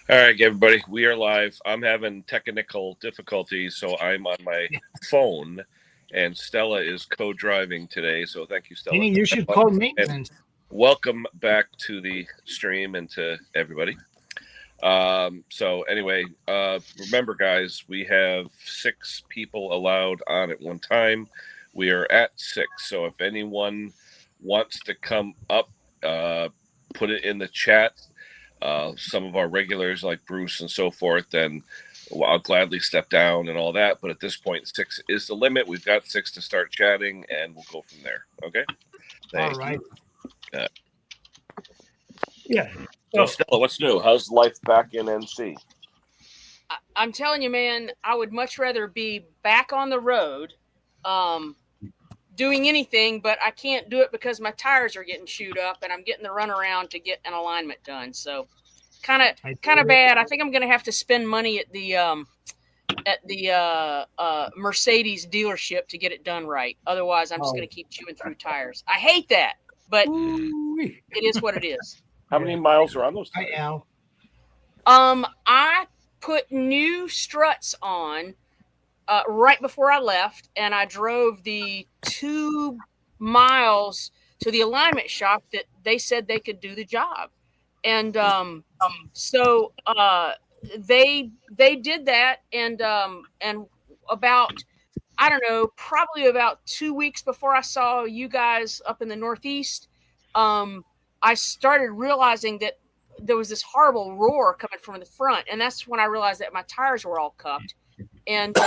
All right, everybody, we are live. I'm having technical difficulties, so I'm on my phone, and Stella is co-driving today. So thank you, Stella. Meaning you should call And maintenance. welcome back to the stream and to everybody. So anyway, remember, guys, we have 6 people allowed on at one time. We are at 6, so if anyone wants to come up, put it in the chat. Some of our regulars like Bruce and so forth, then I'll gladly step down and all that. But at this point, 6 is the limit. We've got 6 to start chatting, and we'll go from there. Okay. All right. Yeah. So Stella, what's new? How's life back in NC? I'm telling you, man, I would much rather be back on the road, doing anything, but I can't do it because my tires are getting chewed up and I'm getting the runaround to get an alignment done. So kind of bad. I think I'm going to have to spend money at the Mercedes dealership to get it done right. Otherwise, I'm just going to keep chewing through tires. I hate that, but it is what it is. How many miles are on those Hi, tires? Al. I put new struts on right before I left, and I drove the 2 miles to the alignment shop that they said they could do the job. And so they did that, and about, I don't know, probably about 2 weeks before I saw you guys up in the Northeast, I started realizing that there was this horrible roar coming from the front, and that's when I realized that my tires were all cupped. And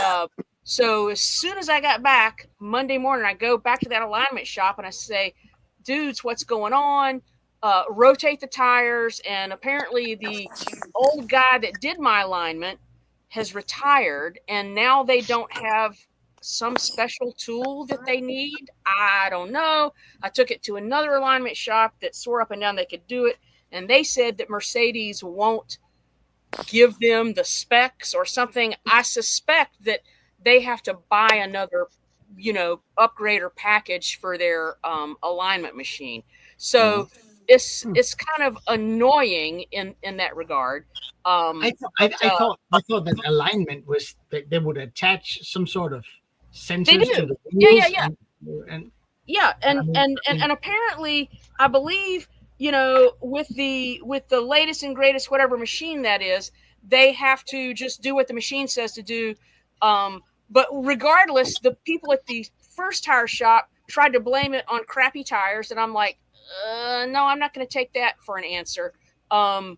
so as soon as I got back Monday morning, I go back to that alignment shop and I say, dudes, what's going on? Rotate the tires. And apparently the old guy that did my alignment has retired, and now they don't have some special tool that they need. I don't know. I took it to another alignment shop that swore up and down they could do it, and they said that Mercedes won't give them the specs or something. I suspect that they have to buy another, upgrade or package for their alignment machine. So it's kind of annoying in that regard. I thought that alignment was that they would attach some sort of sensors to the wheels. And apparently, I believe, with the latest and greatest whatever machine that is, they have to just do what the machine says to do. But regardless, the people at the first tire shop tried to blame it on crappy tires, and I'm like, no, I'm not going to take that for an answer. And,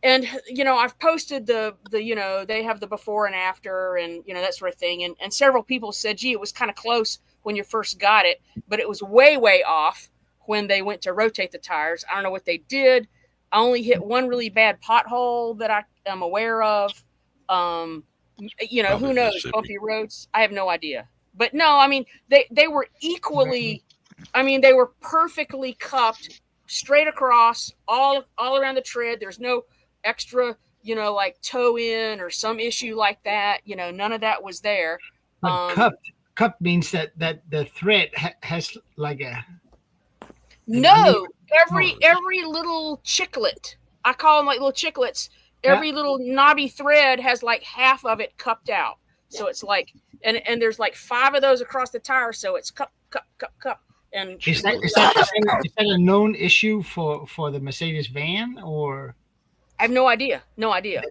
I've posted the they have the before and after and, that sort of thing. And several people said, gee, it was kind of close when you first got it, but it was way, way off when they went to rotate the tires. I don't know what they did. I only hit one really bad pothole that I am aware of. Who knows? Bumpy roads. I have no idea. But no, I mean, they were equally, they were perfectly cupped straight across all around the tread. There's no extra, like toe in or some issue like that. None of that was there. But cupped means that the thread has like a... No, every little chiclet, I call them like little chiclets. Every little knobby thread has like half of it cupped out. So it's like, and there's like 5 of those across the tire. So it's cup. And is that a known issue for the Mercedes van, or? I have no idea.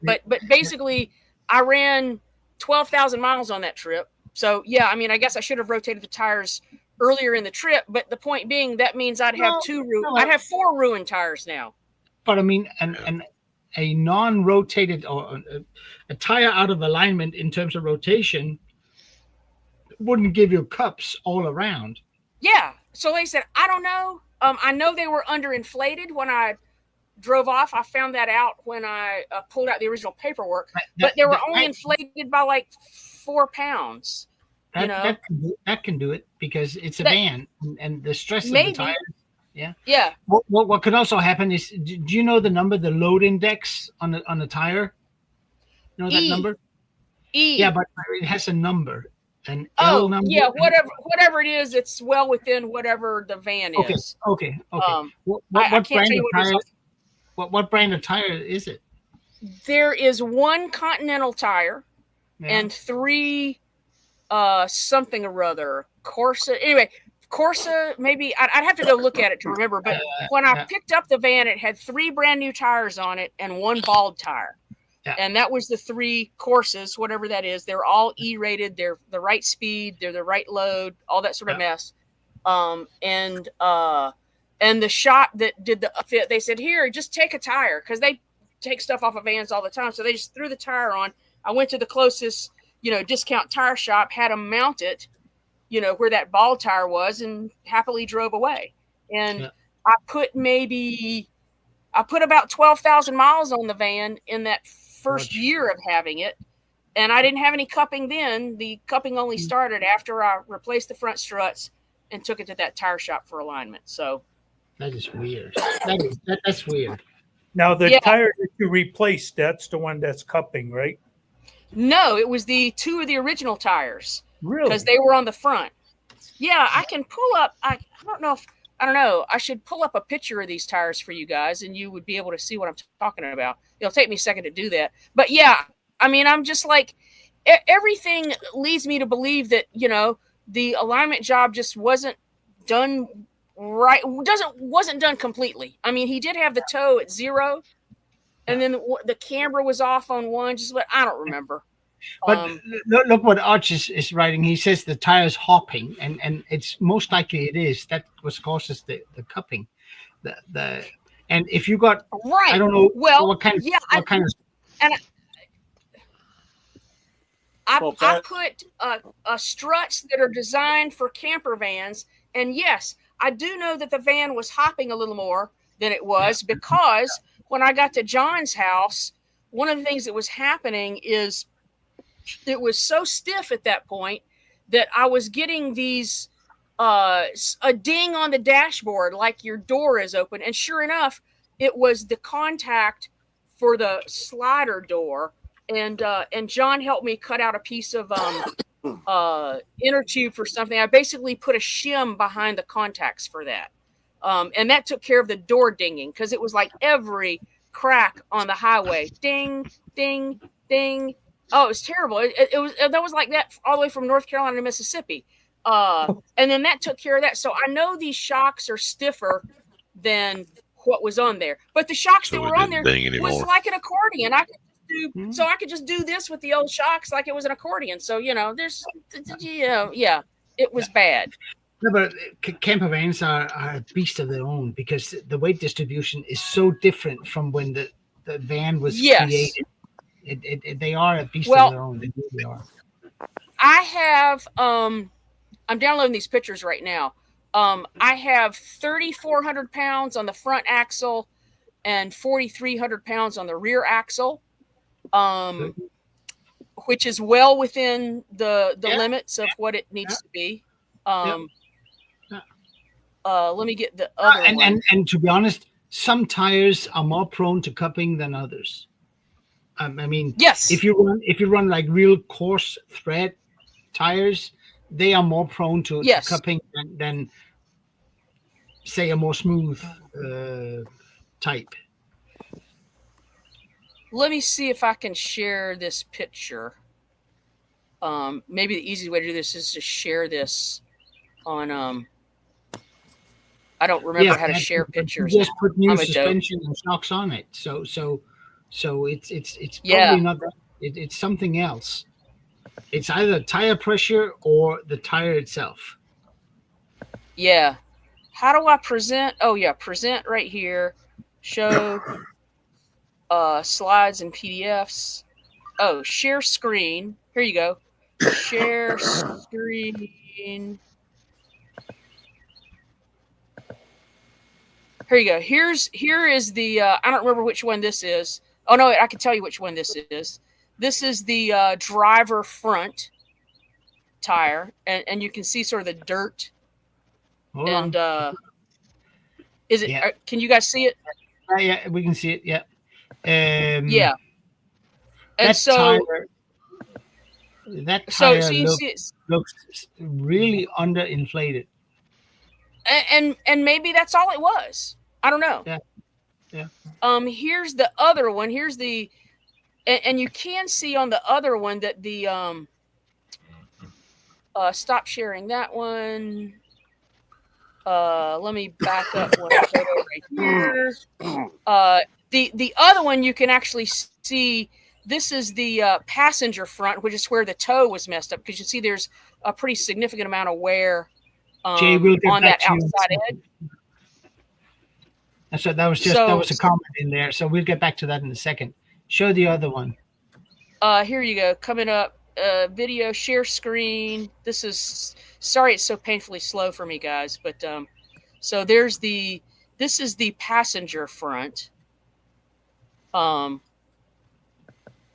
But basically, I ran 12,000 miles on that trip. So yeah, I guess I should have rotated the tires earlier in the trip. But the point being, that means I'd have I'd have 4 ruined tires now. But a non-rotated or a tire out of alignment in terms of rotation wouldn't give you cups all around. Yeah. So they said, I don't know. I know they were underinflated when I drove off. I found that out when I pulled out the original paperwork. But they were only inflated by like 4 pounds. That can do it because it's a van and the stress of the tires. Yeah. Yeah. What could also happen is, do you know the number, the load index on the tire? You know that number? E. Yeah, but it has a number. An L number. Yeah, whatever it is, it's well within whatever the van is. Okay. I can't tell you what what brand of tire is it? there is one Continental tire and 3 something or other, Corsa. Anyway, Corsa, maybe I'd have to go look at it to remember. But when I picked up the van, it had 3 brand new tires on it and 1 bald tire. Yeah. And that was the 3 Corsas, whatever that is. They're all E-rated. They're the right speed. They're the right load, all that sort of mess. And the shop that did the fit, they said, here, just take a tire, because they take stuff off of vans all the time. So they just threw the tire on. I went to the closest, discount tire shop, had them mount it, where that ball tire was, and happily drove away. And I put about 12,000 miles on the van in that first year of having it. And I didn't have any cupping then. The cupping only started after I replaced the front struts and took it to that tire shop for alignment. So that is weird. That's weird. Now the tire that you replaced, that's the one that's cupping, right? No, it was the 2 of the original tires. Really? Because they were on the front. Yeah, I can pull up. I don't know. I should pull up a picture of these tires for you guys, and you would be able to see what I'm talking about. It'll take me a second to do that. But yeah, I mean, I'm just like, everything leads me to believe that, the alignment job just wasn't done right. Wasn't done completely. I mean, he did have the toe at 0, and then the camber was off on 1. But I don't remember. But look what Arch is writing. He says the tire's hopping, and it's most likely it is. That was causes the cupping. And if you got I don't know what kind of and I put struts that are designed for camper vans, and yes, I do know that the van was hopping a little more than it was, because when I got to John's house, one of the things that was happening is it was so stiff at that point that I was getting these a ding on the dashboard like your door is open, and sure enough, it was the contact for the slider door. And John helped me cut out a piece of inner tube for something. I basically put a shim behind the contacts for that, and that took care of the door dinging, because it was like every crack on the highway, ding, ding, ding. Oh, it was terrible. That was like that all the way from North Carolina to Mississippi. And then that took care of that. So I know these shocks are stiffer than what was on there. But the shocks that were on there was like an accordion. I could just do this with the old shocks like it was an accordion. So, it was bad. No, but camper vans are a beast of their own, because the weight distribution is so different from when the van was created. They are a beast of their own. They really are. I have I'm downloading these pictures right now. I have 3,400 pounds on the front axle and 4,300 pounds on the rear axle, which is well within the limits of what it needs to be. Let me get the other one. And to be honest, some tires are more prone to cupping than others. I mean, yes. If you run like real coarse thread tires, they are more prone to cupping than say a more smooth type. Let me see if I can share this picture. Maybe the easy way to do this is to share this on. I don't remember how to share pictures. Just put new suspension and shocks on it. So it's probably not that. It's something else. It's either tire pressure or the tire itself. Yeah. How do I present? Oh yeah, present right here. Show slides and PDFs. Oh, share screen. Here you go. Share screen. Here you go. Here is the I don't remember which one this is. Oh no, I can tell you which one this is. This is the driver front tire, and you can see sort of the dirt. Hold and on. Is it? Yeah. Can you guys see it? Yeah, we can see it. Yeah. Yeah. And that tire so looks really underinflated. And maybe that's all it was. I don't know. Yeah. Here's the other one. Here's the and you can see on the other one that the stop sharing that one. Let me back up one photo right here. The other one you can actually see. This is the passenger front, which is where the toe was messed up, because you see there's a pretty significant amount of wear Jay, we'll get on back that to you in a outside second. edge. That's what, that was just that was a comment in there. So we'll get back to that in a second. Show the other one. Here you go. Coming up, video share screen. This is, sorry it's so painfully slow for me, guys, but so there's this is the passenger front.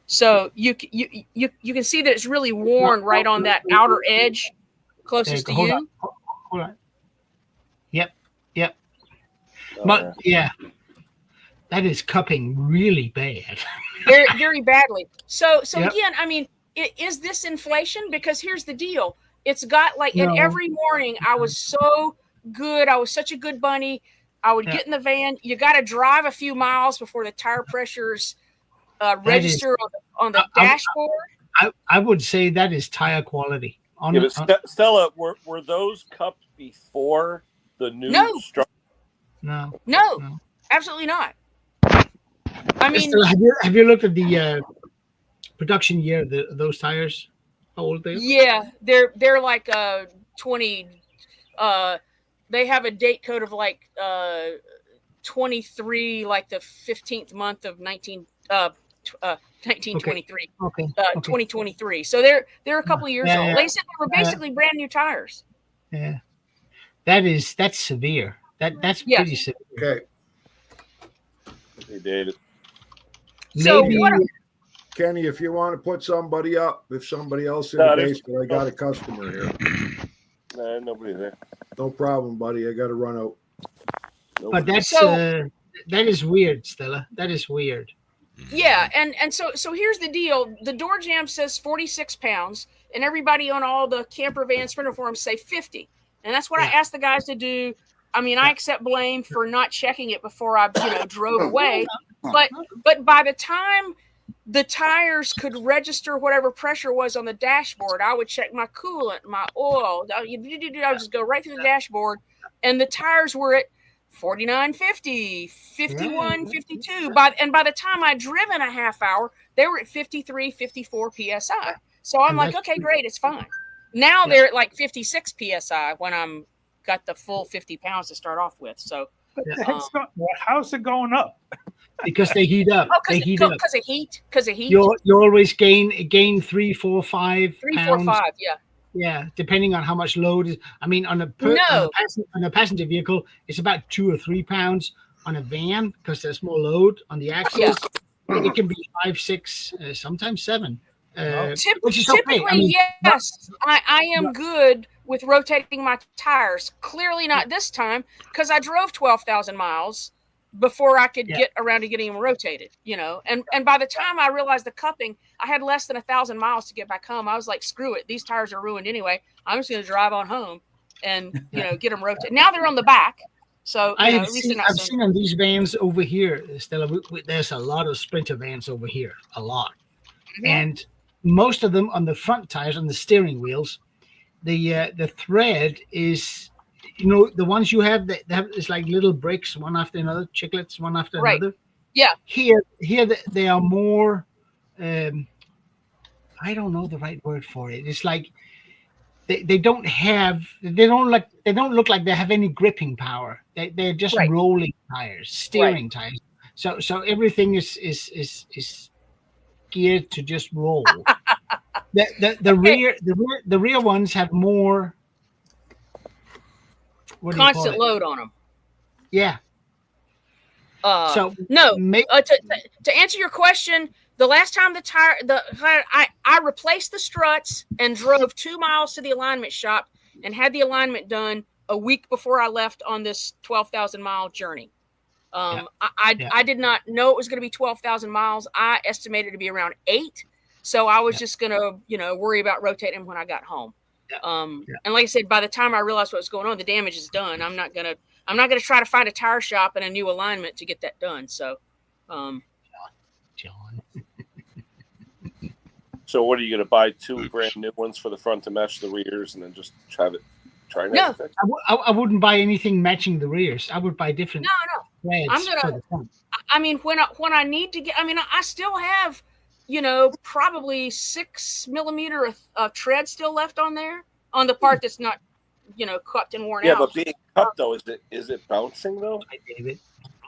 So you can see that it's really worn right on that outer edge closest to Hold you. on. Hold on. Yep. Oh, But yeah, that is cupping really bad. Very, very badly. So Yep. again, I mean, is this inflation? Because here's the deal. It's got like, No. and every morning I was so good. I was such a good bunny. I would get in the van. You got to drive a few miles before the tire pressures register on the dashboard. I would say that is tire quality. Stella, were those cupped before the new structure? No, absolutely not. I mean, have you looked at the production year of those tires? How old they are? Yeah, they're like 20. They have a date code of like 23, like the 15th month of 1923. Okay. 2023. So they're a couple of years old. Yeah. Like I said, they were basically brand new tires. Yeah, that's severe. That's pretty severe. Okay. They did. So Maybe Kenny, if you want to put somebody up, if somebody else in the basement, I got a customer here. Nobody there. No problem, buddy. I got to run out. but that's that is weird, Stella. That is weird. Yeah, and so here's the deal. The door jam says 46 pounds, and everybody on all the camper van sprinter forums say 50. And that's what I asked the guys to do. I mean, I accept blame for not checking it before I, drove away. But by the time the tires could register whatever pressure was on the dashboard, I would check my coolant, my oil. I would just go right through the dashboard, and the tires were at 49.50, 51.52. By the time I'd driven a half hour, they were at 53, 54 psi. So I'm like, okay, great, it's fine. Now they're at like 56 psi when I'm got the full 50 pounds to start off with. So how's it going up? Because they heat up. They heat up because of heat. You always gain 3, 4, 5 3, pounds. 4, 5. Yeah. Yeah, depending on how much load is. I mean, on a passenger vehicle, it's about 2 or 3 pounds. On a van, because there's more load on the axles, it can be 5, 6, sometimes 7. Which is typically, okay. I mean, yes, I am good with rotating my tires. Clearly not this time, because I drove 12,000 miles before I could get around to getting them rotated, And by the time I realized the cupping, I had less than 1,000 miles to get back home. I was like, screw it. These tires are ruined anyway. I'm just going to drive on home and, get them rotated. Now they're on the back. So I've seen on these vans over here, Stella, there's a lot of Sprinter vans over here, a lot. Mm-hmm. And most of them on the front tires, on the steering wheels, the thread is, the ones you have that have it's like little bricks, one after another, chiclets, one after another. Yeah. Here they are more. I don't know the right word for it. It's like they don't look like they have any gripping power. They're just rolling tires, steering tires. So everything is geared to just roll. The rear ones have more constant load on them. Yeah. To answer your question, the last time I replaced the struts and drove 2 miles to the alignment shop and had the alignment done a week before I left on this 12,000 mile journey. I did not know it was going to be 12,000 miles. I estimated it to be around 8. So I was just going to, worry about rotating when I got home. And like I said, by the time I realized what was going on, the damage is done. I'm not going to try to find a tire shop and a new alignment to get that done. So, John. So what are you going to buy? 2 brand new ones for the front to match the rears, and then just try No. fix? I wouldn't buy anything matching the rears. I would buy different threads I'm gonna- for the front. I mean, when I need to get, I mean, I still have, probably 6 millimeter of tread still left on there on the part that's not, cupped and worn out. Yeah, but being cupped though, is it bouncing though? I David.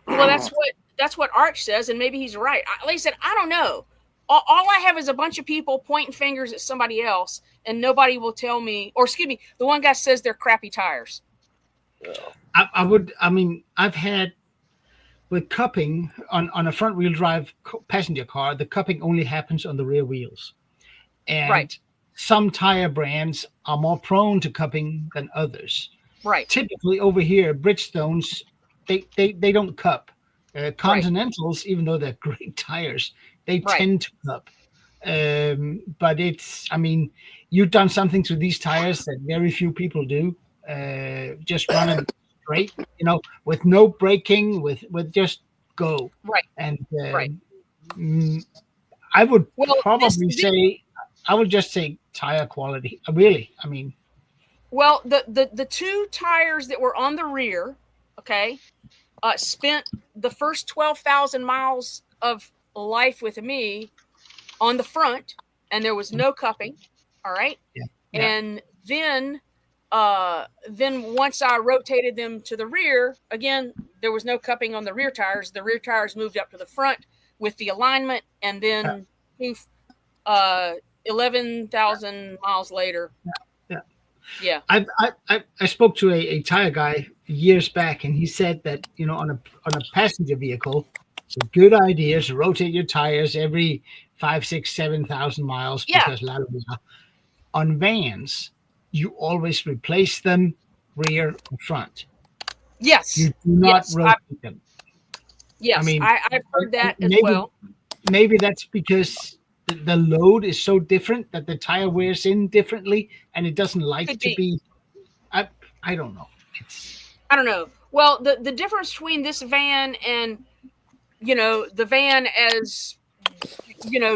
Well, that's what Arch says, and maybe he's right. Like I said, I don't know. All I have is a bunch of people pointing fingers at somebody else, and nobody will tell me. Or excuse me, the one guy says they're crappy tires. Yeah. I've had with cupping on a front wheel drive passenger car, the cupping only happens on the rear wheels, and Right. some tire brands are more prone to cupping than others. Right. Typically over here, Bridgestones, they don't cup. Continentals, even though they're great tires, they tend to cup. But you've done something to these tires that very few people do. Just running straight, with no braking, with just go. Right. And Right. I would I would just say tire quality. Really, Well, the 2 tires that were on the rear, spent the first 12,000 miles of life with me on the front, and there was no cupping. All right. Yeah. And then once I rotated them to the rear, again, there was no cupping on the rear tires. The rear tires moved up to the front with the alignment, and then 11,000 miles later. Yeah. I spoke to a tire guy years back, and he said that on a passenger vehicle, it's a good idea to rotate your tires every 5, 6, 7,000 miles. Yeah. Because on vans, you always replace them rear and front. Yes. You do not rotate them. Yes, I've heard that as well. Maybe that's because the load is so different that the tire wears in differently, and it doesn't like to be. I don't know. I don't know. Well, the difference between this van and the van as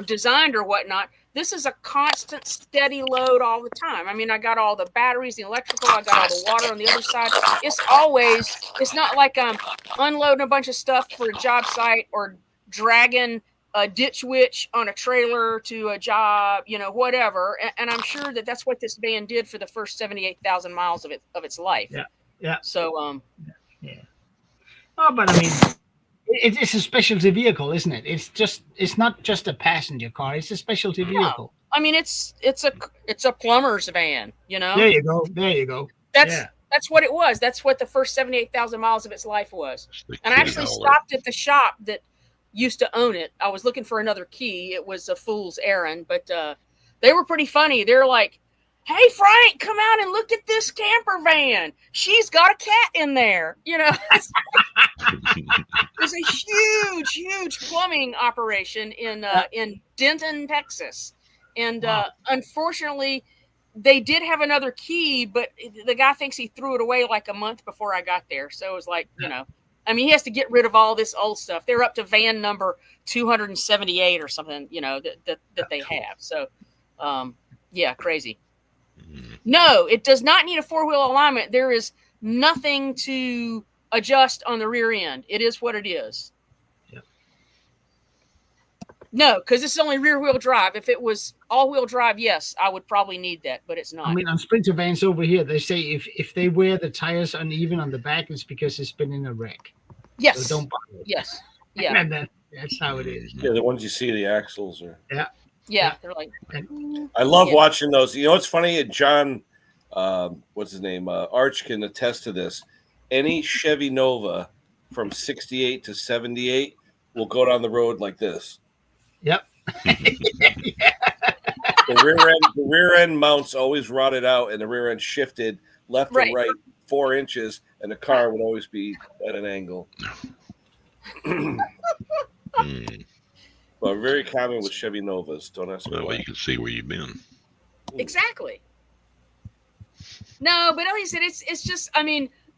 designed or whatnot, this is a constant, steady load all the time. I mean, I got all the batteries, the electrical, I got all the water on the other side. It's not like I'm unloading a bunch of stuff for a job site or dragging a ditch witch on a trailer to a job, whatever. And I'm sure that that's what this van did for the first 78,000 miles of its life. Yeah. Yeah. So, yeah. Oh, but it's a specialty vehicle, isn't it? It's not just a passenger car. It's a specialty vehicle. I mean, it's a plumber's van, There you go. That's what it was. That's what the first 78,000 miles of its life was. And I actually stopped at the shop that used to own it. I was looking for another key. It was a fool's errand, but they were pretty funny. They're like, "Hey, Frank, come out and look at this camper van. She's got a cat in there." There's a huge plumbing operation in Denton, Texas. And unfortunately, they did have another key, but the guy thinks he threw it away like a month before I got there. So it was like, he has to get rid of all this old stuff. They're up to van number 278 or something, that they have. So, crazy. No, it does not need a 4-wheel alignment. There is nothing to adjust on the rear end. It is what it is. Yep. No, because this is only rear-wheel drive. If it was all-wheel drive, yes, I would probably need that, but it's not. On Sprinter vans over here, they say if they wear the tires uneven on the back, it's because it's been in a wreck. Yes. So don't bother. Yes. Yeah. And that's how it is. Yeah, the ones you see, the axles are. Yeah, they're like. I love watching those. It's funny. John, what's his name? Arch can attest to this. Any Chevy Nova from 68 to 78 will go down the road like this. Yep. The rear end mounts always rotted out, and the rear end shifted left and right 4 inches, and the car would always be at an angle. But very common with Chevy Novas. Don't ask me. Well, you can see where you've been. Exactly. No, but like I said, it's just.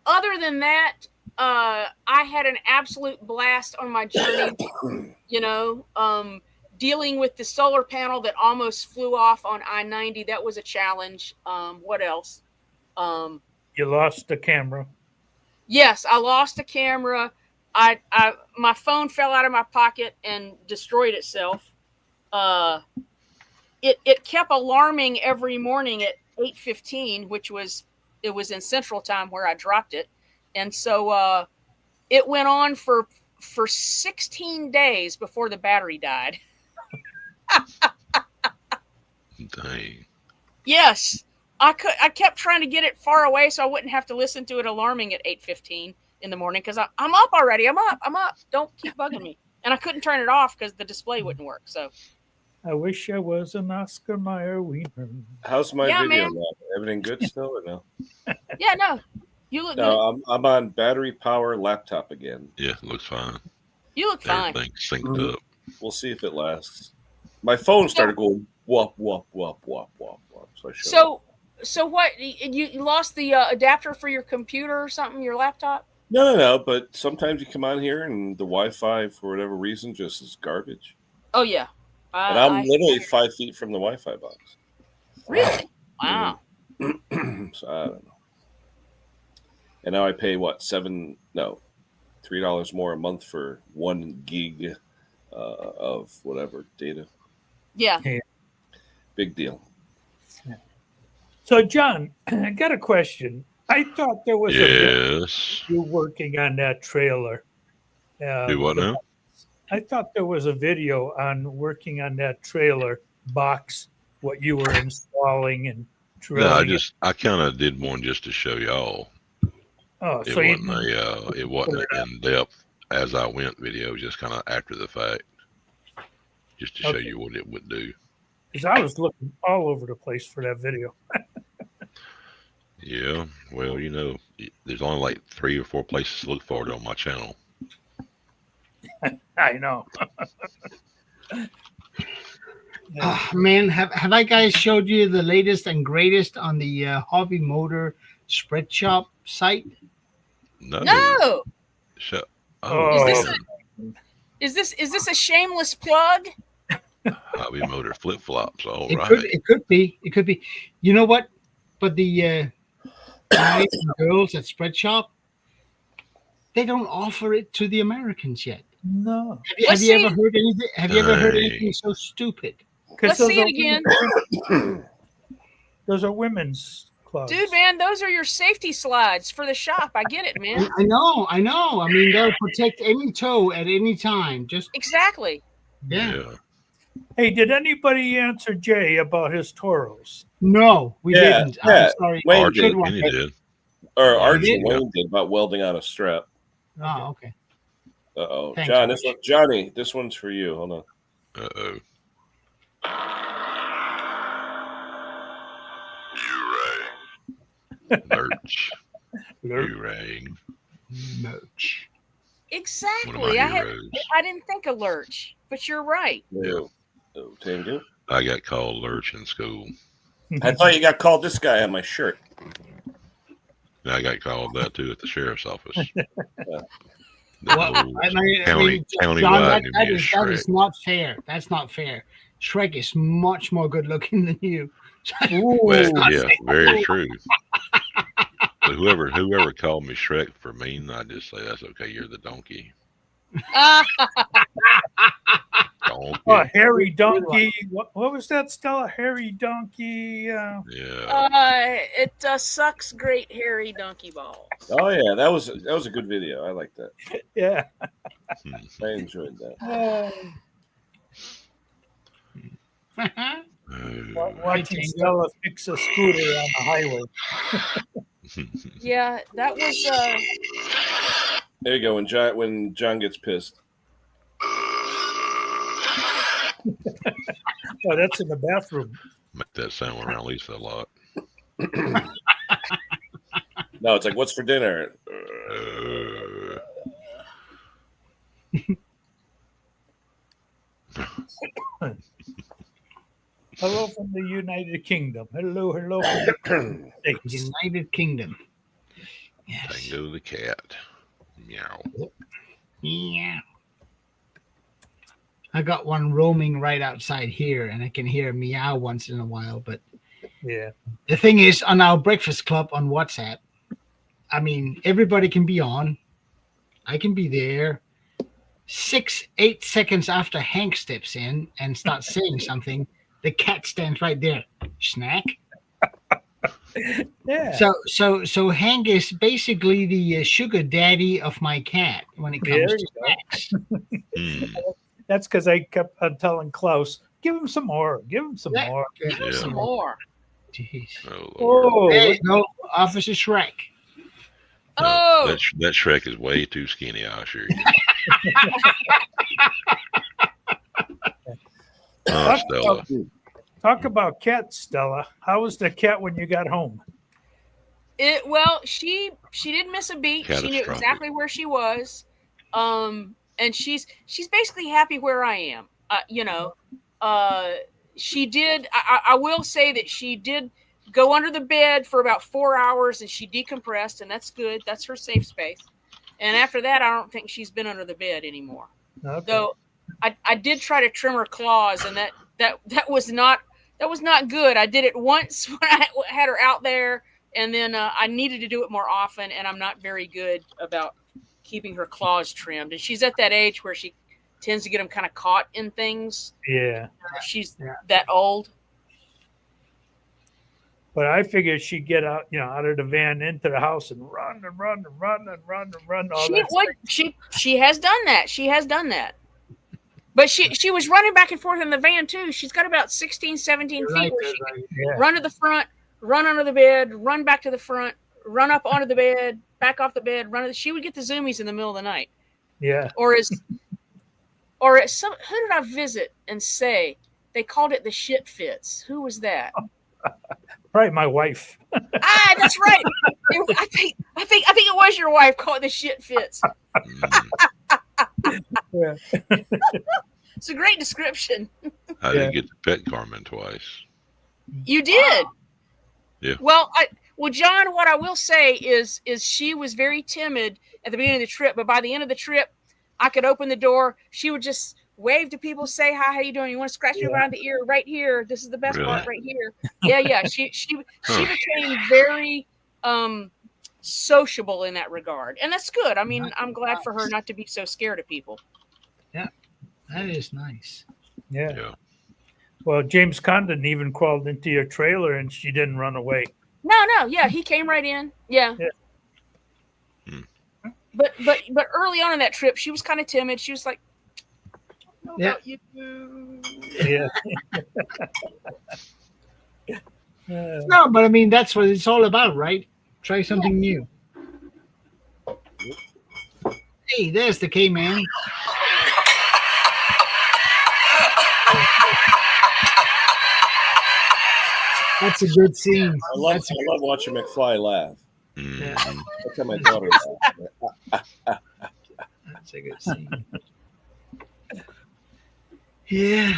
Other than that, I had an absolute blast on my journey. dealing with the solar panel that almost flew off on I-90. That was a challenge. What else? You lost the camera. Yes, I lost a camera. My phone fell out of my pocket and destroyed itself. It kept alarming every morning at 8:15, which was in Central Time where I dropped it, and so it went on for 16 days before the battery died. Dang. Yes, I kept trying to get it far away so I wouldn't have to listen to it alarming at 8:15 in the morning because I'm up already. I'm up. Don't keep bugging me. And I couldn't turn it off because the display wouldn't work. So I wish I was an Oscar Mayer wiener. How's my Yeah, video man. now? Everything good still or no? yeah, no, you look good. No, I'm on battery power laptop again. Yeah, looks fine. You look fine. Everything synced up. We'll see if it lasts. My phone started going whoop whoop whoop whoop whoop whoop. So I showed it. So what? You lost the adapter for your computer or something? Your laptop? No. But sometimes you come on here and the Wi-Fi, for whatever reason, just is garbage. Oh yeah. And I'm literally 5 feet from the Wi-Fi box. Really? Wow. So I don't know. And now I pay $3 more a month for 1 gig of whatever data. Yeah. Big deal. So, John, I got a question. I thought there was a video Yes. you working on that trailer. Do what now? I thought there was a video on working on that trailer box, what you were installing and No, drilling. I kind of did one just to show y'all. Oh, It so you wasn't it wasn't an in-depth as I went video, just kind of after the fact, just to show you what it would do. because I was looking all over the place for that video. Yeah, well, there's only like 3 or 4 places to look for it on my channel. I know. Man, have I guys showed you the latest and greatest on the Hobby Motor Spread Shop site? No. Shut. Oh. Is this a shameless plug? Hobby Motor flip flops. All It right. could be. You know what? But the guys and girls at Spread Shop, they don't offer it to the Americans yet. No. Have you ever heard anything? Have you ever heard anything so stupid? Let's see it again. Those are women's clubs. Dude, man, those are your safety slides for the shop. I get it, man. I know. I mean, they'll protect any toe at any time. Just Exactly. yeah. Hey, did anybody answer Jay about his Toros? No, we didn't. I'm sorry. Wayne Archie did. Kenny did. Or Archie did? Wayne did about welding on a strap. Oh, okay. Uh-oh. Thanks, John, Archie. Johnny, this one's for you. Hold on. Uh-oh. Lurch. You rang. Merch. Exactly. One of my heroes. I didn't think of Lurch, but you're right. Yeah. Oh, Tango. I got called Lurch in school. I thought you got called this guy on my shirt. And I got called that too at the sheriff's office. Well, County John, wide, that is not fair. That's not fair. Shrek is much more good looking than you. Well, yeah, very true. But whoever called me Shrek for mean, I just say that's okay. You're the donkey. Donkey. Oh, Harry Donkey. What was that, Stella? Harry Donkey. Yeah. It sucks great hairy donkey balls. Oh yeah, that was a good video. I like that. Yeah. I enjoyed that. Watching Stella fix a scooter on the highway. Yeah, that was. There you go. When John gets pissed. Oh, that's in the bathroom. Make that sound around Lisa a lot. No, it's like, what's for dinner? Hello from the United Kingdom. Hello from the States. United Kingdom. Yes. Tango the cat. Meow. Yeah. I got one roaming right outside here, and I can hear a meow once in a while. But Yeah. the thing is, on our breakfast club on WhatsApp, I mean, everybody can be on. I can be there. 6-8 seconds after Hank steps in and starts saying something, the cat stands right there. Snack. Yeah. So Hank is basically the sugar daddy of my cat when it comes There to you go. snacks. Hmm. That's because I kept on telling Klaus, give him some more. Give him some Yeah. more. Give him Yeah. some more. Jeez. Oh, Lord. Oh, There you go, Officer Shrek. No, Oh, that Shrek is way too skinny, I assure you. Oh, Stella. talk about cats, Stella. How was the cat when you got home? well, she didn't miss a beat. She knew Catastrophic. exactly where she was, and she's basically happy where I am. She did. I will say that she did go under the bed for about 4 hours, and she decompressed, and that's good. That's her safe space. And after that, I don't think she's been under the bed anymore. Okay. Though I did try to trim her claws, and that was not good. I did it once when I had her out there, and then I needed to do it more often, and I'm not very good about keeping her claws trimmed. And she's at that age where she tends to get them kind of caught in things. Yeah. She's Yeah. that old. But I figured she'd get out, out of the van into the house and run and run and run and run and run. All that She has done that. She has done that. But she was running back and forth in the van too. She's got about 16, 17 You're feet right, where you're she right. Yeah. run to the front, run under the bed, run back to the front, run up onto the bed, back off the bed, she would get the zoomies in the middle of the night. Yeah. Or as some, who did I visit and say they called it the shit fits? Who was that? Probably my wife. That's right. I think it was your wife called it the shit fits. Yeah. It's a great description. I did get the pet Carmen twice. You did. Yeah. Well, John, what I will say is she was very timid at the beginning of the trip, but by the end of the trip, I could open the door. She would just wave to people, say hi, how you doing? You want to scratch me around the ear right here? This is the best part right here. Yeah. She became very sociable in that regard, and that's good. I mean, I'm glad for her not to be so scared of people. Yeah, that is nice. Yeah. Well, James Condon even crawled into your trailer and she didn't run away. No, yeah, he came right in. Yeah. But early on in that trip, she was kind of timid. She was like, about you. Yeah. No, but I mean, that's what it's all about, right? Try something new. Hey, there's the K-Man. That's a good scene. I love watching McFly laugh. Yeah. That's how my daughter laughs. That's a good scene. Yeah.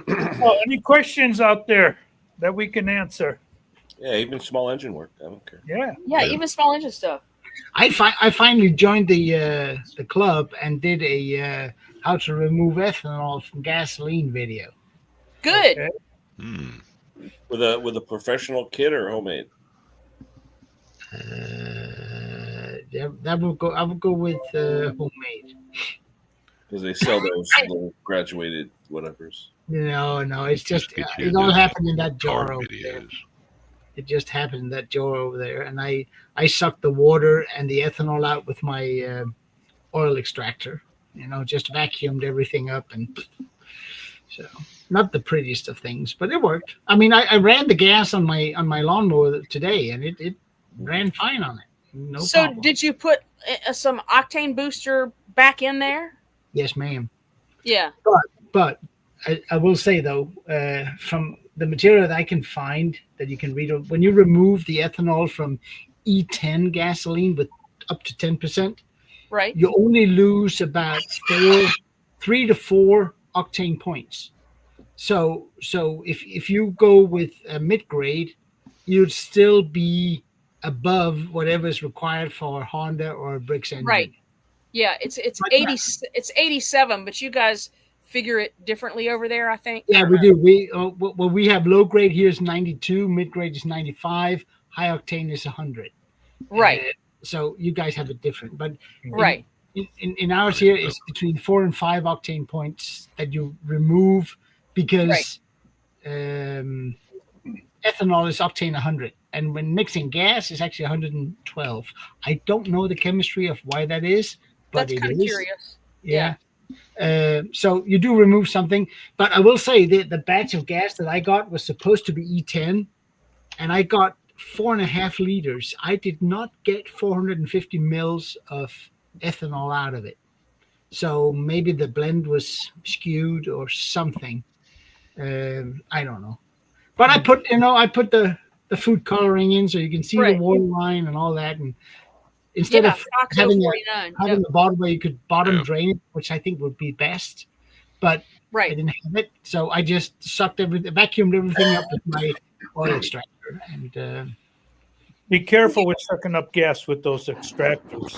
Well, any questions out there that we can answer? Yeah, even small engine work. I don't care. Yeah. Even small engine stuff. I finally joined the club and did a how to remove ethanol from gasoline video. Good. Okay. With a professional kit or homemade? That will go. I will go with homemade. Because they sell those little graduated whatevers. No, it's just get you it all just happened in that jar car over there. videos. It just happened in that jar over there, and I sucked the water and the ethanol out with my oil extractor. Just vacuumed everything up, and so not the prettiest of things, but it worked. I mean, I ran the gas on my lawnmower today, and it ran fine on it. No problem. Did you put some octane booster back in there? Yes, ma'am. Yeah. But I will say though, from the material that I can find that you can read, when you remove the ethanol from E10 gasoline with up to 10%, right, you only lose about 3 to 4 octane points. So if you go with a mid grade, you'd still be above whatever is required for a Honda or a Brix engine. Right. Yeah, it's But 80. It's 87, but you guys figure it differently over there. I think. Yeah, we do. We have low grade here is 92, mid grade is 95, high octane is 100. Right. So you guys have it different, but Right. in ours here it's between 4 and 5 octane points that you remove because ethanol is octane 100, and when mixing gas it's actually 112. I don't know the chemistry of why that is, but That's it kind of is. curious. Yeah. So you do remove something, but I will say the batch of gas that I got was supposed to be E10, and I got 4.5 liters. I did not get 450 mils of ethanol out of it. So maybe the blend was skewed or something. I don't know. But I put the food coloring in so you can see the Right. water line and all that. And instead of Fox having 049. having the bottom where you could bottom Yeah. drain it, which I think would be best, but I Right. didn't have it, so I just vacuumed everything up with my oil extractor. And Be careful with sucking up gas with those extractors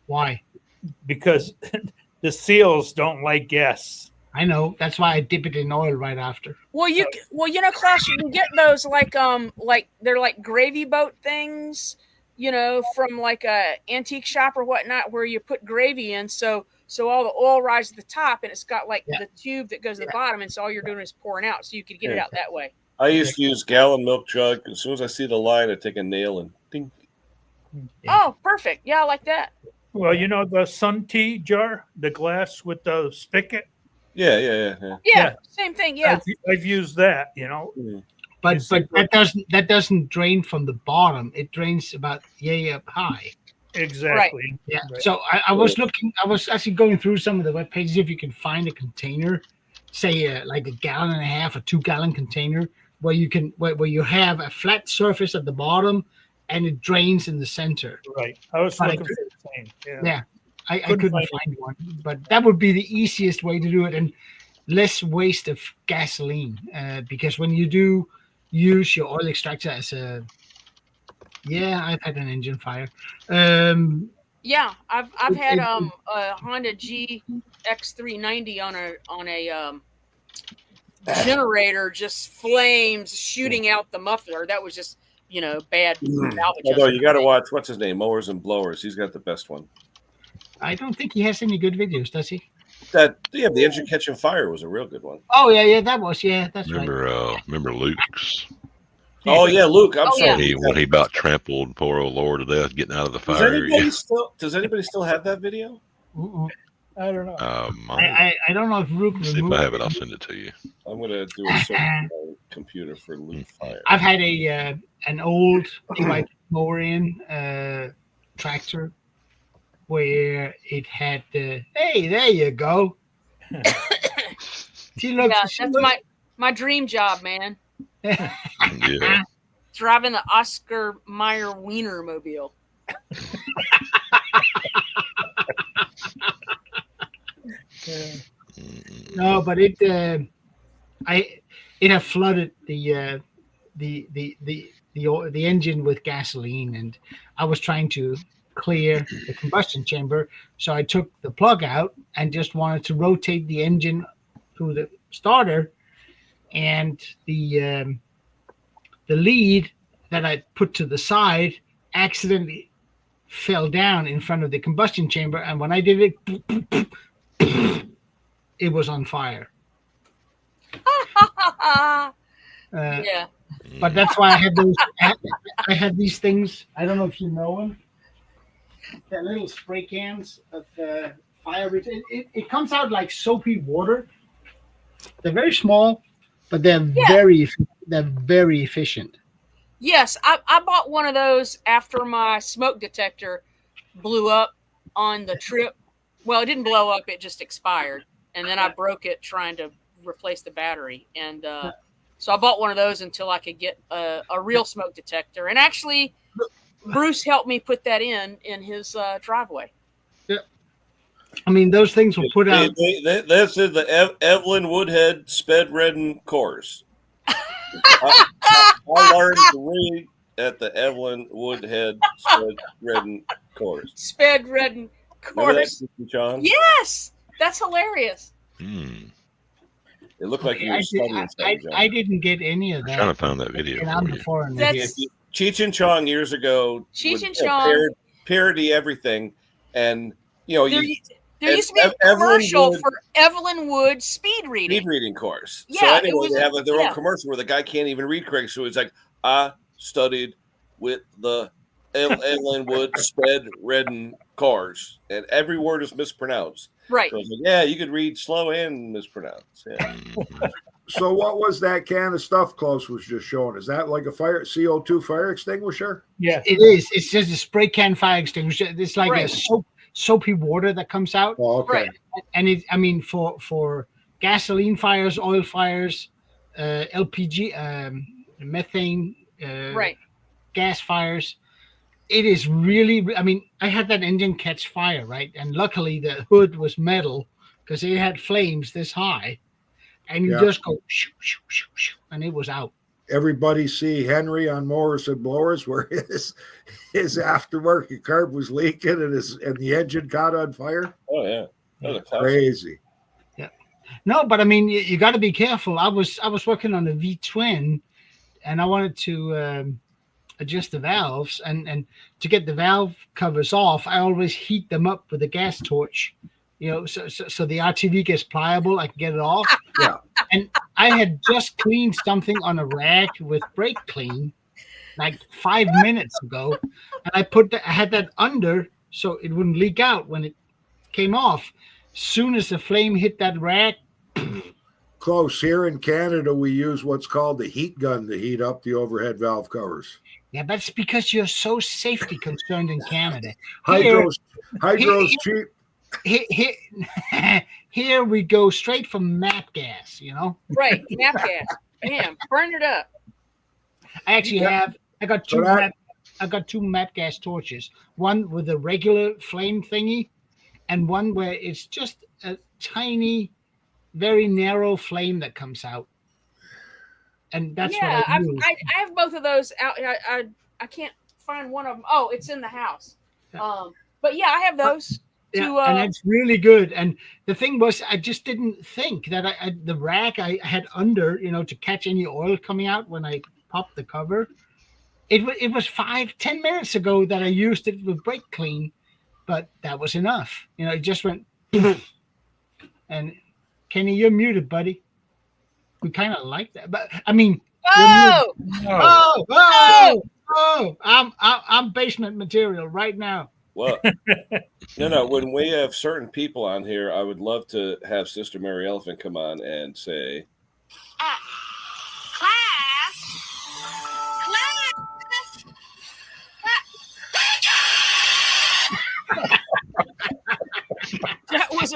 why? because the seals don't like gas. I know that's why I dip it in oil right after. Well, Klaus, you can get those like they're like gravy boat things, from like a antique shop or whatnot, where you put gravy in, so all the oil rises to the top, and it's got like the tube that goes to the bottom, and so all you're doing is pouring out, so you could get it out that way. I used to use gallon milk jug. As soon as I see the line, I take a nail and ding. Yeah. Oh, perfect. Yeah, I like that. Well, the sun tea jar, the glass with the spigot. Yeah. Yeah, same thing. Yeah. I've used that. But that doesn't drain from the bottom. It drains about yay up high. Exactly. Yeah. Right. So I was actually going through some of the web pages if you can find a container, say like a gallon and a half or 2 gallon container where you have a flat surface at the bottom and it drains in the center. Right. I was looking for the same. Yeah. I couldn't find one, but that would be the easiest way to do it and less waste of gasoline. Because when you do use your oil extractor as a, I've had an engine fire. Yeah, I've had a Honda GX390 on a generator, just flames shooting out the muffler. That was just bad valve Although adjustment. you got to watch what's his name, Mowers and Blowers. He's got the best one. I don't think he has any good videos, does he? The engine catching fire was a real good one. Oh yeah, that's right. Remember Luke's? Oh yeah, Luke. I'm Oh, sorry. When he about trampled poor old Lord to death getting out of the Does fire. anybody still have that video? I don't know. I don't know if Luke See if I have it, I'll send it to you. I'm gonna do a search on my computer for Luke fire. I've had an old mower in tractor where it had the hey, there you go. That's my dream job, man. Yeah. Driving the Oscar Mayer Wiener mobile. No, but it had flooded the engine with gasoline, and I was trying to clear the combustion chamber, so I took the plug out and just wanted to rotate the engine through the starter, and the lead that I put to the side accidentally fell down in front of the combustion chamber, and when I did it, it was on fire. Yeah. But that's why I had those. I had these things. I don't know if you know them. They're little spray cans of fire. It comes out like soapy water. They're very small, but they're very efficient. Yes, I bought one of those after my smoke detector blew up on the trip. Well, it didn't blow up; it just expired, and then I broke it trying to replace the battery. And so I bought one of those until I could get a real smoke detector. And actually, Bruce helped me put that in his driveway. Yeah, I mean those things will put out. That's in the Evelyn Woodhead sped redden course. I learned to read at the Evelyn Woodhead sped redden course. Sped redden. course. John? Yes, that's hilarious. Hmm. It looked like Okay, you were studying something, John. I didn't get any of I'm that. trying to find that video And I'm for the you. foreigner That's- here. Cheech and Chong years ago Cheech would, and Chong. parody everything, and There used to be a Evelyn commercial Wood- for Evelyn Wood speed reading. speed reading course. Yeah, So it anyway, was they have their own yeah. commercial where the guy can't even read correctly. So he's like, I studied with the Evelyn Wood sped reading cars, and every word is mispronounced. Right. So I was like, yeah, you could read slow and mispronounce. Yeah. Mhm. So what was that can of stuff Klaus was just showing? Is that like a CO2 fire extinguisher? Yeah. It is. It's just a spray can fire extinguisher. It's like Right. a soapy water that comes out. Oh, okay. Right. And it, I mean, for gasoline fires, oil fires, LPG, methane, Right. gas fires, it is really. I mean, I had that engine catch fire, right? And luckily the hood was metal because it had flames this high, and you Yeah. just go shoo, shoo, shoo, shoo, and it was out. Everybody see Henry on mowers and blowers where his aftermarket carb was leaking and the engine caught on fire. Oh yeah. That was a classic. Crazy. No, but I mean, you got to be careful. I was working on a V twin, and I wanted to adjust the valves, and to get the valve covers off, I always heat them up with a gas torch, so the RTV gets pliable. I can get it off. Yeah. And I had just cleaned something on a rack with brake clean, like 5 minutes ago, and I had that under so it wouldn't leak out when it came off. Soon as the flame hit that rack. Close. Here in Canada, we use what's called the heat gun to heat up the overhead valve covers. Yeah, that's because you're so safety concerned in Canada. Hydro's cheap. Here we go straight from MAP gas, Right. Nap gas. Bam. Burn it up. I actually I got two MAP gas torches. One with a regular flame thingy, and one where it's just a tiny, very narrow flame that comes out. And that's what I use. I have both of those out. I can't find one of them. Oh, it's in the house. Yeah. But yeah, I have those. Yeah, and it's really good. And the thing was, I just didn't think that the rack I had under, to catch any oil coming out when I popped the cover. It was 5-10 minutes ago that I used it with brake clean, but that was enough. It just went. And Kenny, you're muted, buddy. We kind of like that, but I mean. I'm basement material right now. Well, no. When we have certain people on here, I would love to have Sister Mary Elephant come on and say, Class. That was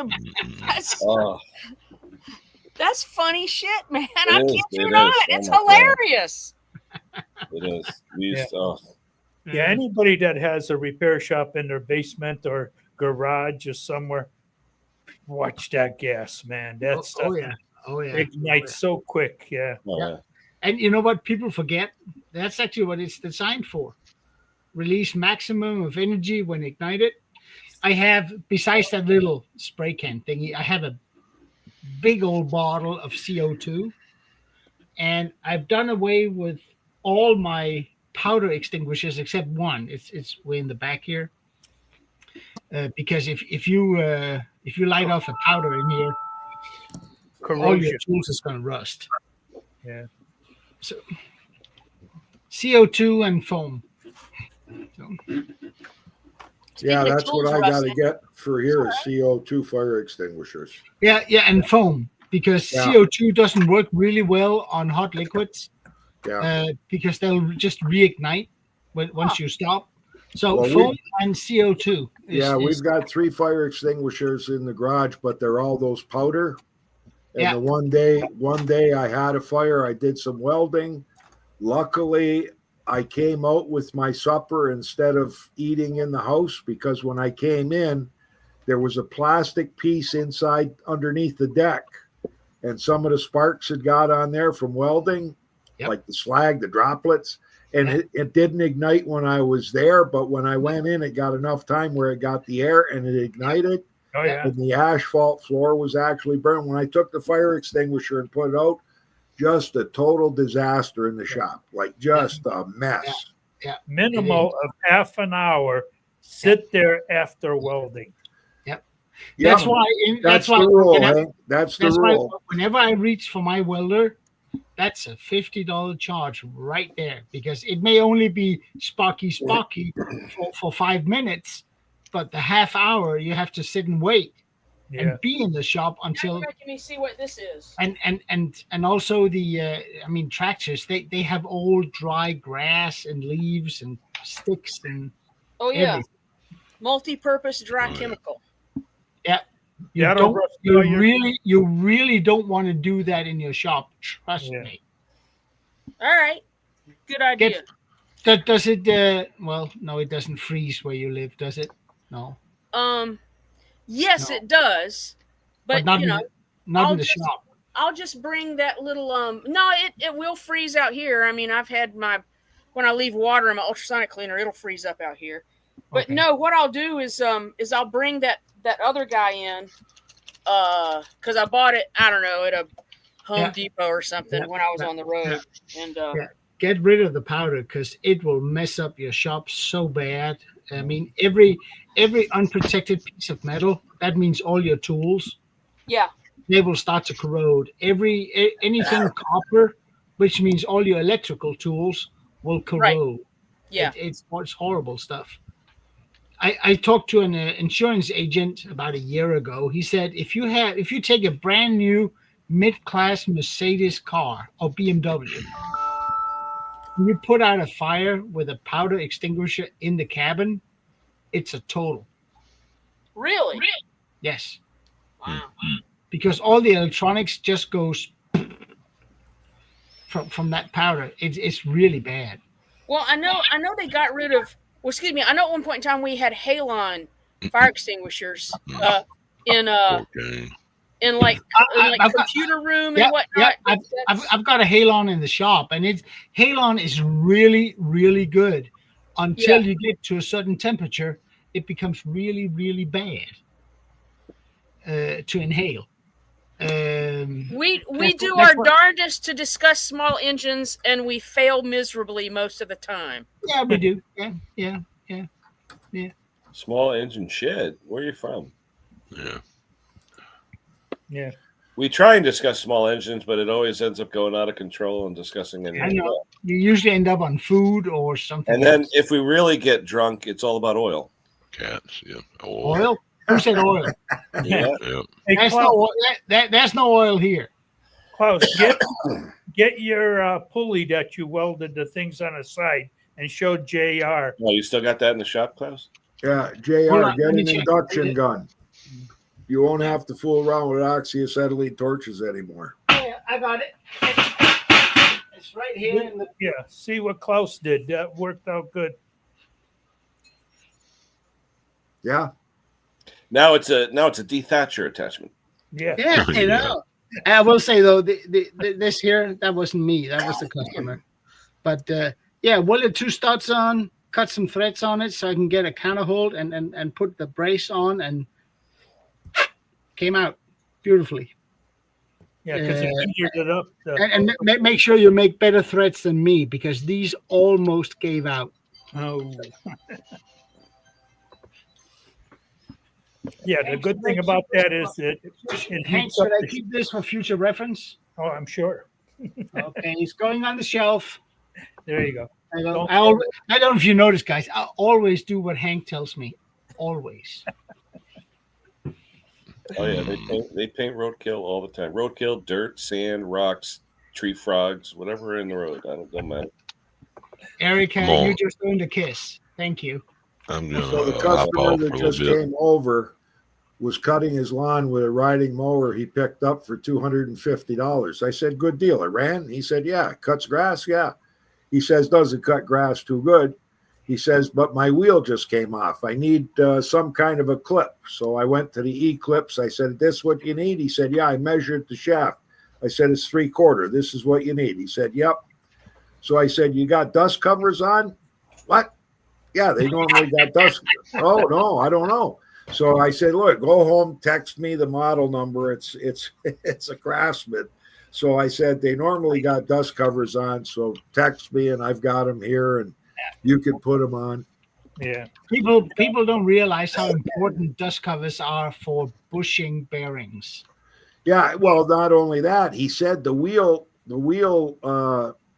that's funny shit, man. I kid you not. It's hilarious. It is. Yeah, anybody that has a repair shop in their basement or garage or somewhere, watch that gas, man. That stuff ignites so quick. Yeah. And you know what people forget? That's actually what it's designed for. Release maximum of energy when ignited. I have, besides that little spray can thingy, I have a big old bottle of CO2. And I've done away with all my powder extinguishers except one. It's way in the back here. Because if you light off a powder in here, all your tools is going to rust. Yeah. So CO2 and foam. Yeah, that's what I got to get for here is CO2 fire extinguishers. Yeah, and foam, because CO2 doesn't work really well on hot liquids. Yeah. Because they'll just reignite once you stop. So foam and CO2. We've got 3 fire extinguishers in the garage, but they're all those powder. And the one day I had a fire, I did some welding. Luckily, I came out with my supper instead of eating in the house, because when I came in, there was a plastic piece inside underneath the deck. And some of the sparks had got on there from welding, like the slag, the droplets. and it didn't ignite when I was there, but when I went in, it got enough time where it got the air and it ignited. Oh yeah. And the asphalt floor was actually burned. When I took the fire extinguisher and put it out, just a total disaster in the shop, like just a mess. Yeah. Minimal of half an hour. Sit there after welding. Yep. Yeah, That's why. that's the rule. That's the rule. Why whenever I reach for my welder, that's a $50 charge right there, because it may only be sparky for 5 minutes, but the half hour you have to sit and wait and be in the shop until. You're making me see what this is. And also the tractors, they have old dry grass and leaves and sticks and. Oh yeah, everything. Multi-purpose dry chemical. Yeah. You really don't want to do that in your shop. Trust me. All right. Good idea. Does it? Well, no, it doesn't freeze where you live, does it? No. Yes, it does, but not in the shop. I'll just bring that little. No, it will freeze out here. I mean, I've had when I leave water in my ultrasonic cleaner, it'll freeze up out here. But no, what I'll do is I'll bring that other guy in, because I bought it, I don't know, at a Home Depot or something when I was on the road. And get rid of the powder, because it will mess up your shop so bad. I mean, every unprotected piece of metal, that means all your tools. Yeah. They will start to corrode. Anything copper, which means all your electrical tools, will corrode. Right. Yeah. It's horrible stuff. I talked to an insurance agent about a year ago. He said if you take a brand new mid-class Mercedes car or BMW, you put out a fire with a powder extinguisher in the cabin, it's a total. Really? Yes. Wow. Because all the electronics just goes from that powder. It's really bad. Well, I know they got rid of. Well, excuse me. I know at one point in time we had halon fire extinguishers in like computer room and whatnot. I've got a halon in the shop, and halon is really, really good until you get to a certain temperature. It becomes really, really bad to inhale. We do our darndest to discuss small engines, and we fail miserably most of the time. Yeah, we do. Yeah. Small engine shit. Where are you from? Yeah. We try and discuss small engines, but it always ends up going out of control and discussing anything. I know. You usually end up on food or something. And then if we really get drunk, it's all about oil. Cats, yeah. Oil? Who said oil? Yeah. Hey, There's no oil here. Klaus, get your pulley that you welded the things on the side and show JR. Oh, you still got that in the shop, Klaus? Yeah, JR, get an induction gun. You won't have to fool around with oxyacetylene torches anymore. Yeah, I got it. It's right here. See what Klaus did. That worked out good. Yeah. Now it's a dethatcher attachment. Yeah. Yeah, I know. I will say though, this here, that wasn't me. That was the customer. But welded 2 studs on, cut some threads on it so I can get a counterhold and put the brace on, and came out beautifully. Yeah, because it geared it up. And make sure you make better threads than me, because these almost gave out. Oh. Yeah, the good thing about that is that it Hank, should I keep this for future reference? Oh, I'm sure. Okay, it's going on the shelf. There you go. I don't know if you notice, guys. I always do what Hank tells me. Always. Oh yeah, they paint roadkill all the time. Roadkill, dirt, sand, rocks, tree frogs, whatever in the road. Don't matter. Erica, you just earned a kiss. Thank you. So the customer that just came over was cutting his lawn with a riding mower he picked up for $250. I said, good deal. It ran? He said, yeah. Cuts grass? Yeah. He says, doesn't cut grass too good. He says, but my wheel just came off. I need some kind of a clip. So I went to the E-clips. I said, this what you need? He said, yeah, I measured the shaft. I said, it's 3/4. This is what you need. He said, yep. So I said, you got dust covers on? What? Yeah, they normally got dust. Oh, no, I don't know. So I said, look, go home, text me the model number. It's a Craftsman. So I said, they normally got dust covers on. So text me and I've got them here and you can put them on. Yeah. People don't realize how important dust covers are for bushing bearings. Yeah, well, not only that, he said the wheel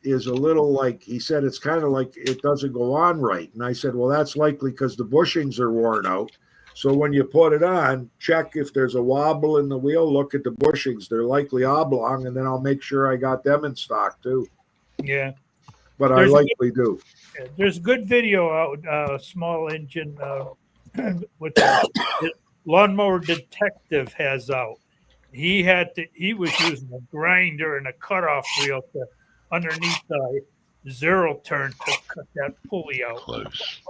is a little like, he said it's kind of like it doesn't go on right. And I said, well, that's likely because the bushings are worn out. So when you put it on, check if there's a wobble in the wheel, look at the bushings. They're likely oblong, and then I'll make sure I got them in stock too. Yeah. But I likely do. There's good video out, small engine with the Lawnmower Detective has out. He was using a grinder and a cutoff wheel to underneath the zero turn to cut that pulley out. Close.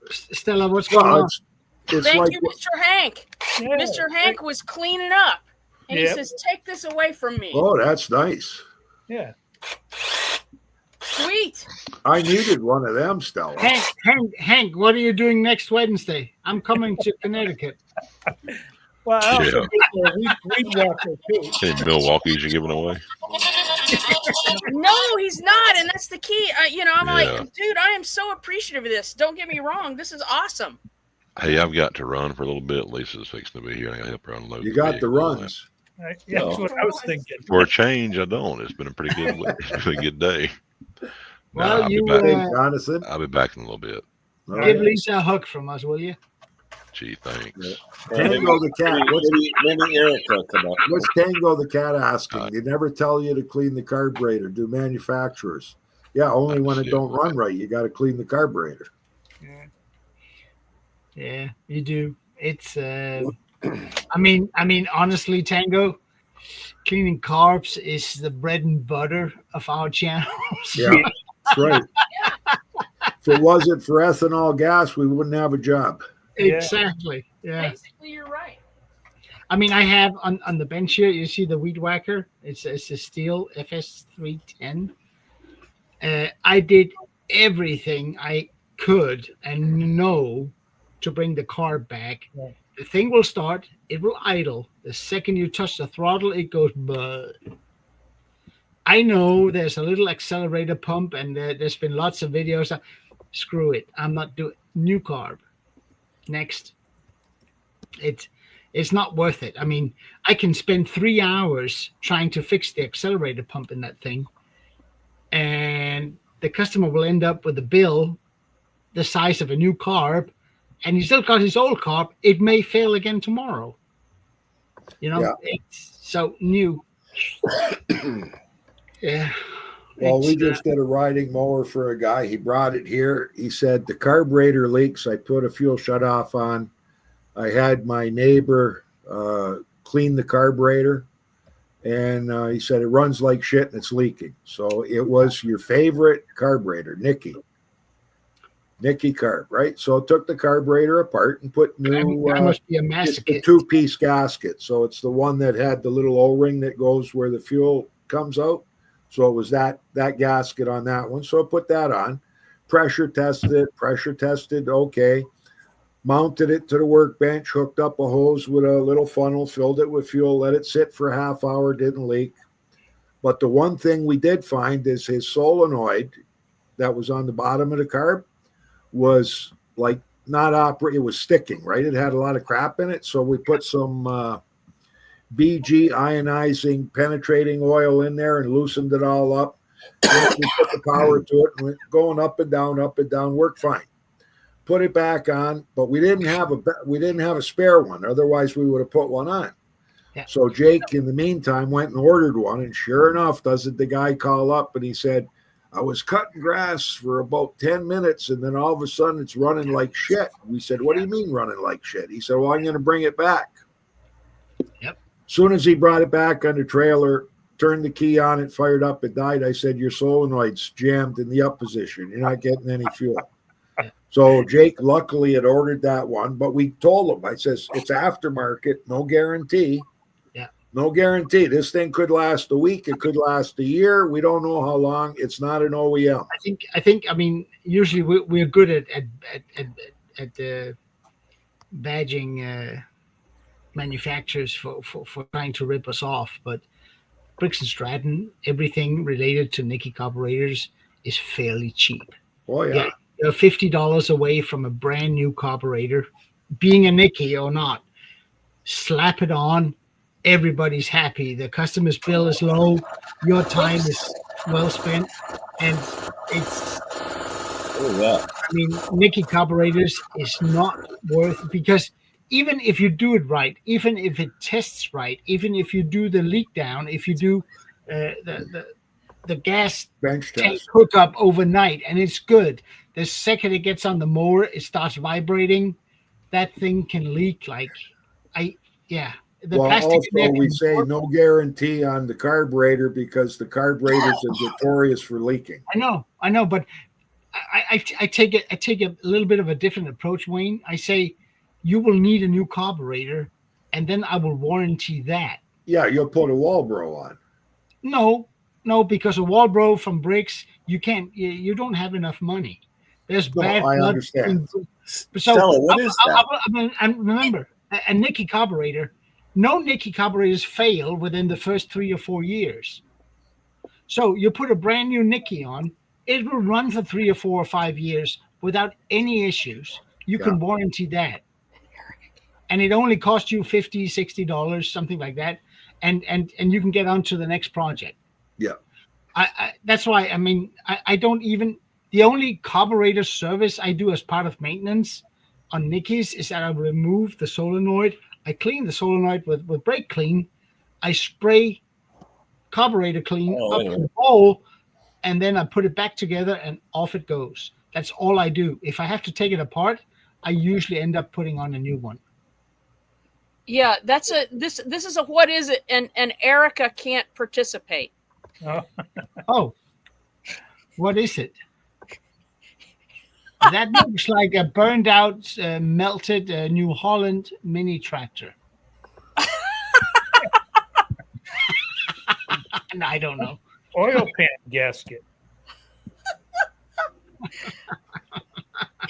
Stella, what's going on? Thank you, Mr. Hank. Yeah. Mr. Hank was cleaning up, and he says, "Take this away from me." Oh, that's nice. Yeah. Sweet. I needed one of them, Stella. Hank, what are you doing next Wednesday? I'm coming to Connecticut. Well, I also weed whacker too. Any Milwaukee's you're giving away? No, he's not, and that's the key. I'm like, dude, I am so appreciative of this. Don't get me wrong, this is awesome. Hey, I've got to run for a little bit. Lisa's fixing to be here. I got to help her unload. You got the runs. That's what I was thinking. For a change, I don't. It's been a pretty good day. Well, I'll be back in a little bit. Give Lisa a hug from us, will you? Gee, thanks. Tango the cat. Maybe Eric will come up. What's Tango the cat asking? They never tell you to clean the carburetor. Do manufacturers? Yeah, only when it don't run right. You got to clean the carburetor. Yeah, you do. It's. I mean, honestly, Tango, cleaning carbs is the bread and butter of our channels. Yeah, that's right. If it wasn't for ethanol gas, we wouldn't have a job. Exactly. Yeah. Basically, you're right. I mean, I have on the bench here, you see the weed whacker? It's a steel FS310. I did everything I could and know to bring the car back. Yeah. The thing will start, it will idle. The second you touch the throttle, it goes buzz. I know there's a little accelerator pump, and there's been lots of videos. Screw it. I'm not doing new carb. Next. It's not worth it. I mean, I can spend 3 hours trying to fix the accelerator pump in that thing, and the customer will end up with a bill the size of a new carb, and he still got his old carb. It may fail again tomorrow. It's so new. Yeah. Well, we just did a riding mower for a guy. He brought it here. He said the carburetor leaks. I put a fuel shutoff on. I had my neighbor clean the carburetor, and he said it runs like shit and it's leaking. So it was your favorite carburetor, Nicky Carb, right? So I took the carburetor apart and put new. That must be a mask. It's a 2-piece gasket. So it's the one that had the little O-ring that goes where the fuel comes out. So it was that gasket on that one. So I put that on, pressure tested, okay. Mounted it to the workbench, hooked up a hose with a little funnel, filled it with fuel, let it sit for a half hour, didn't leak. But the one thing we did find is his solenoid that was on the bottom of the carb was like not operating. It was sticking, right? It had a lot of crap in it. So we put some BG ionizing penetrating oil in there and loosened it all up. Then we put the power to it and went going up and down, worked fine. Put it back on, but we didn't have a spare one. Otherwise, we would have put one on. Yeah. So Jake, in the meantime, went and ordered one, and sure enough, doesn't the guy call up and he said, I was cutting grass for about 10 minutes, and then all of a sudden it's running like shit. We said, what do you mean running like shit? He said, well, I'm going to bring it back. Yep. Soon as he brought it back on the trailer, turned the key on, it fired up, it died. I said, your solenoid's jammed in the up position. You're not getting any fuel. So Jake luckily had ordered that one, but we told him, I says, it's aftermarket, no guarantee. Yeah. No guarantee. This thing could last a week. It could last a year. We don't know how long. It's not an OEM. I mean, usually we're good at badging manufacturers for trying to rip us off, but Briggs and Stratton, everything related to Nicky carburetors is fairly cheap. Oh yeah. You're $50 away from a brand new carburetor, being a Nicky or not. Slap it on. Everybody's happy. The customer's bill is low. Your time is well spent, and it's. Oh yeah. I mean, Nicky carburetors is not worth, because even if you do it right, even if it tests right, even if you do the leak down, if you do the gas Bench tank test. hookup overnight and it's good, the second it gets on the mower, it starts vibrating. That thing can leak The Well, plastic also we say no guarantee on the carburetor because the carburetors are notorious for leaking. I know, but I take a little bit of a different approach, Wayne. I say you will need a new carburetor, and then I will warranty that. Yeah, you'll put a Walbro on. No, because a Walbro from Briggs, you can't. You don't have enough money. There's bad. I blood understand. So Stella, what is that? And remember, a Nicky carburetor. No Nicky carburetors fail within the first 3 or 4 years. So you put a brand new Nicky on, it will run for 3 or 4 or 5 years without any issues. You can warranty that. And it only costs you $50, $60, something like that. And you can get on to the next project. Yeah. That's why, I mean, I don't even, the only carburetor service I do as part of maintenance on Nicky's is that I remove the solenoid. I clean the solenoid with brake clean. I spray carburetor clean up to the bowl, and then I put it back together and off it goes. That's all I do. If I have to take it apart, I usually end up putting on a new one. Yeah, this is a what is it? And Erica can't participate. Oh, what is it? That looks like a burned out, melted New Holland mini tractor. No, I don't know. Oil pan gasket.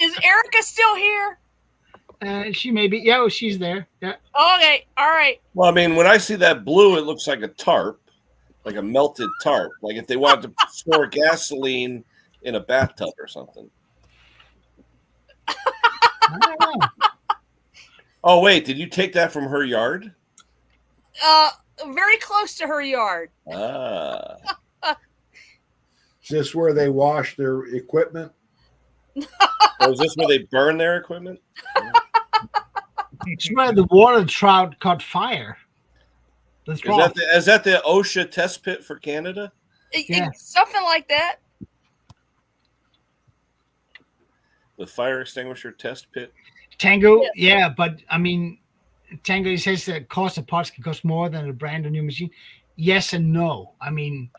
Is Erica still here? She may be. Yeah, she's there. Yeah. Okay. All right. Well, I mean, when I see that blue, it looks like a tarp, like a melted tarp. Like if they wanted to store gasoline in a bathtub or something. I don't know. Oh, wait. Did you take that from her yard? Very close to her yard. Ah. Is this where they wash their equipment? Oh, is this where they burn their equipment? It's where the water trout caught fire. Is that the OSHA test pit for Canada? Yeah. Something like that. The fire extinguisher test pit? Tango, yeah, but I mean, Tango says that cost of parts can cost more than a brand new machine. Yes and no. I mean,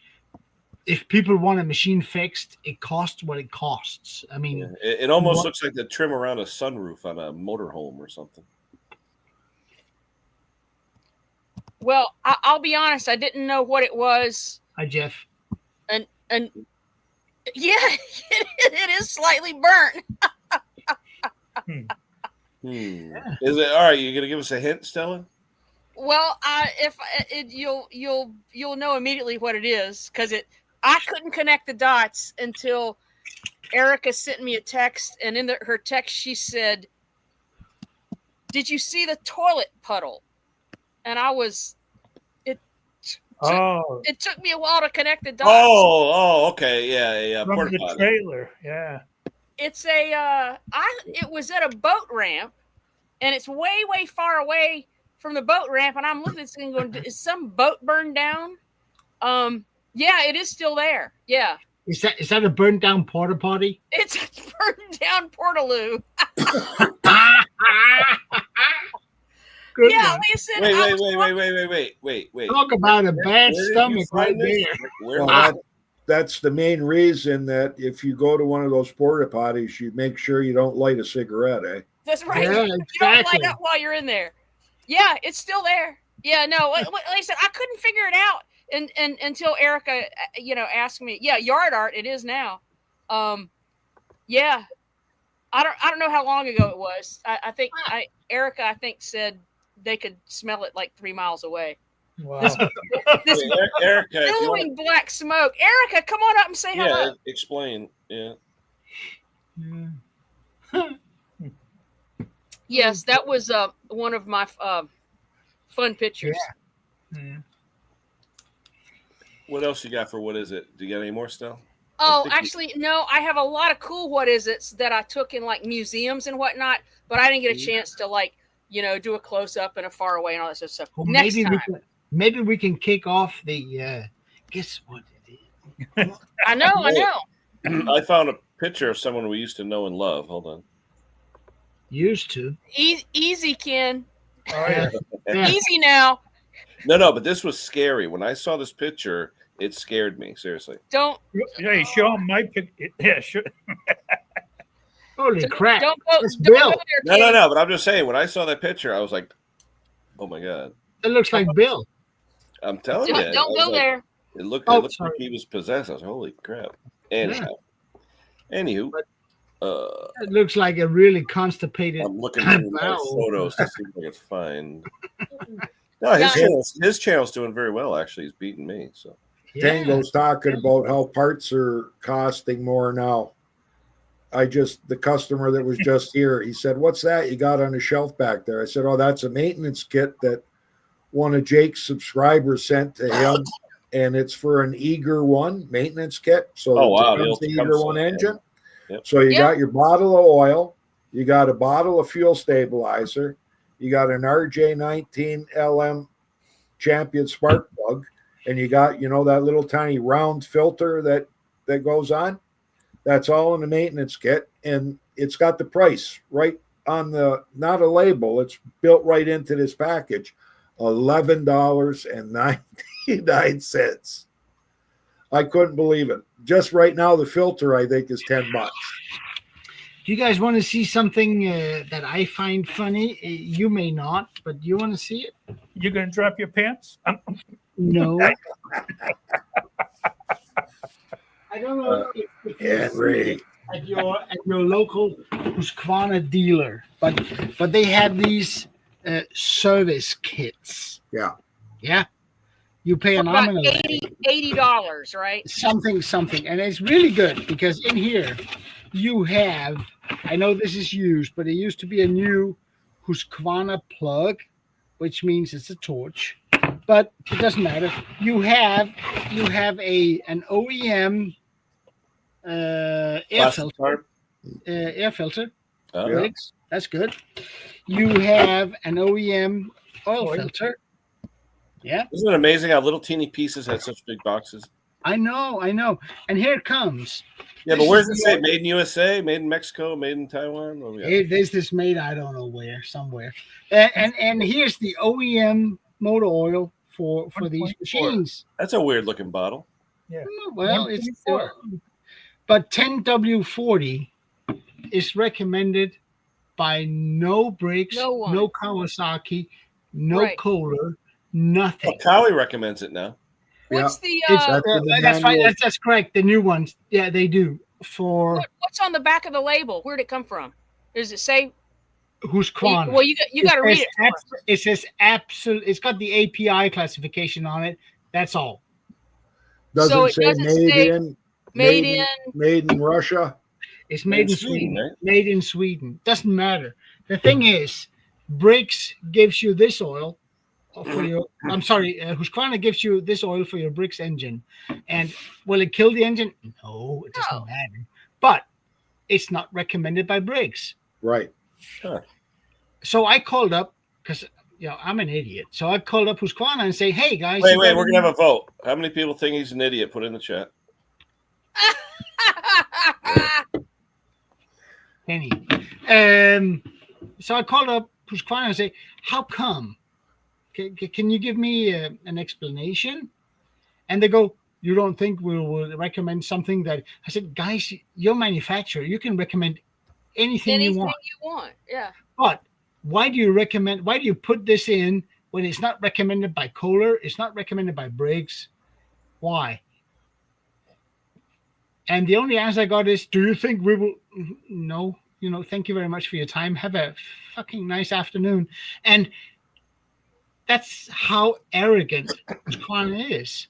if people want a machine fixed, it costs what it costs. I mean, it almost looks like the trim around a sunroof on a motorhome or something. Well, I'll be honest. I didn't know what it was. Hi, Jeff. And yeah, it is slightly burnt. Is it all right? You gonna give us a hint, Stella? Well, you'll know immediately what it is because I couldn't connect the dots until Erica sent me a text, and in her text she said, "Did you see the toilet puddle?" And it took me a while to connect the dots. Oh, okay, yeah. From the trailer, yeah. It's it was at a boat ramp, and it's way, way far away from the boat ramp, and I'm looking at this thing going, is some boat burned down? Yeah, it is still there. Yeah. Is that a burned down porta potty? It's a burned down portaloo. Good yeah, one. listen. Wait. Talk about a bad stomach right there. Well, that's the main reason that if you go to one of those porta potties, you make sure you don't light a cigarette, eh? That's right. Yeah, You don't light up while you're in there. Yeah, it's still there. Yeah, no, like I said, I couldn't figure it out until Erica, asked me. Yeah, yard art. It is now. Yeah, I don't know how long ago it was. I think Erica said they could smell it like 3 miles away. Wow. This Erica, billowing black smoke. Erica, come on up and say hello. Yeah, explain. Yeah. Yes, that was one of my fun pictures. Yeah. What else you got for what is it? Do you got any more stuff? Oh, actually, no. I have a lot of cool what is it's that I took in like museums and whatnot, but I didn't get a chance to do a close up and a far away and all that sort of stuff. Well, Next time. Maybe we can kick off the guess what it is. I know. I found a picture of someone we used to know and love. Hold on. Used to. Easy, Ken. Oh, yeah. Easy now. No, but this was scary. When I saw this picture, it scared me. Seriously. Don't. Hey, show him my picture. Yeah, sure. Holy crap. Don't go Bill. there, Ken. No. But I'm just saying, when I saw that picture, I was like, oh my God. It looks like Bill. I'm telling you. Don't go there. It looked like he was possessed. I was like, holy crap. Anywho. It looks like a really constipated. I'm looking through my photos to see if I can find. No, his channel's doing very well. Actually, he's beating me. So Tango's talking about how parts are costing more now. The customer that was just here, he said, "What's that you got on the shelf back there?" I said, "Oh, that's a maintenance kit that one of Jake's subscribers sent to him, and it's for an Eager One maintenance kit. So it's the Eager One engine." Yep. So you got your bottle of oil, you got a bottle of fuel stabilizer, you got an RJ19 LM Champion spark plug, and you got that little tiny round filter that goes on. That's all in the maintenance kit, and it's got the price right on not a label. It's built right into this package, $11.99. I couldn't believe it. Just right now, the filter I think is $10. Do you guys want to see something that I find funny? You may not, but do you want to see it? You gonna drop your pants? No. I don't know if you see it at your local Husqvarna dealer, but they have these service kits. Yeah. Yeah. You pay an about arm and $80, right? Something. And it's really good because in here you have, I know this is used, but it used to be a new Husqvarna plug, which means it's a torch, but it doesn't matter. You have an OEM air filter. Oh. Yeah. That's good. You have an OEM oil filter. Yeah. Isn't it amazing how little teeny pieces had such big boxes? I know. And here it comes. Yeah, but where's it say? Made in USA, made in Mexico, made in Taiwan? Oh, yeah. There's this made, I don't know where, somewhere. And here's the OEM motor oil for these machines. That's a weird looking bottle. Yeah. Well, it's but 10W40 is recommended by no Briggs, no Kawasaki, no Kohler, nothing. Well, Cowie recommends it now. What's the that's right. That's correct. The new ones, yeah, they do. What's on the back of the label? Where'd it come from? Does it say Husqvarna? Well, you got to read it. It says absolute. It's got the API classification on it. That's all. Doesn't say made in Russia. It's made in Sweden. Right? Made in Sweden. Doesn't matter. The thing is, Briggs gives you this oil for your. I'm sorry, Husqvarna gives you this oil for your Briggs engine, and will it kill the engine? No, it doesn't matter. But it's not recommended by Briggs. Right. Sure. So I called up because I'm an idiot. So I called up Husqvarna and say, "Hey guys, wait, we're gonna have a vote. How many people think he's an idiot? Put it in the chat." Penny. So I called up Husqvarna and say, "How come? Can you give me an explanation?" And they go, "You don't think we will recommend something that?" I said, "Guys, you're a manufacturer. You can recommend anything you want. Yeah. But why do you put this in when it's not recommended by Kohler, it's not recommended by Briggs? Why? And the only answer I got is, do you think we will? No. Thank you very much for your time. Have a fucking nice afternoon. And that's how arrogant Husqvarna is.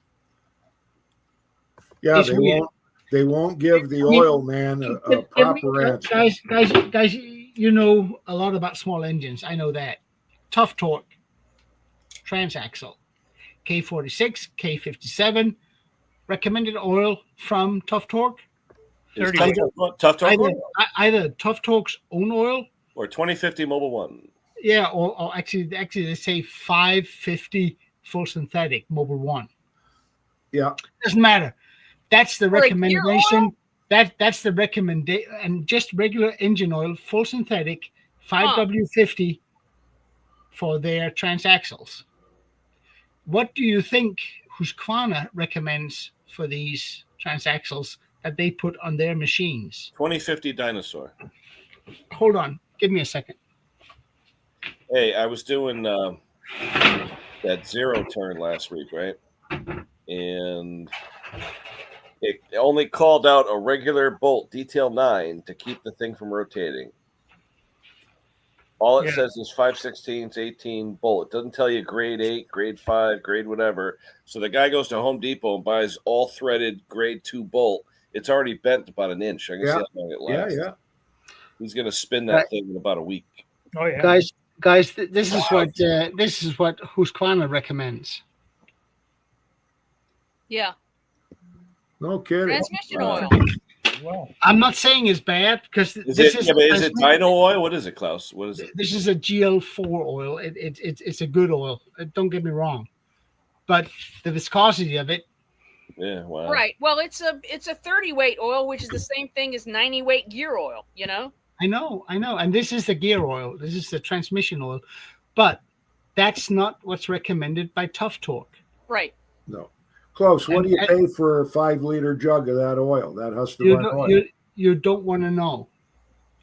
Yeah, they won't give the oil man a proper answer. Guys, you know a lot about small engines. I know that. Tough torque, transaxle, K46, K57, recommended oil from Tough Torque. Tough Torque either Tough Torque's own oil or 2050 Mobile One. Yeah, or actually they say 550 full synthetic Mobile One. Yeah, doesn't matter. That's the recommendation. That's the recommendation, and just regular engine oil, full synthetic, 5W50 for their transaxles. What do you think Husqvarna recommends for these transaxles that they put on their machines? 2050 Dinosaur. Hold on, give me a second. Hey, I was doing that zero turn last week, right? And it only called out a regular bolt, detail 9, to keep the thing from rotating. All it says is 5/16, 18 bolt. It doesn't tell you grade 8, grade 5, grade whatever. So the guy goes to Home Depot and buys all threaded grade 2 bolt. It's already bent about an inch. I can see how long it lasts. Yeah. He's going to spin that thing in about a week. Oh yeah, guys, this is what Husqvarna recommends. Yeah. No kidding. Transmission oil. Wow. I'm not saying it's bad because is it Dino oil? What is it, Klaus? What is it? This is a GL4 oil. It's a good oil. Don't get me wrong, but the viscosity of it. Yeah. Wow. Right. Well, it's a 30 weight oil, which is the same thing as 90 weight gear oil. I know. And this is the gear oil. This is the transmission oil, but that's not what's recommended by Tough Torque. Right. No. Close. What do you pay for a 5-liter jug of that oil? That Husqvarna oil. You don't want to know.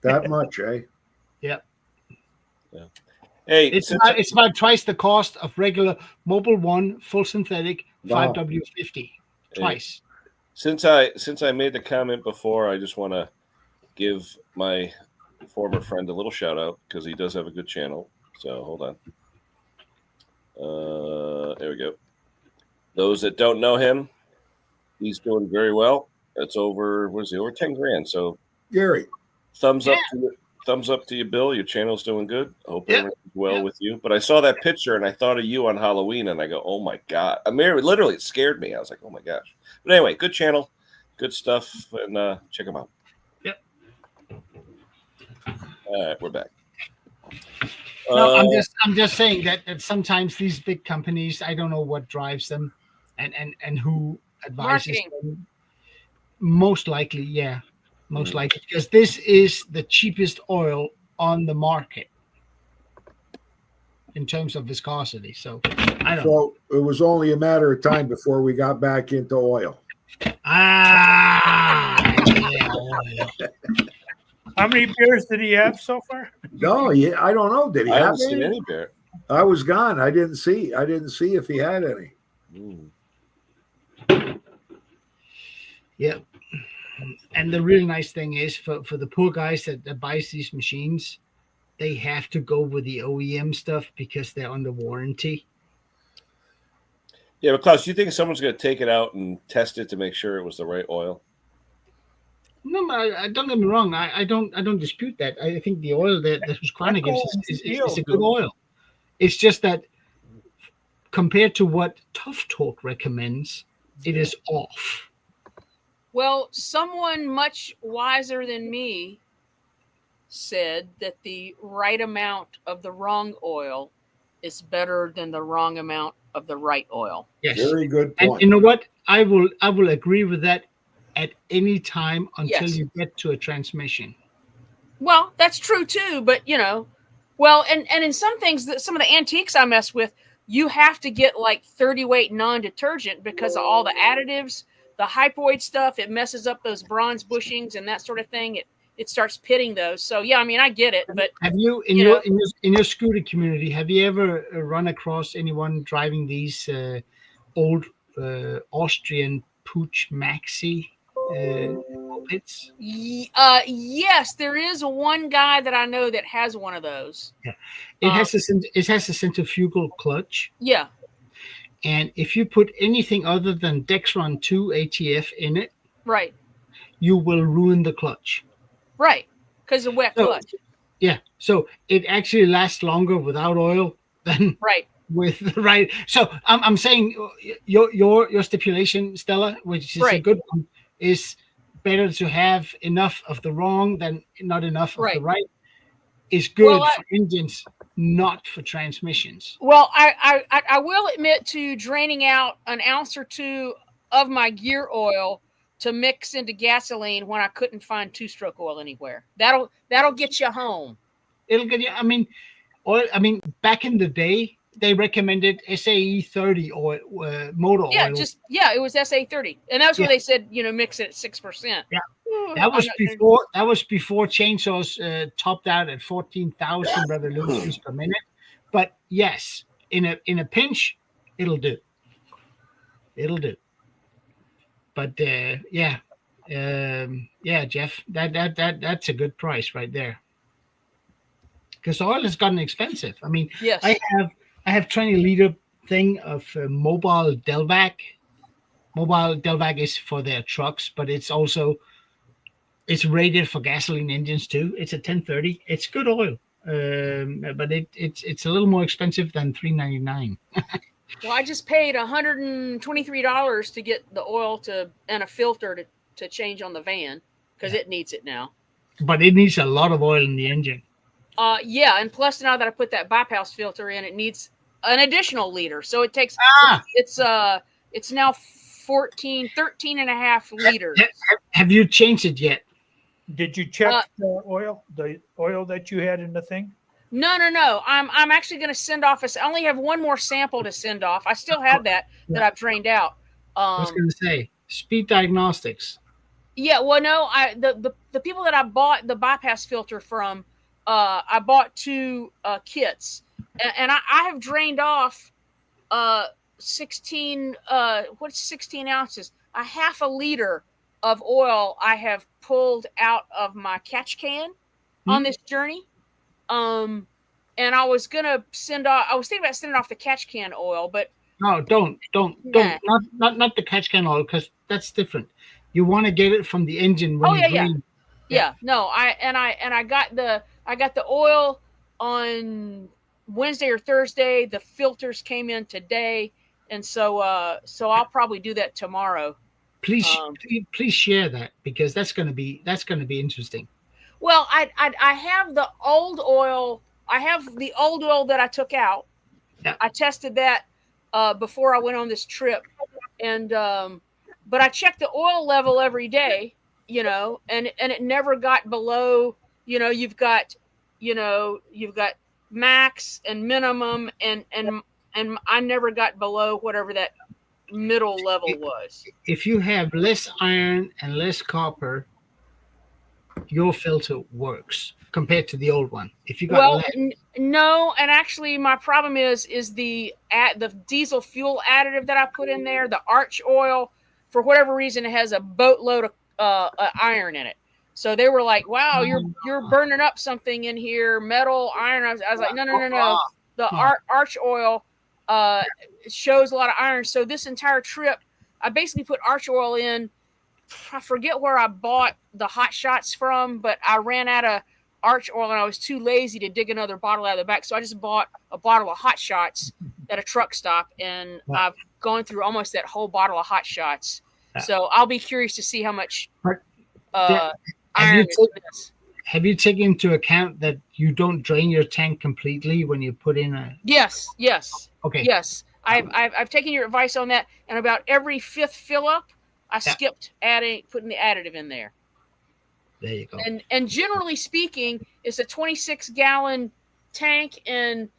That much, eh? Yep. Yeah. Hey, it's about twice the cost of regular Mobile One full synthetic 5W50. Twice. Since I made the comment before, I just want to give my former friend a little shout out because he does have a good channel. So hold on. There we go. Those that don't know him, he's doing very well. That's over 10 grand. So Gary, thumbs up to you, Bill. Your channel's doing good. I hope everything's well with you. But I saw that picture and I thought of you on Halloween and I go, oh my God. I mean, literally it scared me. I was like, oh my gosh. But anyway, good channel, good stuff, and check them out. Yep. All right, we're back. No, I'm just saying that sometimes these big companies, I don't know what drives them and who advises them. Most likely, because this is the cheapest oil on the market in terms of viscosity. So I don't know. It was only a matter of time before we got back into oil. How many beers did he have so far? No, I don't know. Did he have any beer? I was gone. I didn't see if he had any. Yep. And the really nice thing is for the poor guys that buys these machines, they have to go with the OEM stuff because they're under warranty. Yeah, but Klaus, do you think someone's going to take it out and test it to make sure it was the right oil? No, don't get me wrong. I don't dispute that. I think the oil that Husqvarna gives is a good oil. It's just that compared to what Tough Torque recommends, it is off. Well, someone much wiser than me said that the right amount of the wrong oil is better than the wrong amount of the right oil. Yes. Very good point. And you know what? I will agree with that at any time until you get to a transmission. Well, that's true too, but and in some things, some of the antiques I mess with, you have to get like 30 weight non-detergent because of all the additives, the hypoid stuff. It messes up those bronze bushings and that sort of thing. it starts pitting those. So yeah, I mean, I get it, but have you in your scooter community, have you ever run across anyone driving these old Austrian Pooch Maxi mopeds? Yes, there is one guy that I know that has one of those. Yeah, it has a centrifugal clutch. Yeah, and if you put anything other than Dexron 2 ATF in it, right, you will ruin the clutch. Right, because of wet clutch. Yeah, so it actually lasts longer without oil than with right. So I'm saying your stipulation, Stella, which is a good one, is better to have enough of the wrong than not enough of the right. Is good for engines, not for transmissions. Well, I will admit to draining out an ounce or two of my gear oil to mix into gasoline when I couldn't find two-stroke oil anywhere. That'll get you home. It'll get you. I mean, oil. I mean, back in the day, they recommended SAE 30 oil, motor oil. It was SA 30, and that's what they said. Mix it at 6%. Yeah, that was before chainsaws topped out at 14,000 revolutions per minute. But yes, in a pinch, it'll do. It'll do. But Jeff, that's a good price right there. Because oil has gotten expensive. I mean, I have 20-liter thing of mobile Delvac. Mobile Delvac is for their trucks, but it's rated for gasoline engines too. It's a 1030. It's good oil, but it's a little more expensive than $3.99. Well, I just paid $123 to get the oil and a filter to change on the van because it needs it now. But it needs a lot of oil in the engine. And plus now that I put that bypass filter in, it needs an additional liter. So it takes it's now 13 and a half liters. Have you changed it yet? Did you check the oil that you had in the thing? No. I'm actually going to send off. I only have one more sample to send off. I still have that I've drained out. I was going to say speed diagnostics. Yeah, well, no, the people that I bought the bypass filter from, I bought 2 kits, and I have drained off 16 ounces, a half a liter of oil I have pulled out of my catch can on this journey. And I was gonna thinking about sending off the catch can oil, but no, don't, not the catch can oil, because that's different. You want to get it from the engine when you drain. Yeah. No, I got the oil on Wednesday or Thursday. The filters came in today, and so I'll probably do that tomorrow. Please share that, because that's going to be interesting. Well, I have the old oil. I have the old oil that I took out. Yeah. I tested that before I went on this trip, and but I checked the oil level every day, and it never got below. You've got max and minimum, and I never got below whatever that middle level was. If you have less iron and less copper, your filter works compared to the old one. If you got no, and actually my problem is the diesel fuel additive that I put in there, the Arch oil, for whatever reason it has a boatload of iron in it. So they were like, "Wow, you're burning up something in here, metal, iron." I was like, "No. The Arch oil shows a lot of iron." So this entire trip, I basically put Arch oil in. I forget where I bought the Hot Shots from, but I ran out of Arch oil and I was too lazy to dig another bottle out of the back. So I just bought a bottle of Hot Shots at a truck stop, and I've gone through almost that whole bottle of Hot Shots. So I'll be curious to see how much iron is in this. Have you taken into account that you don't drain your tank completely when you put in a? Yes. Okay. Yes, I've taken your advice on that, and about every 5th fill up, I skipped putting the additive in there. There you go. And generally speaking, it's a 26-gallon tank, and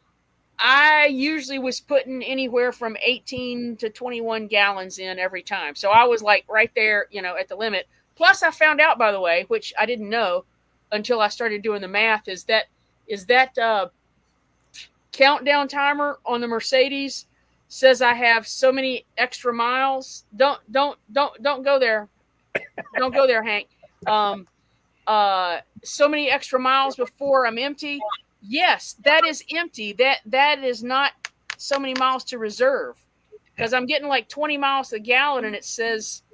I usually was putting anywhere from 18 to 21 gallons in every time. So I was like right there, at the limit. Plus, I found out, by the way, which I didn't know, until I started doing the math. Is that countdown timer on the Mercedes says I have so many extra miles. Don't go there. Don't go there, Hank. So many extra miles before I'm empty. Yes, that is empty. That is not so many miles to reserve, because I'm getting like 20 miles to the gallon, and it says,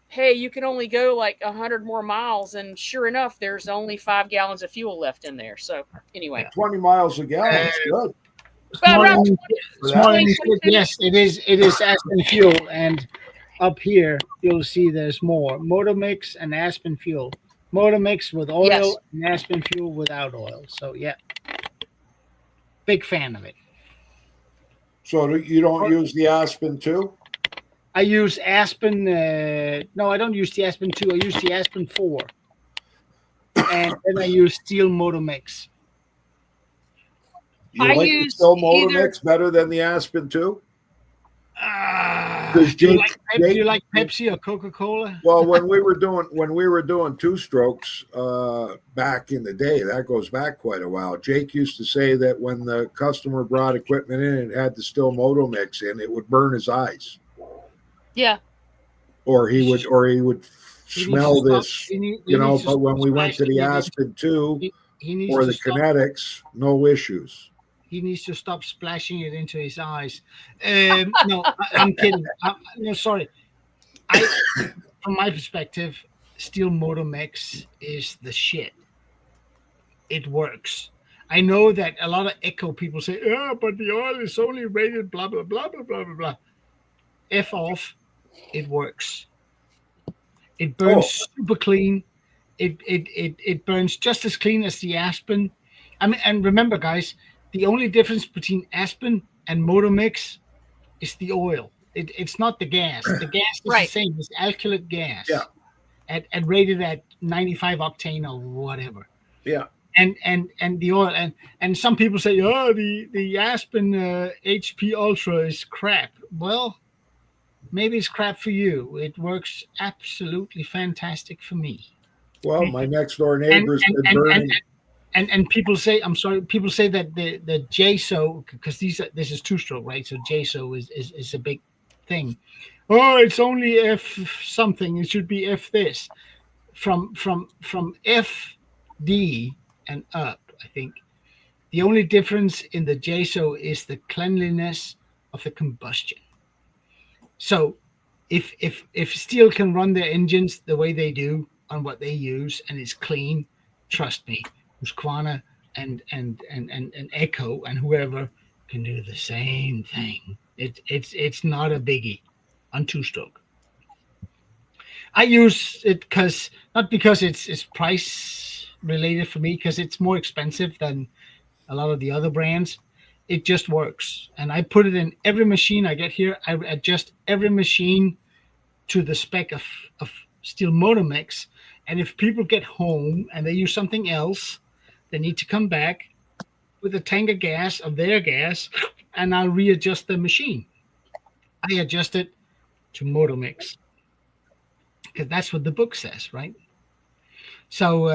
hey, you can only go like 100 more miles, and sure enough, there's only 5 gallons of fuel left in there. So anyway, 20 miles a gallon is good. Yes, it is Aspen fuel, and up here you'll see there's more motor mix and Aspen fuel, motor mix with oil, yes, and Aspen fuel without oil. So yeah, big fan of it. So you don't use the Aspen 2? I use Aspen. No, I don't use the Aspen 2. I use the Aspen 4, and then I use steel motor mix. You like the steel motor mix better than the Aspen 2? Do you like Pepsi or Coca-Cola? Well, when we were doing 2-strokes back in the day, that goes back quite a while. Jake used to say that when the customer brought equipment in and had the steel motor mix in, it would burn his eyes. Yeah. Or he would smell this, but when we went to the Aspen 2 or the Kinetics, no issues. He needs to stop splashing it into his eyes. No, I'm kidding. No, sorry. From my perspective, steel motor mix is the shit. It works. I know that a lot of Echo people say, "Yeah, but the oil is only rated blah blah blah blah blah blah blah." F off. It works. It burns super clean. It burns just as clean as the Aspen. I mean, and remember, guys, the only difference between Aspen and motor mix is the oil. It's not the gas. The gas is the same. It's alkylate gas. Yeah. And rated at 95 octane or whatever. Yeah. And the oil and some people say, oh, the Aspen HP Ultra is crap. Well, maybe it's crap for you. It works absolutely fantastic for me. Well, my next door neighbor's been burning. And people say, I'm sorry, people say that the JSO, because this is 2-stroke, right? So JSO is a big thing. Oh, it's only F something. It should be F this. From FD and up, I think. The only difference in the JSO is the cleanliness of the combustion. So if steel can run their engines the way they do on what they use and it's clean, trust me, Husqvarna and Echo and whoever can do the same thing. It's not a biggie on 2-stroke. I use it not because it's price related for me, because it's more expensive than a lot of the other brands. It just works, and I put it in every machine I get here. I adjust every machine to the spec of steel motor mix. And if people get home and they use something else, they need to come back with a tank of gas, of their gas, and I'll readjust the machine. I adjust it to motor mix because that's what the book says, right? So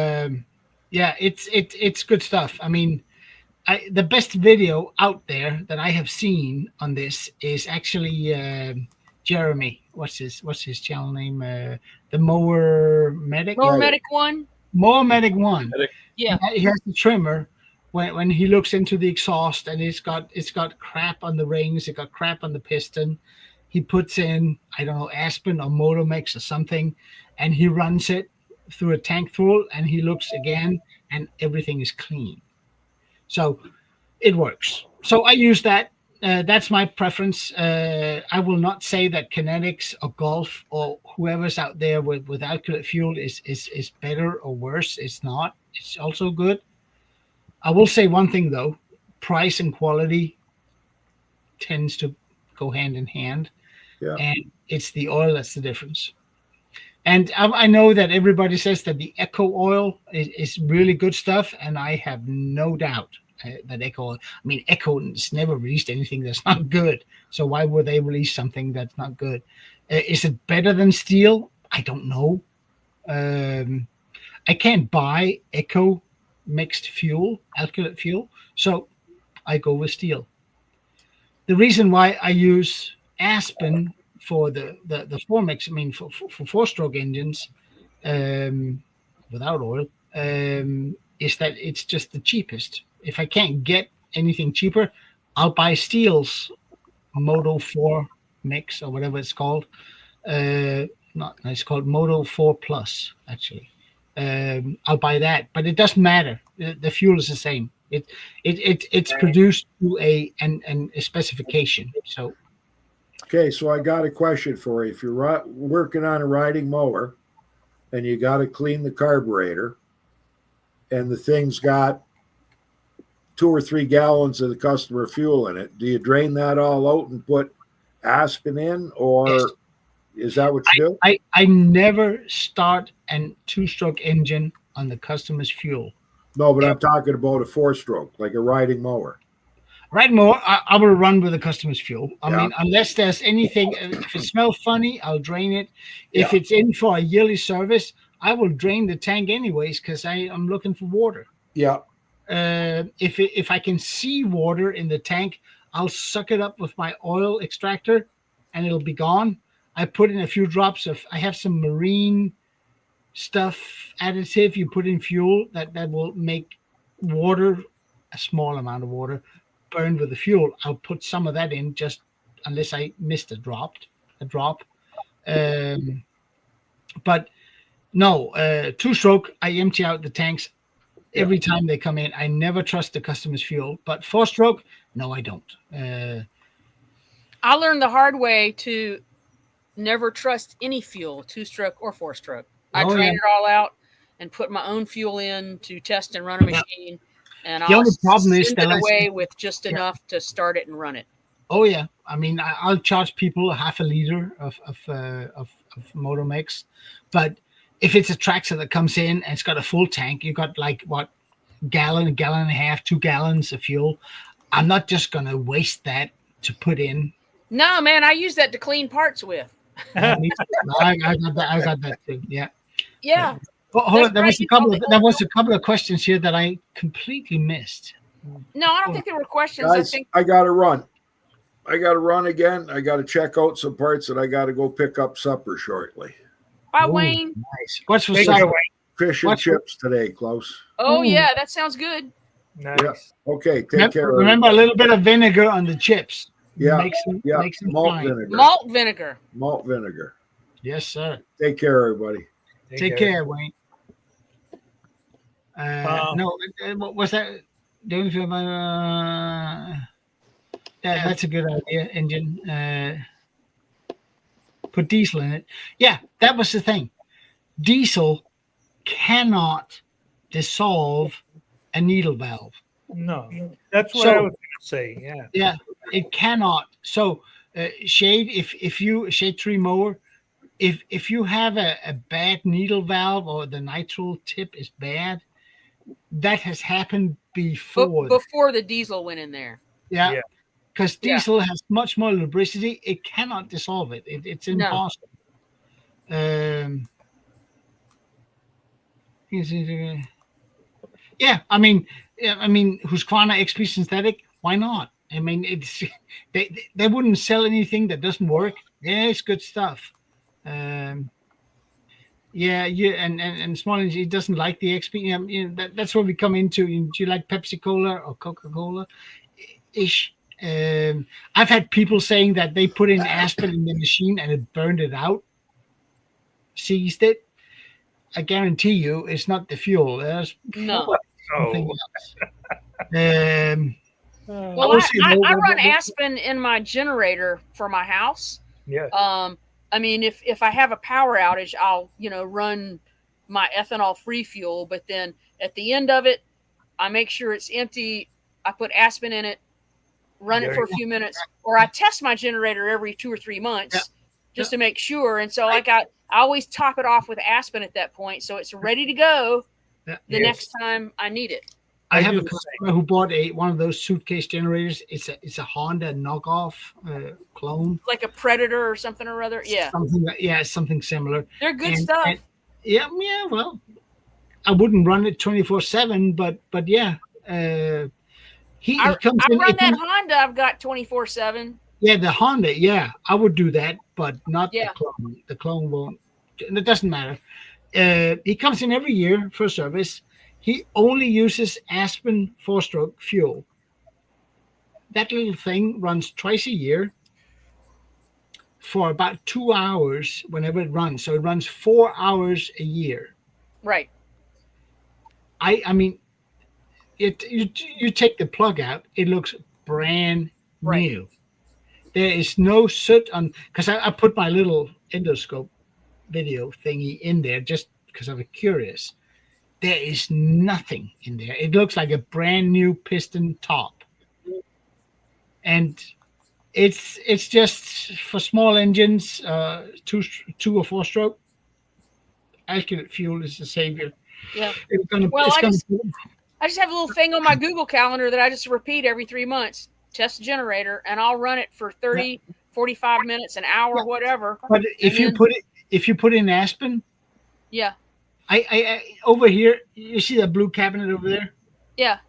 yeah, it's good stuff. I mean, the best video out there that I have seen on this is actually Jeremy. What's his channel name? The Mower Medic. Mower Medic 1. Mower Medic 1. Yeah. He has the trimmer. When he looks into the exhaust and it's got crap on the rings, it got crap on the piston, he puts in, I don't know, Aspen or motor mix or something, and he runs it through a tank tool and he looks again and everything is clean. So it works. So I use that. That's my preference. I will not say that Kinetics or Golf or whoever's out there with alkylate fuel is better or worse. It's not. It's also good. I will say one thing though: price and quality tends to go hand in hand, and it's the oil that's the difference. And I know that everybody says that the Echo oil is really good stuff, and I have no doubt that Echo. I mean, Echo has never released anything that's not good. So why would they release something that's not good? Is it better than steel? I don't know. I can't buy eco mixed fuel, alkylate fuel, so I go with steel. The reason why I use Aspen for the four mix, I mean for four-stroke engines without oil, is that it's just the cheapest. If I can't get anything cheaper, I'll buy Steel's Moto 4 mix or whatever it's called. It's called Moto 4 Plus actually. I'll buy that, but it doesn't matter. The fuel is the same. It's produced to a specification. So, okay, so I got a question for you. If you're working on a riding mower, and you got to clean the carburetor, and the thing's got 2 or 3 gallons of the customer fuel in it, do you drain that all out and put Aspen in, or yes. Is that what you do? I never start a 2-stroke engine on the customer's fuel. No, but I'm talking about a 4-stroke, like a riding mower. Riding mower, I will run with the customer's fuel. I mean, unless there's anything, if it smells funny, I'll drain it. If it's in for a yearly service, I will drain the tank anyways because I'm looking for water. Yeah. If I can see water in the tank, I'll suck it up with my oil extractor, and it'll be gone. I put in a few drops of. I have some marine stuff additive you put in fuel that will make water, a small amount of water, burn with the fuel. I'll put some of that in just unless I missed a drop. But no, 2-stroke, I empty out the tanks every time they come in. I never trust the customer's fuel. But 4-stroke, no, I don't. I learned the hard way to never trust any fuel, 2-stroke or 4-stroke. I drain it all out and put my own fuel in to test and run a machine. And the only problem is send it away with just enough to start it and run it. Oh yeah, I mean I'll charge people half a liter of Moto Mix, but if it's a tractor that comes in and it's got a full tank, you got like what gallon and a half, 2 gallons of fuel. I'm not just gonna waste that to put in. No, man, I use that to clean parts with. I got that too. Yeah. Yeah. Hold on, there was a couple of questions here that I completely missed. No, I don't think there were questions. Guys, I gotta run. Again. I gotta check out some parts, and I gotta go pick up supper shortly. Bye, Wayne. Nice. What's for supper? Fish and chips today, Klaus. Oh yeah, that sounds good. Nice. Yeah. Okay, take care. Remember a little bit of vinegar on the chips. Yeah. Makes them Malt fine. vinegar. Malt vinegar. Yes, sir. Take care, everybody. Take care, Wayne. No, what was that? That's a good idea, engine. Put diesel in it. Yeah, that was the thing. Diesel cannot dissolve a needle valve. No, that's what I was going to say. Yeah. Yeah, it cannot. So, Shade, if you Shade Tree mower, if you have a bad needle valve or the nitrile tip is bad, that has happened before. Before the diesel went in there. Yeah. Because diesel has much more lubricity. It cannot dissolve it. It's impossible. Yeah, I mean, Husqvarna XP synthetic. Why not? I mean, it's they wouldn't sell anything that doesn't work. Yeah, it's good stuff. And small energy doesn't like the XP. That's where we come into. Do you like Pepsi Cola or Coca Cola? Ish. I've had people saying that they put in Aspen in the machine and it burned it out, seized it. I guarantee you, it's not the fuel. There's something else. Well, I run Aspen in my generator for my house. Yeah. I mean, if I have a power outage, I'll run my ethanol-free fuel. But then at the end of it, I make sure it's empty. I put Aspen in it, run it for a few minutes, or I test my generator every 2 or 3 months just to make sure. And so I always top it off with Aspen at that point, so it's ready to go the next time I need it. I have a customer who bought one of those suitcase generators. It's a Honda knockoff clone, like a Predator or something or other. Yeah, something similar. They're good stuff. Well, I wouldn't run it 24/7, but yeah. He comes I in. run that Honda. I've got 24/7. Yeah, the Honda. Yeah, I would do that, but not Yeah. the clone. The clone won't. It doesn't matter. He comes in every year for service. He only uses Aspen 4-stroke fuel. That little thing runs twice a year for about 2 hours whenever it runs. So it runs 4 hours a year. Right. I mean, you take the plug out, it looks brand new. There is no soot on, because I put my little endoscope video thingy in there just because I was curious. There is nothing in there. It looks like a brand new piston top, and it's just for small engines, 2 or 4-stroke. Alkalate fuel is the savior. Yeah. I just have a little thing on my Google Calendar that I just repeat every 3 months. Test the generator, and I'll run it for 30, 45 minutes, an hour, whatever. But if you put in Aspen, yeah. I over here, you see that blue cabinet over there? Yeah.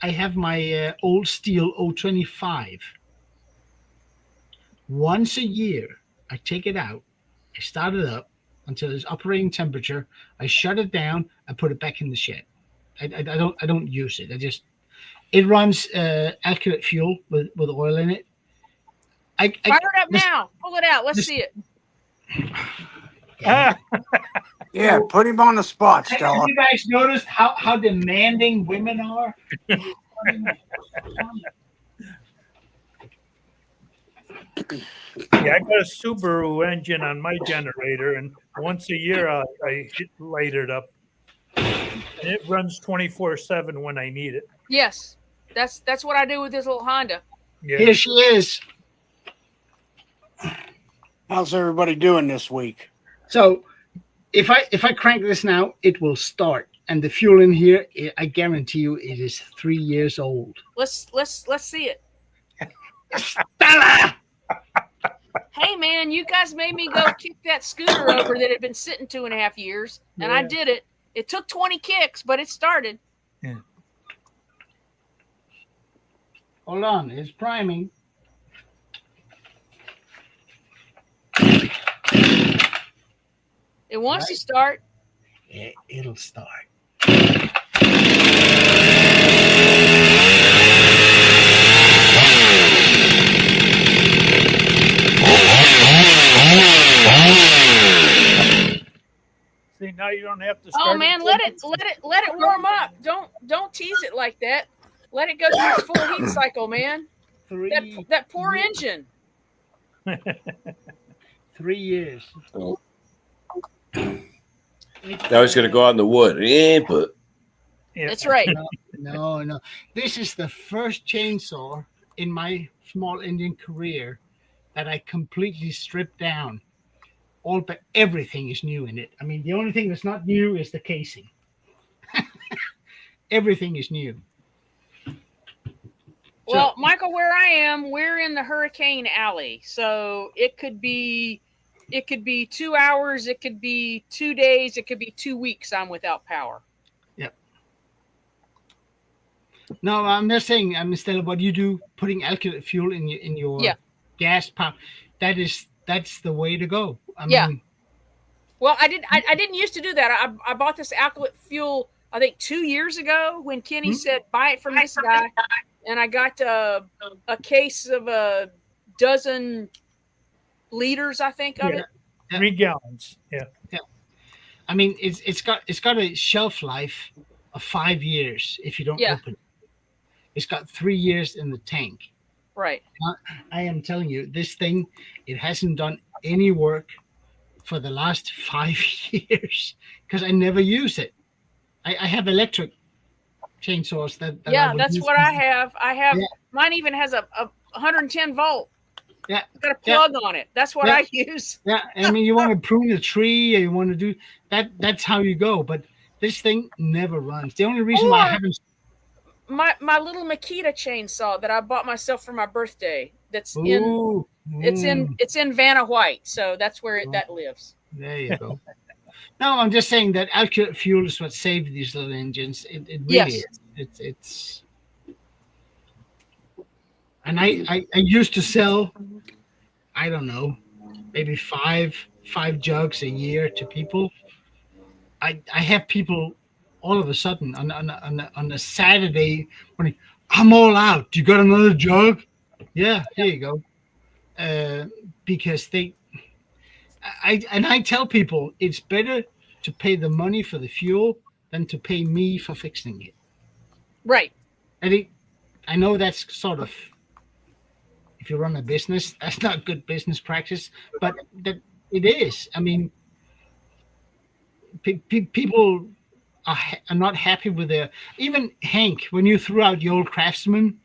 I have my old steel 025. Once a year, I take it out, I start it up until it's operating temperature. I shut it down, I put it back in the shed. I don't use it. It runs Alkalate fuel with oil in it. Fire it up now. Pull it out. Let's see it. Yeah, put him on the spot, Stella. Have you guys noticed how demanding women are? Yeah, I got a Subaru engine on my generator, and once a year I light it up. And it runs 24/7 when I need it. Yes, that's what I do with this little Honda. Yeah. Here she is. How's everybody doing this week? So, if I crank this now, it will start, and the fuel in here, I guarantee you, it is 3 years old. Let's see it. Stella! Hey man, you guys made me go kick that scooter over that had been sitting 2.5 years, and I did it. It took 20 kicks, but it started. Yeah. Hold on, it's priming. It wants to start. It'll start. See, now you don't have to start. Oh man, let it warm up. Don't tease it like that. Let it go through its full heat cycle, man. That poor engine. 3 years. Oh. Now he's going to go out in the wood. But that's right. No. This is the first chainsaw in my small engine career that I completely stripped down. But everything is new in it. I mean, the only thing that's not new is the casing. Everything is new. Well, Michael, where I am, we're in the Hurricane Alley, so it could be 2 hours, it could be 2 days, it could be 2 weeks. I'm without power. Yep. No, I'm just saying, Stella, what you do, putting Alkalate fuel in your gas pump, that's the way to go. I mean, well, I didn't used to do that. I bought this Alkalate fuel, I think 2 years ago when Kenny said buy it from this guy, and I got a case of a dozen liters, I think, of it. 3 gallons. Yeah. I mean, it's got a shelf life of 5 years if you don't open it. It's got 3 years in the tank. Right. I am telling you, this thing, it hasn't done any work for the last 5 years because I never use it. I have electric chainsaws that that's what I have. Mine even has a 110 volt. Yeah, got a plug on it. That's what I use. Yeah, I mean, you want to prune a tree, or you want to do that. That's how you go. But this thing never runs. The only reason why I haven't my little Makita chainsaw that I bought myself for my birthday. It's in Vanna White, so that's where that lives. There you go. No, I'm just saying that alkylate fuel is what saved these little engines. It really Yes. is. It's. And I used to sell, I don't know, maybe five jugs a year to people. I have people all of a sudden on a Saturday morning, I'm all out. You got another jug? Yeah, here you go. Because I tell people it's better to pay the money for the fuel than to pay me for fixing it. Right. I know that's sort of, if you run a business, that's not good business practice, but that it is. I mean, people are not happy with their. Even Hank, when you threw out the old Craftsman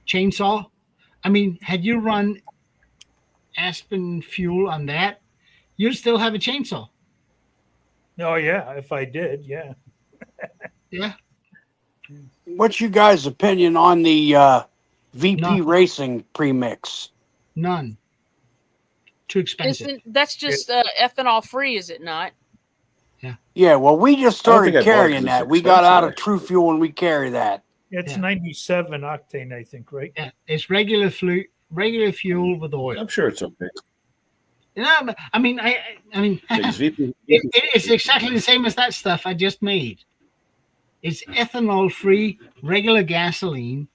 chainsaw, I mean, had you run Aspen fuel on that, you'd still have a chainsaw. Oh yeah, if I did, yeah. Yeah. What's you guys' opinion on the VP None. Racing premix? None. Too expensive. That's just ethanol free, is it not? Yeah, well, we just I don't think started I bought it 'cause carrying it's that. We got out of expensive, True Fuel and we carry that. It's Yeah. 97 octane, I think, right? Yeah, it's regular fuel with oil. I'm sure it's okay. No, I mean, Because VP, it's exactly the same as that stuff I just made. It's ethanol-free, regular gasoline.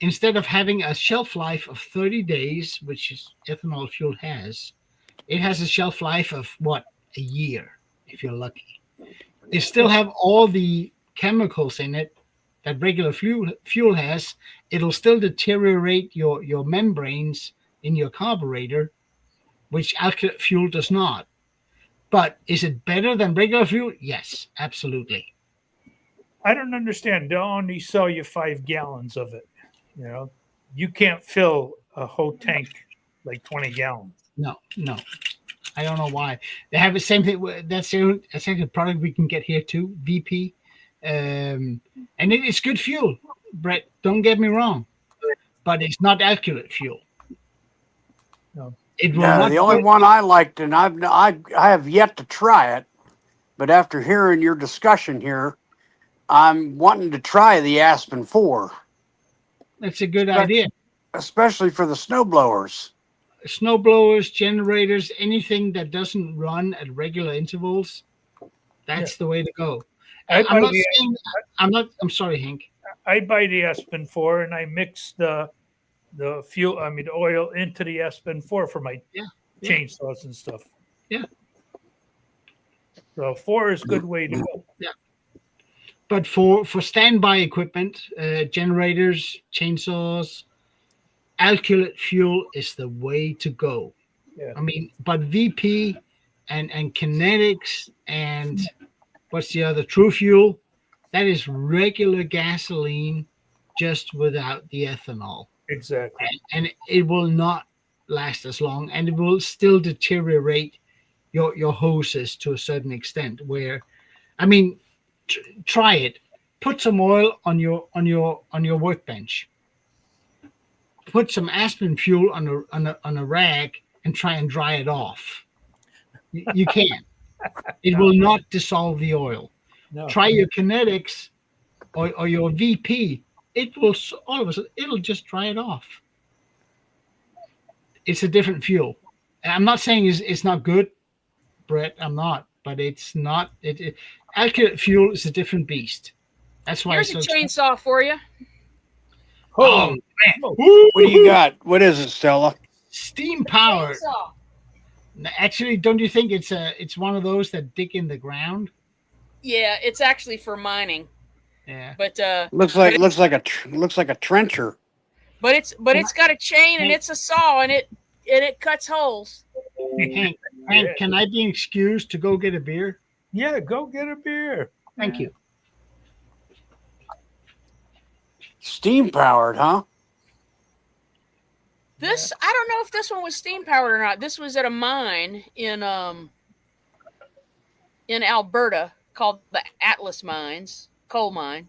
Instead of having a shelf life of 30 days, which is ethanol fuel has, it has a shelf life of what, a year, if you're lucky. They still have all the chemicals in it that regular fuel has. It'll still deteriorate your membranes in your carburetor, which alkylate fuel does not. But is it better than regular fuel? Yes, absolutely. I don't understand. They'll only sell you 5 gallons of it. You know, you can't fill a whole tank like 20 gallons. No. I don't know why. They have the same thing. That's the product we can get here too, VP. And it is good fuel, Brett. Don't get me wrong. But it's not alkylate fuel. No. It will Yeah, not the only one I liked, and I have yet to try it, but after hearing your discussion here, I'm wanting to try the Aspen 4. That's a good idea. Especially for the snowblowers. Snowblowers, generators, anything that doesn't run at regular intervals, that's the way to go. I'm sorry, Hank. I buy the Aspen 4 and I mix the fuel, the oil into the Aspen 4 for my chainsaws and stuff. Yeah. So 4 is a good way to go. Yeah. But for standby equipment, generators, chainsaws, alkylate fuel is the way to go. Yeah. I mean, but VP and kinetics and what's the other, True Fuel, that is regular gasoline just without the ethanol. Exactly. And it will not last as long, and it will still deteriorate your hoses to a certain extent. Where, I mean, try it. Put some oil on your workbench. Put some Aspen fuel on a rag and try and dry it off. You can't. It will not dissolve the oil. No. Try your kinetics or your VP. It will all of a sudden it'll just dry it off. It's a different fuel. I'm not saying it's not good, Brett. I'm not, but it's not. Alkylate fuel is a different beast. That's why. Here's a chainsaw for you. Oh man! What do you got? What is it, Stella? Steam powered. Actually, don't you think it's one of those that dig in the ground? Yeah, it's actually for mining. Yeah. But looks like a trencher. But it's got a chain and it's a saw and it cuts holes. Hank, can I be excused to go get a beer? Yeah, go get a beer. Thank you. Steam powered, huh? This I don't know if this one was steam powered or not. This was at a mine in Alberta called the Atlas Mines, coal mine.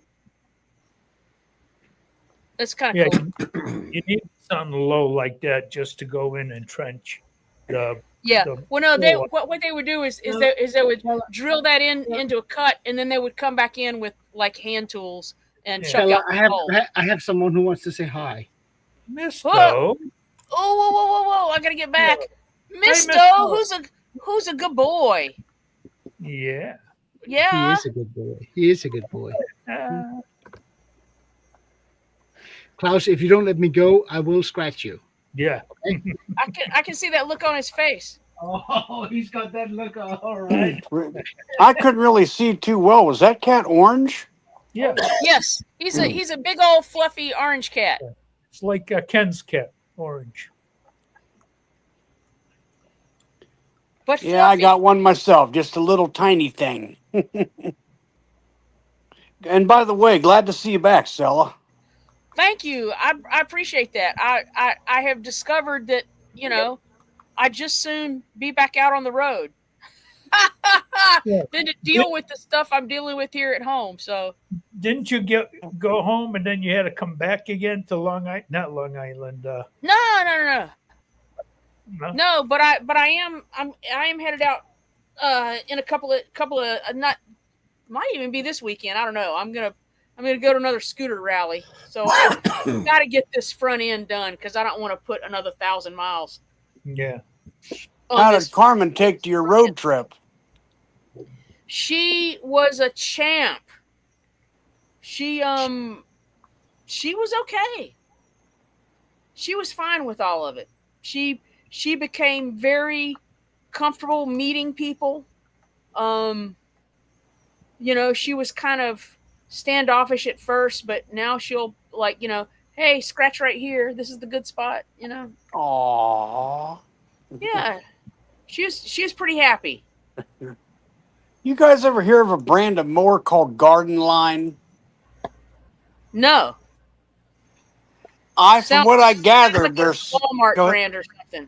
That's kind of cool. You need something low like that just to go in and trench. Yeah. the Well, no, they pull. what they would do is they would drill that into a cut, and then they would come back in with like hand tools and chuck Stella, out the hole. I have someone who wants to say hi. Miss Whoa. Doe. Oh, whoa! I gotta get back. Miss Miss Doe, Doe. who's a good boy? Yeah. Yeah. He is a good boy. He is a good boy. Klaus, if you don't let me go, I will scratch you. Yeah. I can see that look on his face. Oh, he's got that look. All right. I couldn't really see too well. Was that cat orange? Yeah. Yes, he's a big old fluffy orange cat. It's like Ken's cat, orange. But Yeah, I fluffy. got one myself, just a little tiny thing. And by the way, glad to see you back, Stella. Thank you. I appreciate that. I have discovered that, I just soon be back out on the road. Than to deal with the stuff I'm dealing with here at home. So didn't you go home and then you had to come back again to Long Island? Not Long Island. No, but I am headed out in a couple of not might even be this weekend. I don't know. I'm gonna go to another scooter rally. So I got to get this front end done because I don't want to put another 1,000 miles. Yeah. How did Carmen take to your road trip? She was a champ. She was okay. She was fine with all of it. She became very comfortable meeting people. She was kind of standoffish at first, but now she'll hey, scratch right here. This is the good spot, Aww. Yeah. She's pretty happy. You guys ever hear of a brand of mower called Garden Line? No. From what I gathered, there's Walmart brand or something.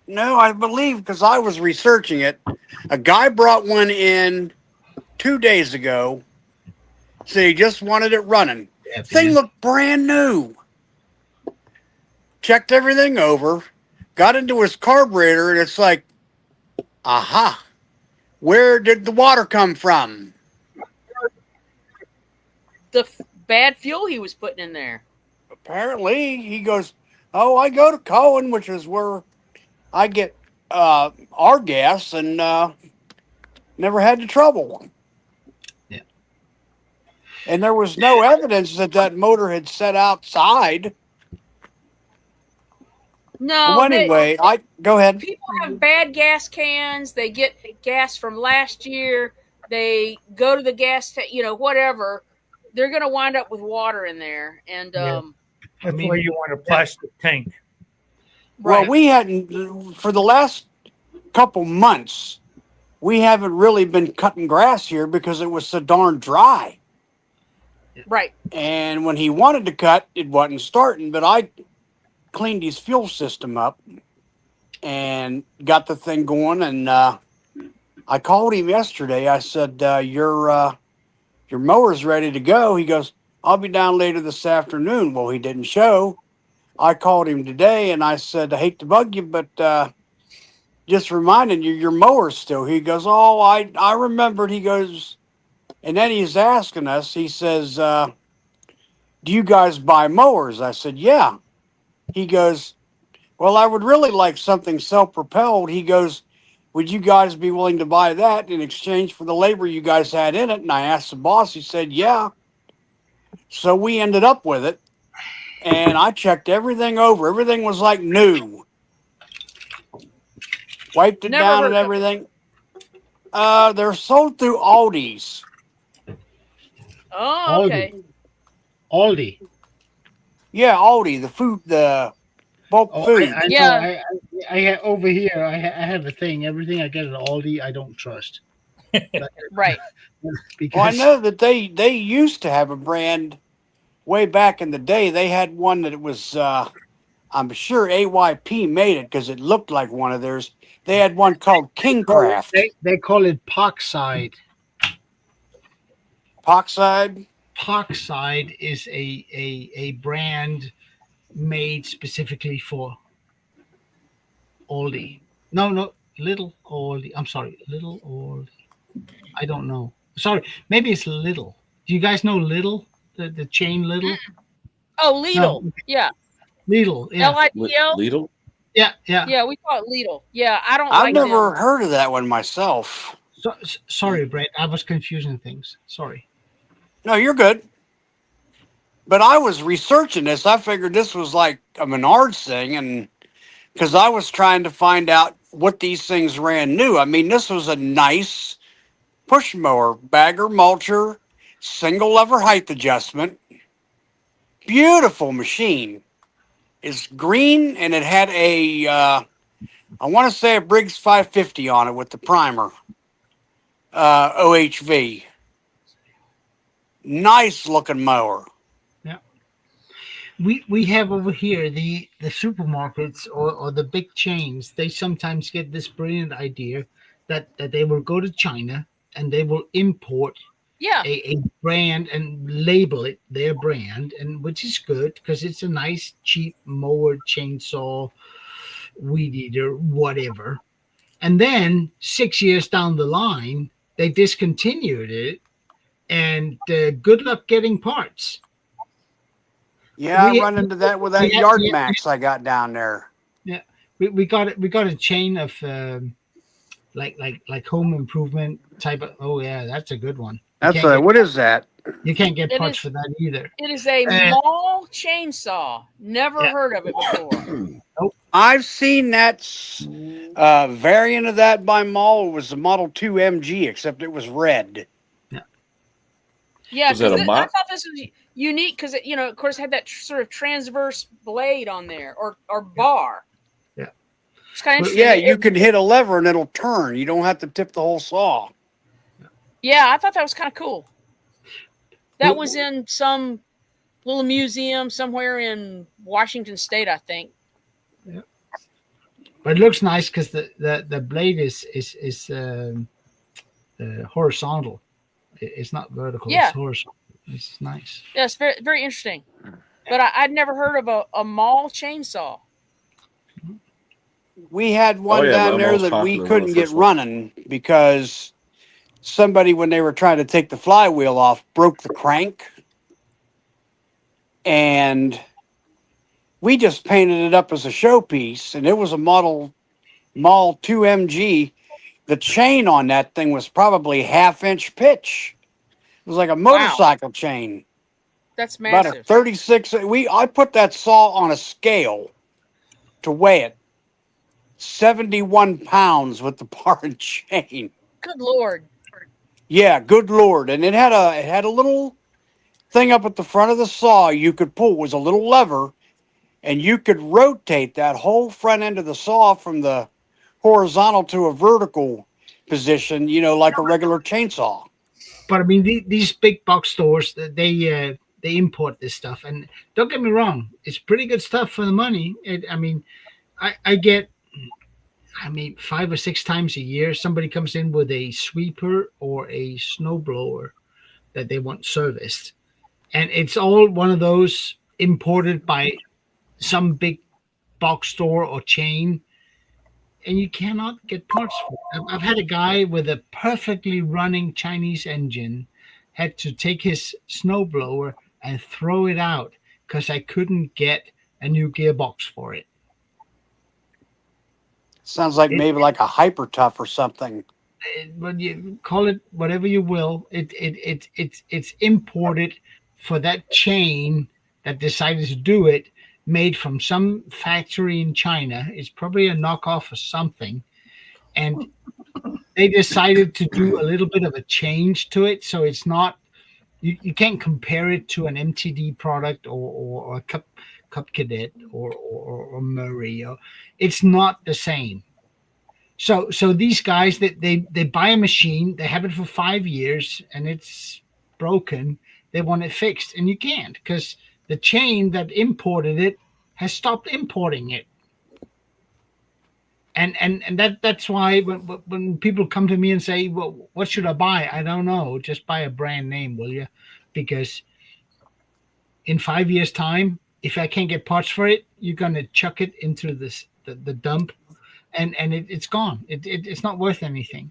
No, I believe because I was researching it. A guy brought one in 2 days ago. So he just wanted it running. Yeah, thing looked brand new. Checked everything over. Got into his carburetor, and it's like, aha. Where did the water come from? The bad fuel he was putting in there. Apparently, he goes, oh, I go to Cohen, which is where I get our gas, and never had the trouble. Yeah. And there was no evidence that motor had set outside. No. Well, anyway, go ahead. People have bad gas cans. They get gas from last year. They go to the gas, whatever. They're going to wind up with water in there, and that's why you want a plastic tank. Right. Well, we hadn't for the last couple months. We haven't really been cutting grass here because it was so darn dry. Right. And when he wanted to cut, it wasn't starting. But I cleaned his fuel system up and got the thing going. And I called him yesterday. I said, your mower's ready to go. He goes, I'll be down later this afternoon. Well, he didn't show. I called him today and I said, I hate to bug you, but just reminding you, your mower's still. He goes, oh, I remembered. He goes, and then he's asking us, he says, do you guys buy mowers? I said, yeah. He goes, well, I would really like something self-propelled. He goes, would you guys be willing to buy that in exchange for the labor you guys had in it? And I asked the boss, he said, yeah. So we ended up with it. And I checked everything over. Everything was like new. Wiped it down and everything. They're sold through Aldi's. Oh, okay. Aldi. Yeah, Aldi, the bulk food. I have over here. I have a thing. Everything I get at Aldi, I don't trust. Right. Because I know that they used to have a brand way back in the day. They had one that it was. I'm sure AYP made it because it looked like one of theirs. They had one called Kingcraft. They call it Parkside. Parkside? Parkside is a brand made specifically for Aldi. No, little oldie. I'm sorry, little oldie. I don't know. Sorry, maybe it's Little. Do you guys know Little? The chain Little? Oh, No, Lidl. Yeah. Lidl. Yeah, Lidl. Lidl? yeah. Yeah, we call it Lidl. Yeah, I don't I've like never them. heard of that one myself. Sorry, Brett. I was confusing things. Sorry. No, you're good. But I was researching this. I figured this was like a Menards thing, and because I was trying to find out what these things ran new. I mean, this was a nice push mower, bagger, mulcher, single lever height adjustment. Beautiful machine. It's green and it had a, I want to say a Briggs 550 on it with the primer, OHV. Nice looking mower. We have over here the supermarkets or the big chains. They sometimes get this brilliant idea that they will go to China and they will import Yeah. a brand and label it their brand, and which is good because it's a nice cheap mower, chainsaw, weed eater, whatever. And then 6 years down the line, they discontinued it, and good luck getting parts. Yeah, I We run into that with that Yard Max I got down there. Yeah, we got it. We got a chain of like home improvement type of. Oh yeah, that's a good one. That's a, what is that? You can't get parts for that either. It is a mall chainsaw. Never heard of it before. Nope. I've seen that variant of that by Mall. It was the Model 2 MG, except it was red. Yeah, Was that a I mop? thought this was unique because it, of course, had that sort of transverse blade on there or bar. Yeah, it's kind of interesting. Yeah, you can hit a lever and it'll turn. You don't have to tip the whole saw. Yeah, I thought that was kind of cool. That was in some little museum somewhere in Washington State, I think. Yeah, but it looks nice because the blade is horizontal. It's not vertical. Yeah. It's horizontal. It's nice. Yeah, it's very, very interesting. But I'd never heard of a mall chainsaw. We had one down there that we couldn't get running because somebody, when they were trying to take the flywheel off, broke the crank. And we just painted it up as a showpiece. And it was a Model 2 MG. The chain on that thing was probably 1/2-inch pitch. It was like a motorcycle chain. That's massive. About a 36. I put that saw on a scale to weigh it. 71 pounds with the bar and chain. Good Lord. Yeah, good Lord. And it had a little thing up at the front of the saw you could pull. It was a little lever, and you could rotate that whole front end of the saw from the horizontal to a vertical position, like a regular chainsaw. But I mean, these big box stores, they import this stuff, and don't get me wrong, it's pretty good stuff for the money. I get 5 or 6 times a year, somebody comes in with a sweeper or a snowblower that they want serviced, and it's all one of those imported by some big box store or chain. And you cannot get parts for it. I've had a guy with a perfectly running Chinese engine had to take his snowblower and throw it out because I couldn't get a new gearbox for it. Sounds like maybe like a Hyper Tough or something. But you call it whatever you will. It's imported for that chain that decided to do it. Made from some factory in China. It's probably a knockoff or something. And they decided to do a little bit of a change to it. So it's not, you can't compare it to an MTD product or a Cup Cadet or Murray. It's not the same. So these guys, they buy a machine, they have it for 5 years and it's broken. They want it fixed and you can't because the chain that imported it has stopped importing it. And that's why when people come to me and say, well, what should I buy? I don't know. Just buy a brand name, will you? Because in 5 years' time, if I can't get parts for it, you're going to chuck it into the dump and it's gone. It's not worth anything.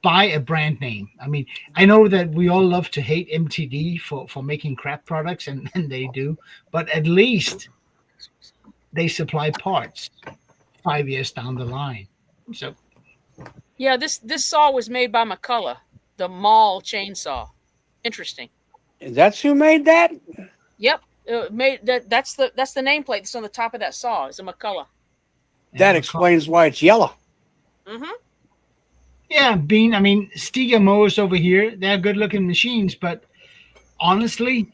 Buy a brand name. I mean, I know that we all love to hate MTD for making crap products, and they do, but at least they supply parts 5 years down the line. So yeah, this saw was made by McCullough, the Mall chainsaw. Interesting. That's who made that? Yep. That's the nameplate that's on the top of that saw. It's a McCullough. That explains why it's yellow. Mm-hmm. Yeah, Bean. I mean, Stiga mowers over here, they're good-looking machines, but honestly,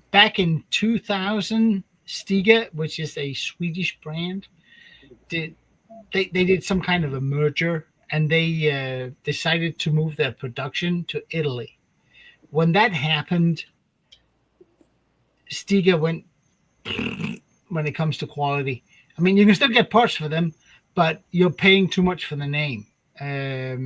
back in 2000, Stiga, which is a Swedish brand, they did some kind of a merger, and they decided to move their production to Italy. When that happened, Stiga went when it comes to quality. I mean, you can still get parts for them, but you're paying too much for the name. They're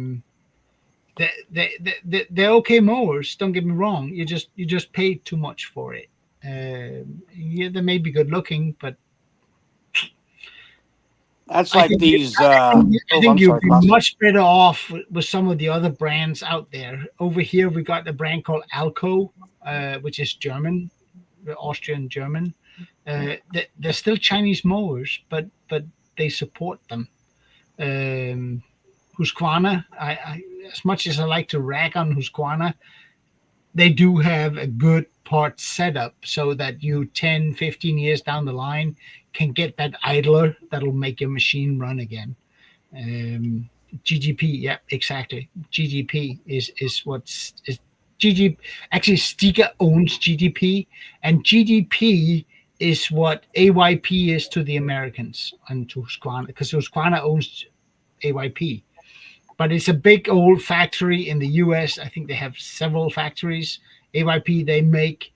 okay mowers. Don't get me wrong. You just pay too much for it. Yeah, they may be good looking, but that's like these. I think you'd be much better off with some of the other brands out there. Over here, we got a brand called Alco, which is German, Austrian German. They're still Chinese mowers, but they support them. Husqvarna, I as much as I like to rag on Husqvarna, they do have a good part setup so that you 10, 15 years down the line can get that idler that'll make your machine run again. GGP, yeah, exactly. GGP is what's GGP. Actually, Stiga owns GGP, and GGP is what AYP is to the Americans and to Husqvarna, because Husqvarna owns AYP. But it's a big old factory in the US. I think they have several factories. AYP, they make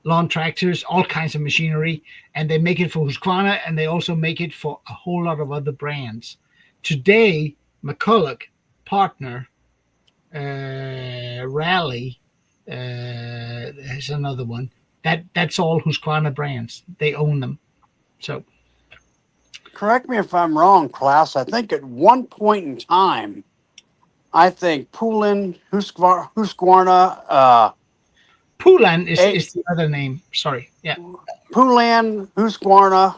lawn tractors, all kinds of machinery, and they make it for Husqvarna, and they also make it for a whole lot of other brands. Today, McCulloch, Partner, Rally, there's another one. That's all Husqvarna brands. They own them. So, correct me if I'm wrong, Klaus. I think at one point in time, I think Poulan, Husqvarna. Poulan is the other name. Sorry. Yeah. Poulan, Husqvarna,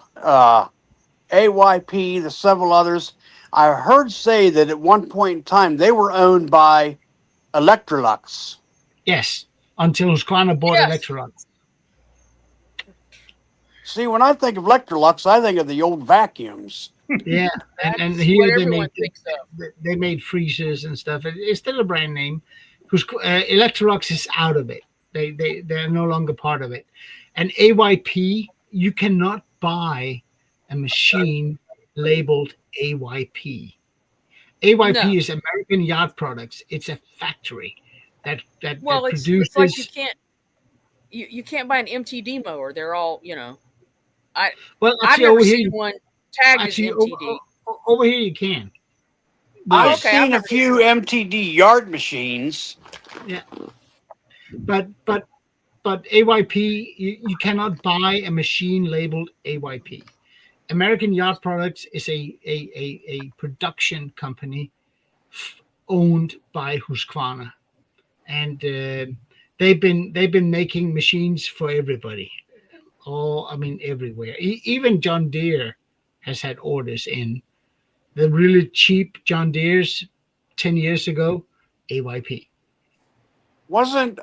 AYP, the several others. I heard say that at one point in time they were owned by Electrolux. Yes, until Husqvarna bought Electrolux. See, when I think of Electrolux, I think of the old vacuums. Yeah, and here they made freezers and stuff. It's still a brand name. Electrolux is out of it. They're no longer part of it. And AYP, you cannot buy a machine labeled AYP. AYP is American Yard Products. It's a factory that produces. It's like you can't buy an MTD mower. They're all I've never seen one tagged as MTD. Over here you can. I've seen a few MTD yard machines. Yeah. But AYP, you cannot buy a machine labeled AYP. American Yard Products is a production company owned by Husqvarna, and they've been making machines for everybody. Everywhere. Even John Deere has had orders in. The really cheap John Deeres 10 years ago, AYP. Wasn't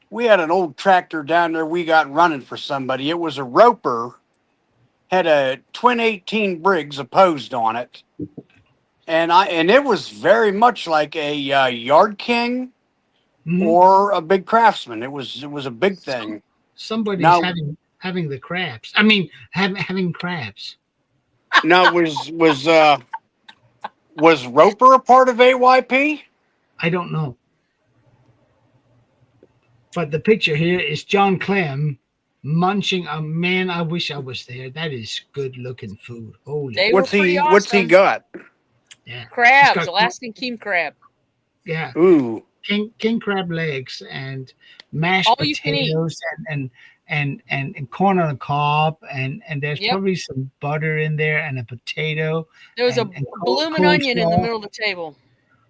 we had an old tractor down there we got running for somebody. It was a Roper, had a twin 18 Briggs opposed on it. And it was very much like a Yard King or a big Craftsman. It was a big thing. Somebody's having the crabs. Having crabs. Now was Roper a part of AYP? I don't know. But the picture here is John Clem munching a man. I wish I was there. That is good looking food. Holy. What's he got? Yeah. Crabs, Alaskan king crab. Yeah. Ooh. King crab legs and mashed potatoes and corn on the cob, and there's probably some butter in there and a potato. There was a blooming onion in the middle of the table.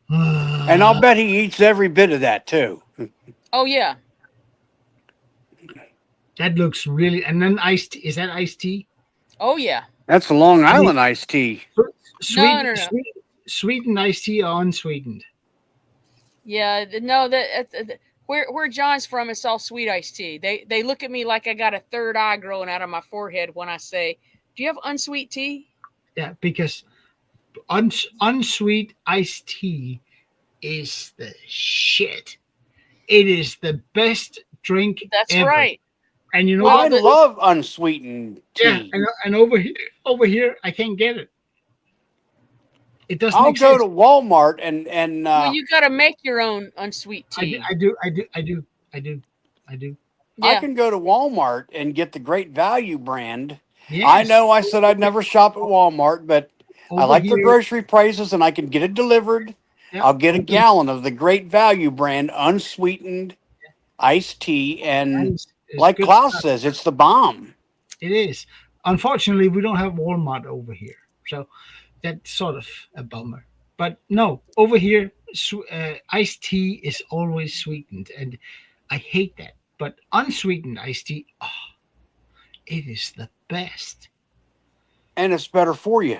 And I'll bet he eats every bit of that too. Oh yeah. That looks really. And then iced tea. Is that iced tea? Oh yeah. That's a Long Island iced tea. No. Sweetened iced tea or unsweetened? Yeah, no. That where John's from, it's all sweet iced tea. They look at me like I got a third eye growing out of my forehead when I say, "Do you have unsweet tea?" Yeah, because unsweet iced tea is the shit. It is the best drink. That's ever. Right. And you know, I love unsweetened tea. Yeah, and over here, I can't get it. It doesn't. I'll go to Walmart and well, you got to make your own unsweet tea. I do. Yeah. I can go to Walmart and get the Great Value brand. Yes. I know I said I'd never shop at Walmart, but I like the grocery prices and I can get it delivered. Yep. I'll get a gallon of the Great Value brand unsweetened iced tea, and like Klaus says, it's the bomb. It is. Unfortunately, we don't have Walmart over here, so that's sort of a bummer. But no, over here, iced tea is always sweetened, and I hate that. But unsweetened iced tea, it is the best. And it's better for you.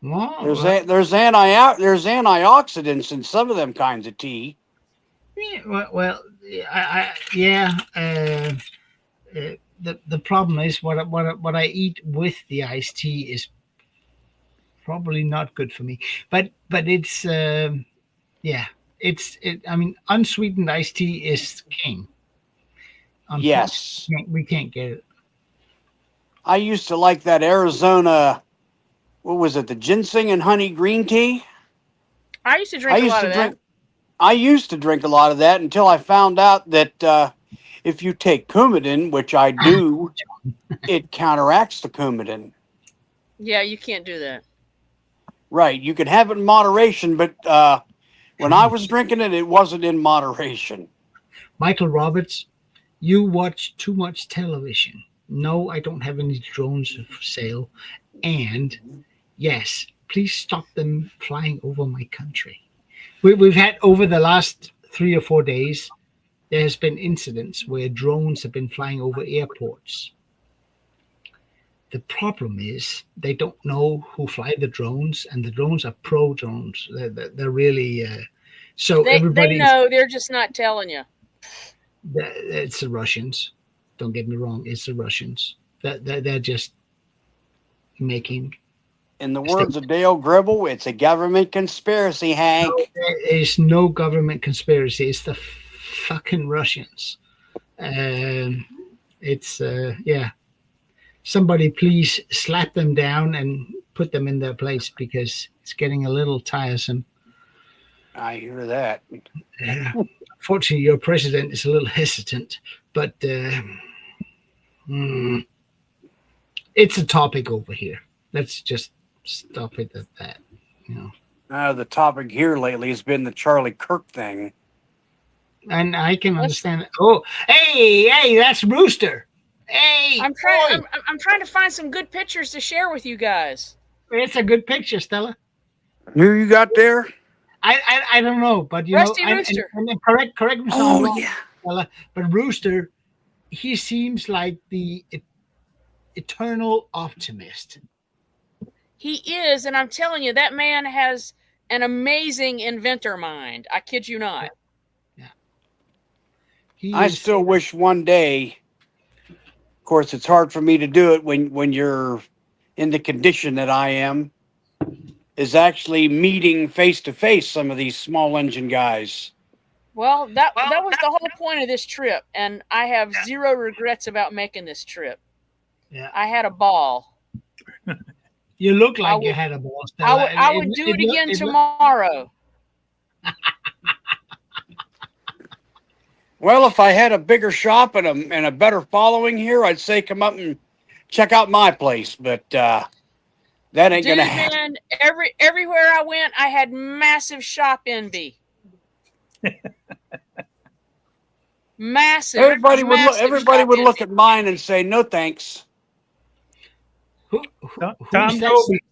Wow. There's antioxidants in some of them kinds of tea. Yeah, well, the problem is what I eat with the iced tea is probably not good for me. But it's I mean, unsweetened iced tea is king. Yes, we can't get it. I used to like that Arizona. What was it? The ginseng and honey green tea. I used to drink a lot of that. I used to drink a lot of that until I found out that if you take Coumadin, which I do, it counteracts the Coumadin. Yeah, you can't do that. Right. You can have it in moderation, but when I was drinking it, it wasn't in moderation. Michael Roberts, you watch too much television. No, I don't have any drones for sale. And yes, please stop them flying over my country. We've had over the last 3 or 4 days, there has been incidents where drones have been flying over airports. The problem is they don't know who fly the drones, and the drones are pro drones. They're really so everybody. They know, they're just not telling you. It's the Russians. Don't get me wrong. It's the Russians. They're just making. In the words of Dale Gribble, it's a government conspiracy, Hank. No, there is no government conspiracy. It's the fucking Russians. It's Somebody please slap them down and put them in their place, because it's getting a little tiresome. I hear that. Fortunately, your president is a little hesitant, but it's a topic over here. Let's just stop it at that. The topic here lately has been the Charlie Kirk thing. And I can understand it. Oh, hey, that's Rooster. Hey, I'm trying to find some good pictures to share with you guys. It's a good picture, Stella. Who you got there? I don't know, but Rusty Rooster. And correct me. Yeah. Stella, but Rooster, he seems like the eternal optimist. He is, and I'm telling you, that man has an amazing inventor mind. I kid you not. Yeah. I still wish one day. Of course, it's hard for me to do it when you're in the condition that I am, is actually meeting face to face some of these small engine guys. Well, that was the whole point of this trip, and I have zero regrets about making this trip. Yeah, I had a ball. You look like you had a ball, Stella. I would do it again tomorrow. Well, if I had a bigger shop and a better following here, I'd say come up and check out my place. But that ain't gonna happen. Man, everywhere I went, I had massive shop envy. Massive. Everybody would look. massive Everybody would shop look at mine and say, "No thanks." Who's Tom that? Dobie.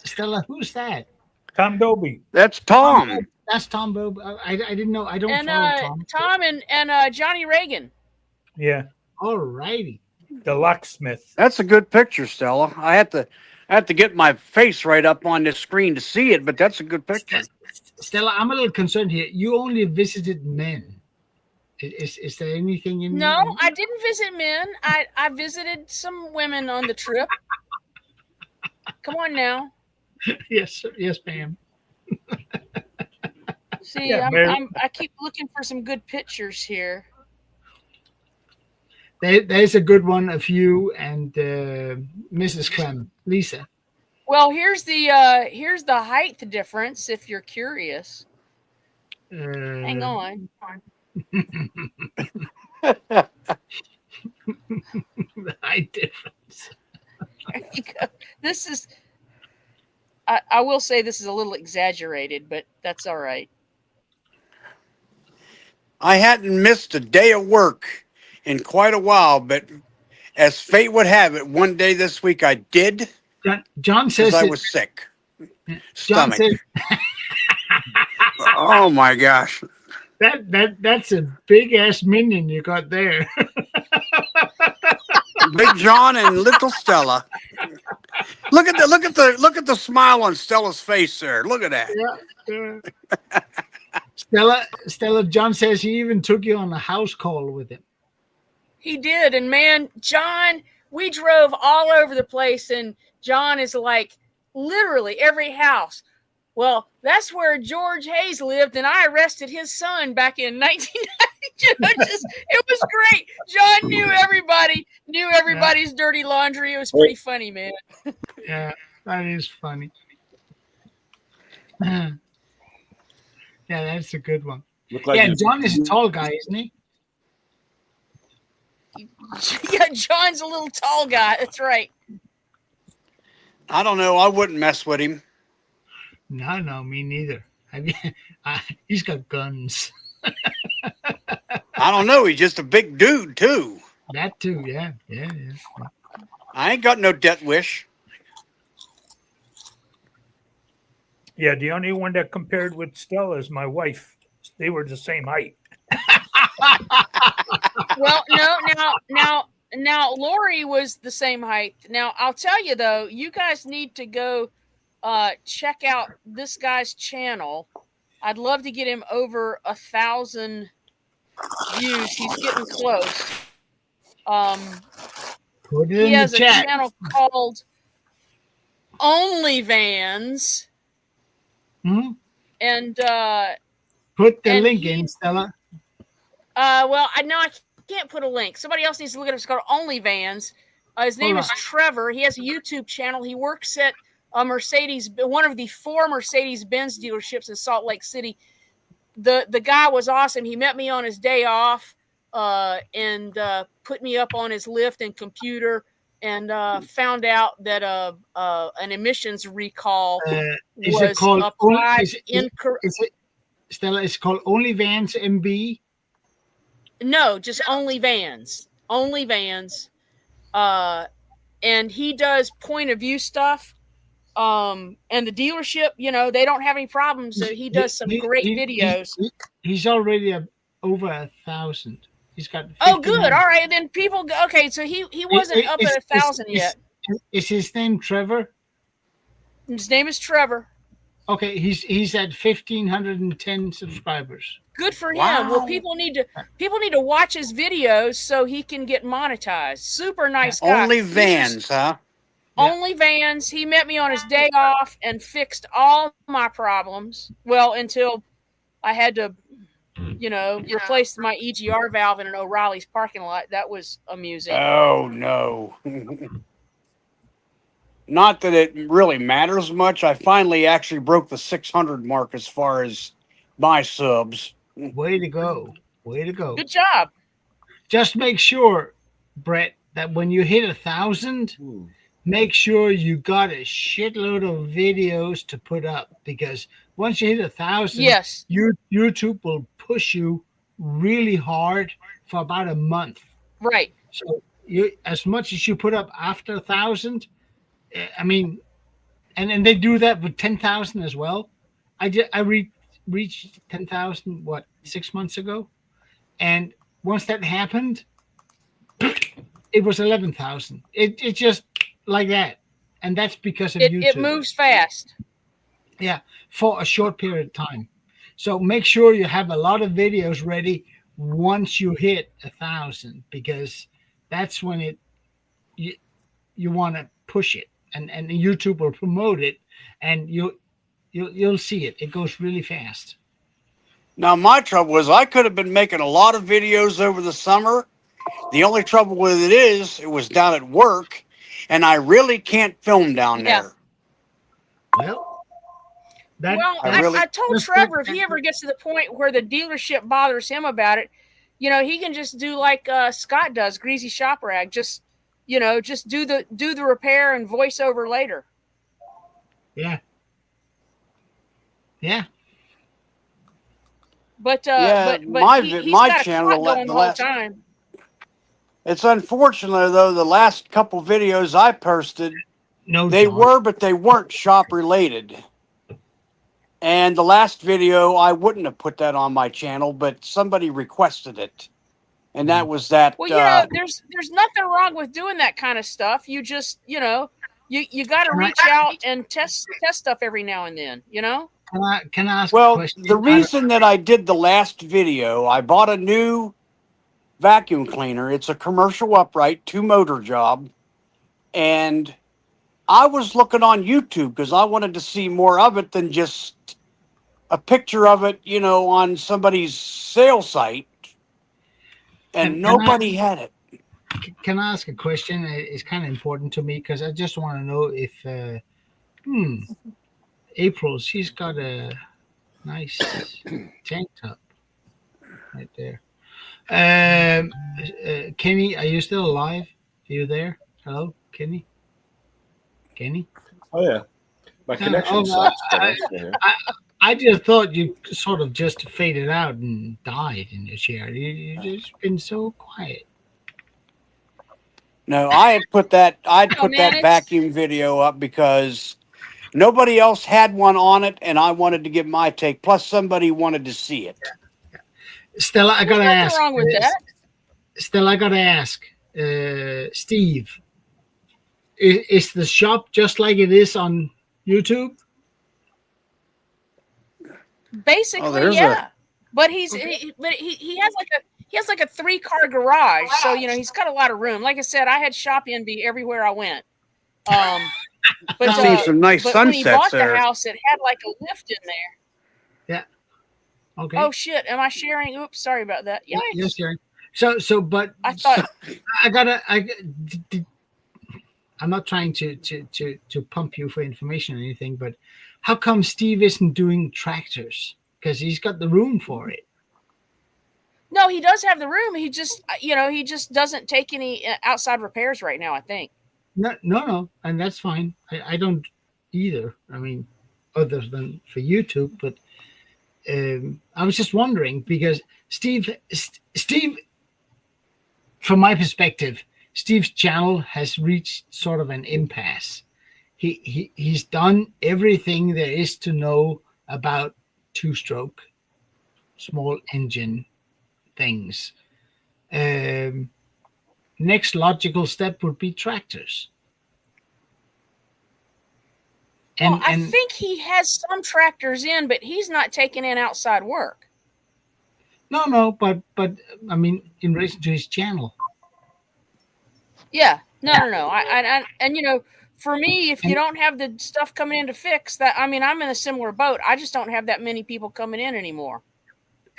Stella, who's that? Tom Dobie. That's Tom. That's Tom Bob. I didn't know. I don't And follow Tom. Tom and Johnny Reagan. Yeah, All righty. the locksmith. That's a good picture, Stella. I had to get my face right up on this screen to see it, but that's a good picture. Stella, I'm a little concerned here. You only visited men. Is there anything in? No, I didn't visit men. I visited some women on the trip. Come on now. Yes, ma'am. See, Yeah, I keep looking for some good pictures here. There's a good one of you and Mrs. Clem, Lisa. Well, here's the height difference if you're curious. Hang on. The height difference. There you go. This is. I will say this is a little exaggerated, but that's all right. I hadn't missed a day of work in quite a while, but as fate would have it, one day this week I did. John says I was sick. John Stomach. says, Oh my gosh! that's a big ass minion you got there. Big John and little Stella. Look at the smile on Stella's face there. Look at that. Yeah. Stella. John says he even took you on a house call with him. He did, and man, John, we drove all over the place, and John is like literally every house. Well, that's where George Hayes lived, and I arrested his son back in 1990. It was great. John knew everybody's dirty laundry. It was pretty funny, man. Yeah, that is funny. Yeah, that's a good one. John is a tall guy, isn't he? Yeah, John's a little tall guy. That's right. I don't know. I wouldn't mess with him. No, me neither. He's got guns. I don't know. He's just a big dude too. That too, yeah. I ain't got no death wish. Yeah, the only one that compared with Stella is my wife. They were the same height. Well, no, now Lori was the same height. Now I'll tell you though, you guys need to go check out this guy's channel. I'd love to get him over 1,000 views. He's getting close. Put it he has a chat. channel called OnlyVans. Hmm? And put the link in, Stella. Well, I can't put a link. Somebody else needs to look at it. It's called OnlyVans. His name is Trevor. He has a YouTube channel. He works at a Mercedes, one of the 4 Mercedes-Benz dealerships in Salt Lake City. The guy was awesome. He met me on his day off and put me up on his lift and computer and found out that an emissions recall was applied incorrectly. Stella, it's called OnlyVans MB? No, just OnlyVans. OnlyVans. And he does point of view stuff. And the dealership, they don't have any problems. So he does some great videos. He's already over 1,000. He's got. Oh, good. All right. And then people go. Okay, so he wasn't up at 1,000 yet. Is his name Trevor? His name is Trevor. Okay, he's at 1,510 subscribers. Good for him. Well, people need to watch his videos so he can get monetized. Super nice guy. OnlyVans, huh? OnlyVans. He met me on his day off and fixed all my problems. Well, until I had to, replace my EGR valve in an O'Reilly's parking lot. That was amusing. Oh no. Not that it really matters much. I finally actually broke the 600 mark as far as my subs. Way to go. Good job. Just make sure, Brett, that when you hit 1,000, make sure you got a shitload of videos to put up, because once you hit 1,000, yes, YouTube will push you really hard for about a month. Right. So you, as much as you put up after 1,000, I mean, and they do that with 10,000 as well. I reached 10,000 6 months ago, and once that happened, it was 11,000. It just like that, and that's because of YouTube. It moves fast. Yeah, for a short period of time. So make sure you have a lot of videos ready once you hit 1,000, because that's when you want to push it, and YouTube will promote it, and you'll see it. It goes really fast. Now, my trouble is I could have been making a lot of videos over the summer. The only trouble with it was down at work, and I really can't film down there. Well, I told Trevor if he ever gets to the point where the dealership bothers him about it, he can just do like Scott does, Greasy Shop Rag. Just do the repair and voice over later. Yeah. Yeah. But my channel going the whole time. It's unfortunate though, the last couple videos I posted, they weren't shop related. And the last video, I wouldn't have put that on my channel, but somebody requested it, and that was that. Well, there's nothing wrong with doing that kind of stuff. You just you got to reach out and test stuff every now and then. Can I ask? Well, a question? the reason that I did the last video, I bought a new vacuum cleaner. It's a commercial upright 2-motor job, and I was looking on YouTube because I wanted to see more of it than just a picture of it, on somebody's sales site, and nobody had it. Can I ask a question? It's kind of important to me because I just want to know if April, she's got a nice tank top right there. Kenny, are you still alive? Are you there? Hello, Kenny? Oh yeah, my connection sucks. I just thought you sort of just faded out and died in the chair. You just been so quiet. No, I'd put that vacuum video up because nobody else had one on it, and I wanted to give my take. Plus, somebody wanted to see it. Stella, I gotta ask. What's wrong with that? Stella, I gotta ask. Steve, is the shop just like it is on YouTube? Basically, yeah. But he has like a 3-car garage, so he's got a lot of room. Like I said, I had shop envy everywhere I went. But see some nice but sunsets when he bought there. the house, it had like a lift in there. Yeah. Okay. Oh shit! Am I sharing? Oops, sorry about that. Yeah. Yes, sir. But I thought I'm not trying to pump you for information or anything, but how come Steve isn't doing tractors? Because he's got the room for it. No, he does have the room. He just, he just doesn't take any outside repairs right now, I think. No, and that's fine. I don't either. I mean, other than for YouTube, but I was just wondering because Steve, from my perspective, Steve's channel has reached sort of an impasse. He's done everything there is to know about 2-stroke, small engine things. Next logical step would be tractors. And I think he has some tractors in, but he's not taking in outside work. No, but I mean, in relation to his channel. Yeah, no. And for me, if you don't have the stuff coming in to fix that, I mean, I'm in a similar boat. I just don't have that many people coming in anymore.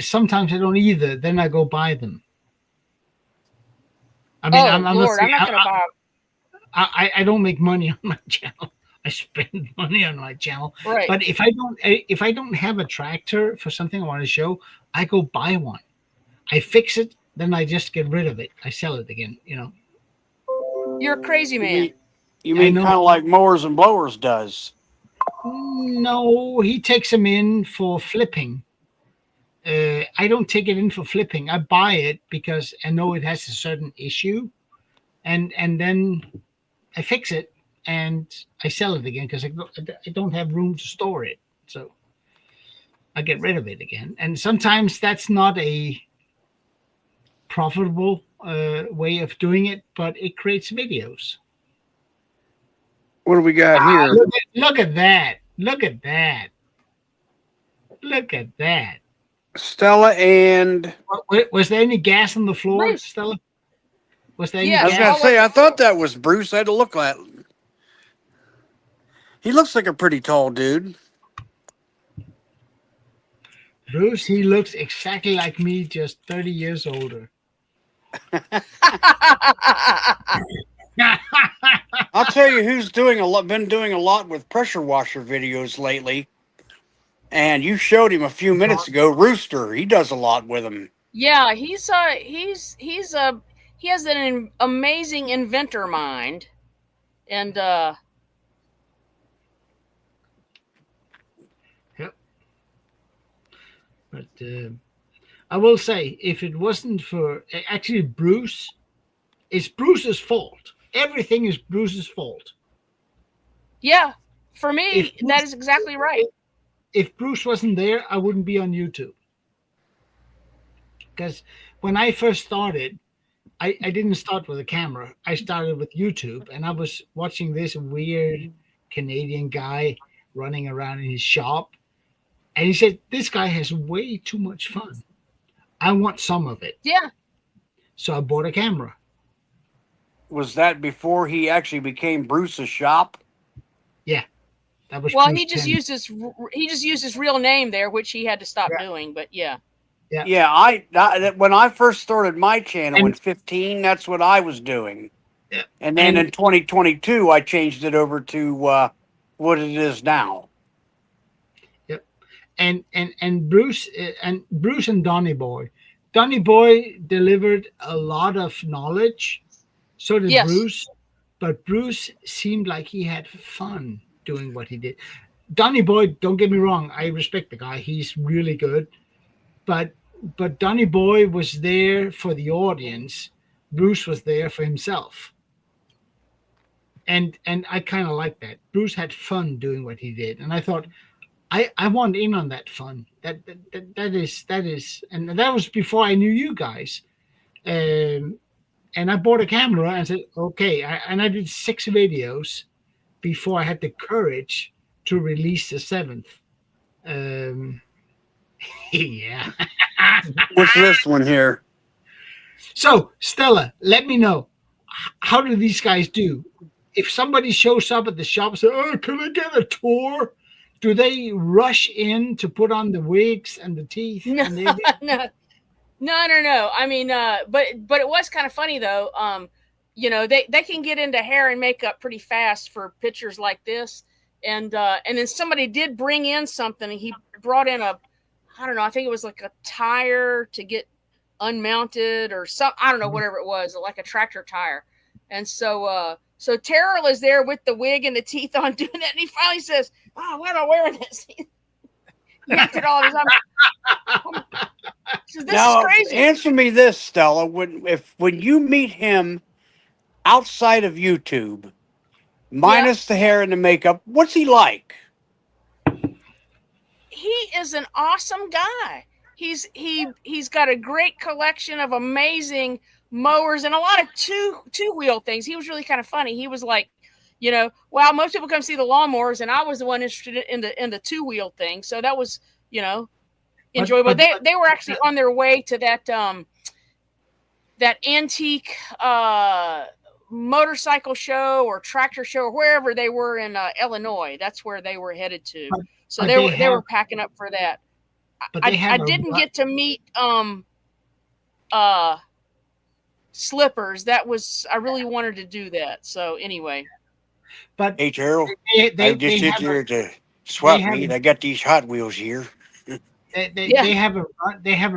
Sometimes I don't either. Then I go buy them. I mean, I'm not going to buy. I don't make money on my channel. I spend money on my channel. Right. But if I don't have a tractor for something I want to show, I go buy one. I fix it, then I just get rid of it. I sell it again. You're a crazy man. You mean kind of like Mowers and Blowers does? No, he takes them in for flipping. I don't take it in for flipping. I buy it because I know it has a certain issue, and then I fix it and I sell it again because I don't have room to store it. So I get rid of it again. And sometimes that's not a profitable way of doing it, but it creates videos. What do we got here? Look at that. Look at that. Look at that. Stella and... Was there any gas on the floor, Bruce. Stella? Was there any Yes. I was gas? going to say, I thought that was Bruce. I had to look at him. He looks like a pretty tall dude. Bruce, he looks exactly like me, just 30 years older. I'll tell you who's been doing a lot with pressure washer videos lately. And you showed him a few minutes ago, Rooster. He does a lot with them. Yeah, he has an amazing inventor mind, and Yep. But I will say, if it wasn't for actually Bruce, it's Bruce's fault. Everything is Bruce's fault. yeah, for me, that is exactly right. If Bruce wasn't there, I wouldn't be on YouTube. Because when I first started, I didn't start with a camera. I started with YouTube, and I was watching this weird Canadian guy running around in his shop. And he said, this guy has way too much fun. I want some of it. Yeah. So I bought a camera. Was that before he actually became Bruce's shop? Yeah. That was well, Bruce he just 10. used his real name there, which he had to stop doing, but yeah. Yeah, I when I first started my channel in 15, that's what I was doing. Yeah. And then in 2022, I changed it over to what it is now. Yep. And Bruce and Donny Boy. Donny Boy delivered a lot of knowledge. So did Bruce. But Bruce seemed like he had fun doing what he did. Donny Boy, don't get me wrong, I respect the guy. He's really good. But Donny Boy was there for the audience. Bruce was there for himself. And I kind of like that. Bruce had fun doing what he did. And I thought, I want in on that fun. That is, and that was before I knew you guys. And I bought a camera and said, okay. And I did 6 videos before I had the courage to release the 7th. Yeah. What's this one here? So, Stella, let me know. How do these guys do? If somebody shows up at the shop and says, oh, can I get a tour? Do they rush in to put on the wigs and the teeth? No, no. I mean, but it was kind of funny though. They can get into hair and makeup pretty fast for pictures like this. And then somebody did bring in something. He brought in I don't know, I think it was like a tire to get unmounted or something. I don't know, whatever it was, like a tractor tire. And so Terrell is there with the wig and the teeth on doing that. And he finally says, oh, why am I wearing this? He yanked it all his arm. Says, this is crazy. Answer me this, Stella. When you meet him outside of YouTube, minus the hair and the makeup, what's he like? He is an awesome guy. He's got a great collection of amazing mowers and a lot of two-wheel things. He was really kind of funny. He was like, wow, most people come see the lawnmowers, and I was the one interested in the two-wheel thing. So that was, enjoyable. They were actually on their way to that antique motorcycle show or tractor show or wherever they were in Illinois. That's where they were headed to. So they were packing up for that. I didn't get to meet Slippers. I really wanted to do that. So anyway. But hey Gerald, I just sit here to swap meet. I got these Hot Wheels here. They have a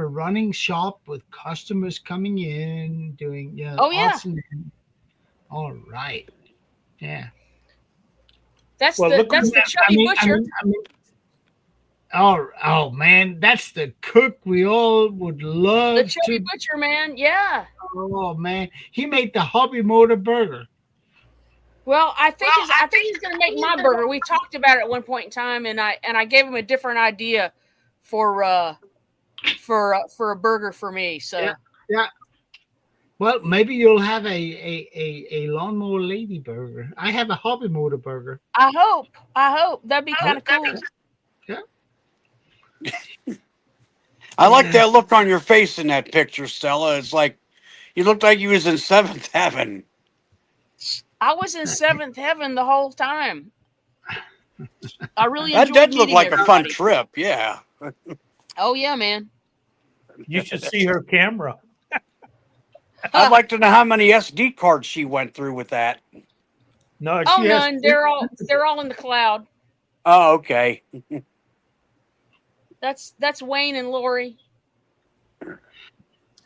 running shop with customers coming in doing awesome. All right. Yeah. That's the Chubby Butcher. Oh man, that's the cook we all would love. The Chubby Butcher, man. Yeah. Oh man, he made the hobby motor burger. Well, I think he's going to make my burger. We talked about it at one point in time, and I gave him a different idea for a burger for me. So yeah. Well, maybe you'll have a lawnmower lady burger. I have a hobby motor burger. I hope that'd be kind of cool. Yeah. I like that look on your face in that picture, Stella. It's like you looked like you was in seventh heaven. I was in seventh heaven the whole time. I really that enjoyed did look like a fun trip. Yeah. Oh yeah, man. You should see her camera. I'd like to know how many SD cards she went through with that. No, none. They're all in the cloud. Oh, okay. That's Wayne and Lori.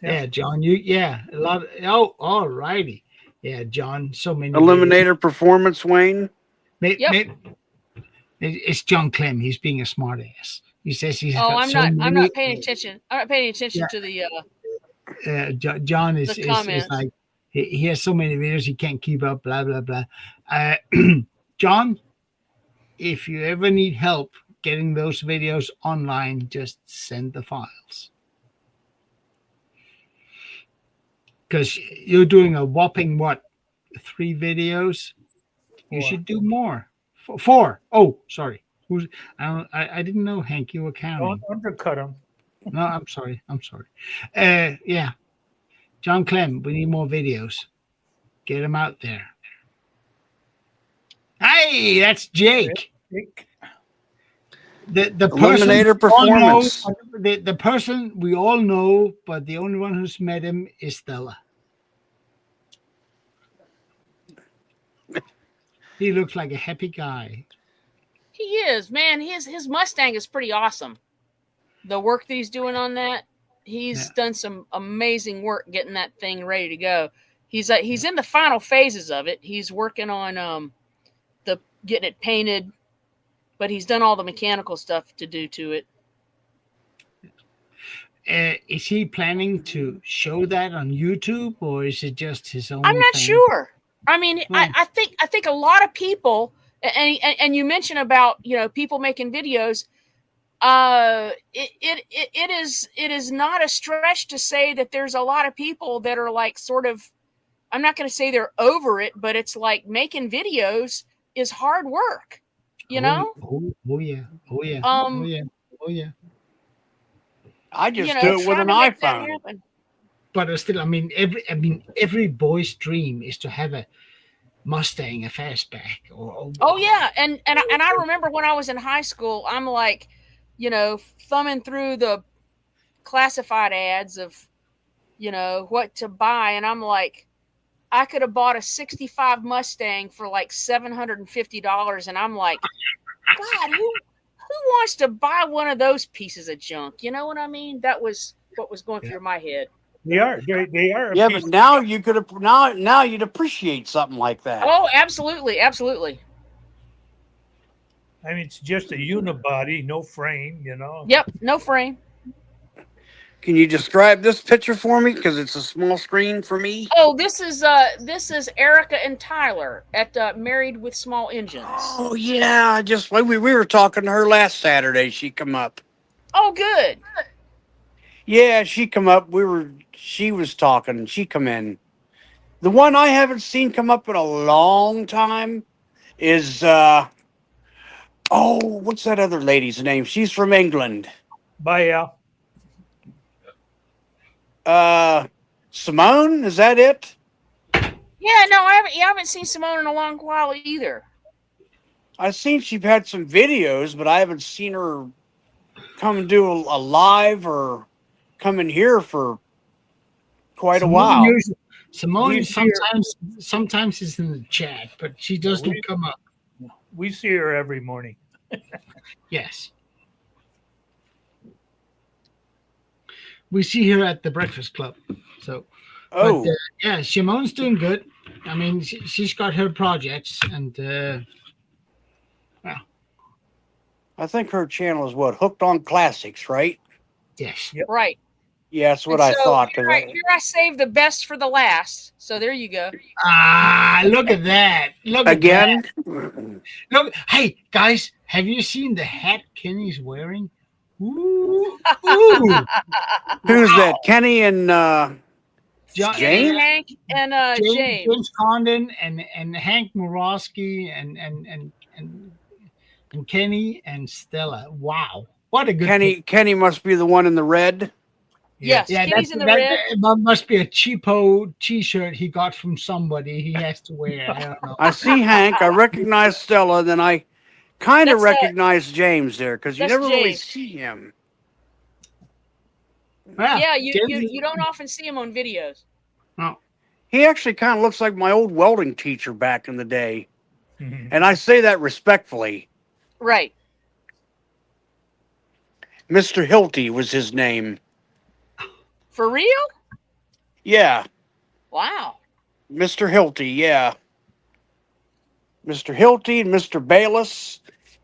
Yeah, John. A lot. All righty. Yeah, John. So many. Eliminator Performance, Wayne. It's John Clem. He's being a smartass. He says he's. I'm not paying attention. I'm not paying attention to the. John is like he has so many videos he can't keep up. Blah blah blah. John, if you ever need help getting those videos online, just send the files. Because you're doing a whopping 3 videos. You should do more. 4. Oh, sorry. I didn't know, Hank, you were counting. Don't undercut him. No, I'm sorry. Yeah. John Clem, we need more videos. Get them out there. Hey, that's Jake. The Eliminator Performance. The person we all know, but the only one who's met him is Stella. He looks like a happy guy. He is, man. His Mustang is pretty awesome. The work that he's doing on that, he's done some amazing work getting that thing ready to go. He's in the final phases of it. He's working on the getting it painted, but he's done all the mechanical stuff to do to it. Is he planning to show that on YouTube, or is it just his own? I'm not sure. I mean, I think a lot of people, and you mentioned about people making videos. It is not a stretch to say that there's a lot of people that are like sort of, I'm not going to say they're over it, but it's like making videos is hard work, you know? Oh yeah. I just do it with an iPhone. But still, I mean, every boy's dream is to have a Mustang, a fastback. Oh yeah, and I remember when I was in high school, I'm like, thumbing through the classified ads of, what to buy, and I'm like, I could have bought a '65 Mustang for like $750, and I'm like, God, who wants to buy one of those pieces of junk? You know what I mean? That was what was going through my head. They are. Yeah, but now you could have now you'd appreciate something like that. Oh, absolutely. I mean, it's just a unibody, no frame, Yep, no frame. Can you describe this picture for me? Because it's a small screen for me. Oh, this is Erica and Tyler at Married with Small Engines. Oh yeah, we were talking to her last Saturday. She come up. Oh, good. Yeah, she come up. She was talking. She come in. The one I haven't seen come up in a long time is what's that other lady's name? She's from England. Bye, Simone, is that it? Yeah, no, I haven't seen Simone in a long while either. I've seen she's had some videos, but I haven't seen her come and do a live or come in here for quite a while. Simone sometimes is in the chat, but she doesn't come up. We see her every morning. Yes. We see her at the Breakfast Club. So, but, yeah, Simone's doing good. I mean, she's got her projects, and I think her channel is what, Hooked on Classics, right? Yes. Yep. Right. Yeah, that's what And I so thought. Here I saved the best for the last. So there you go. Ah, look at that. Look Again, at that. Look, hey, guys, have you seen the hat Kenny's wearing? Ooh. Ooh. who's Wow. that? Kenny and Kenny, James? Hank, and James. James Condon and Hank Morosky and Kenny and Stella. Wow. What a good pick. Kenny must be the one in the red. Yes, Yeah, Kenny's in the that red. must be a cheapo T-shirt he got from somebody. He has to wear. I don't know. I see Hank. I recognize Stella. Then I kind of That's, recognize James there because you that's never really James. see him. Yeah, you James- don't often see him on videos. No. He actually kind of looks like my old welding teacher back in the day. Mhm. And I say that respectfully. Right. Mr. Hilty was his name. For real? Yeah, Wow. Mr. Hilty, yeah. Mr. Hilty and Mr. Bayless.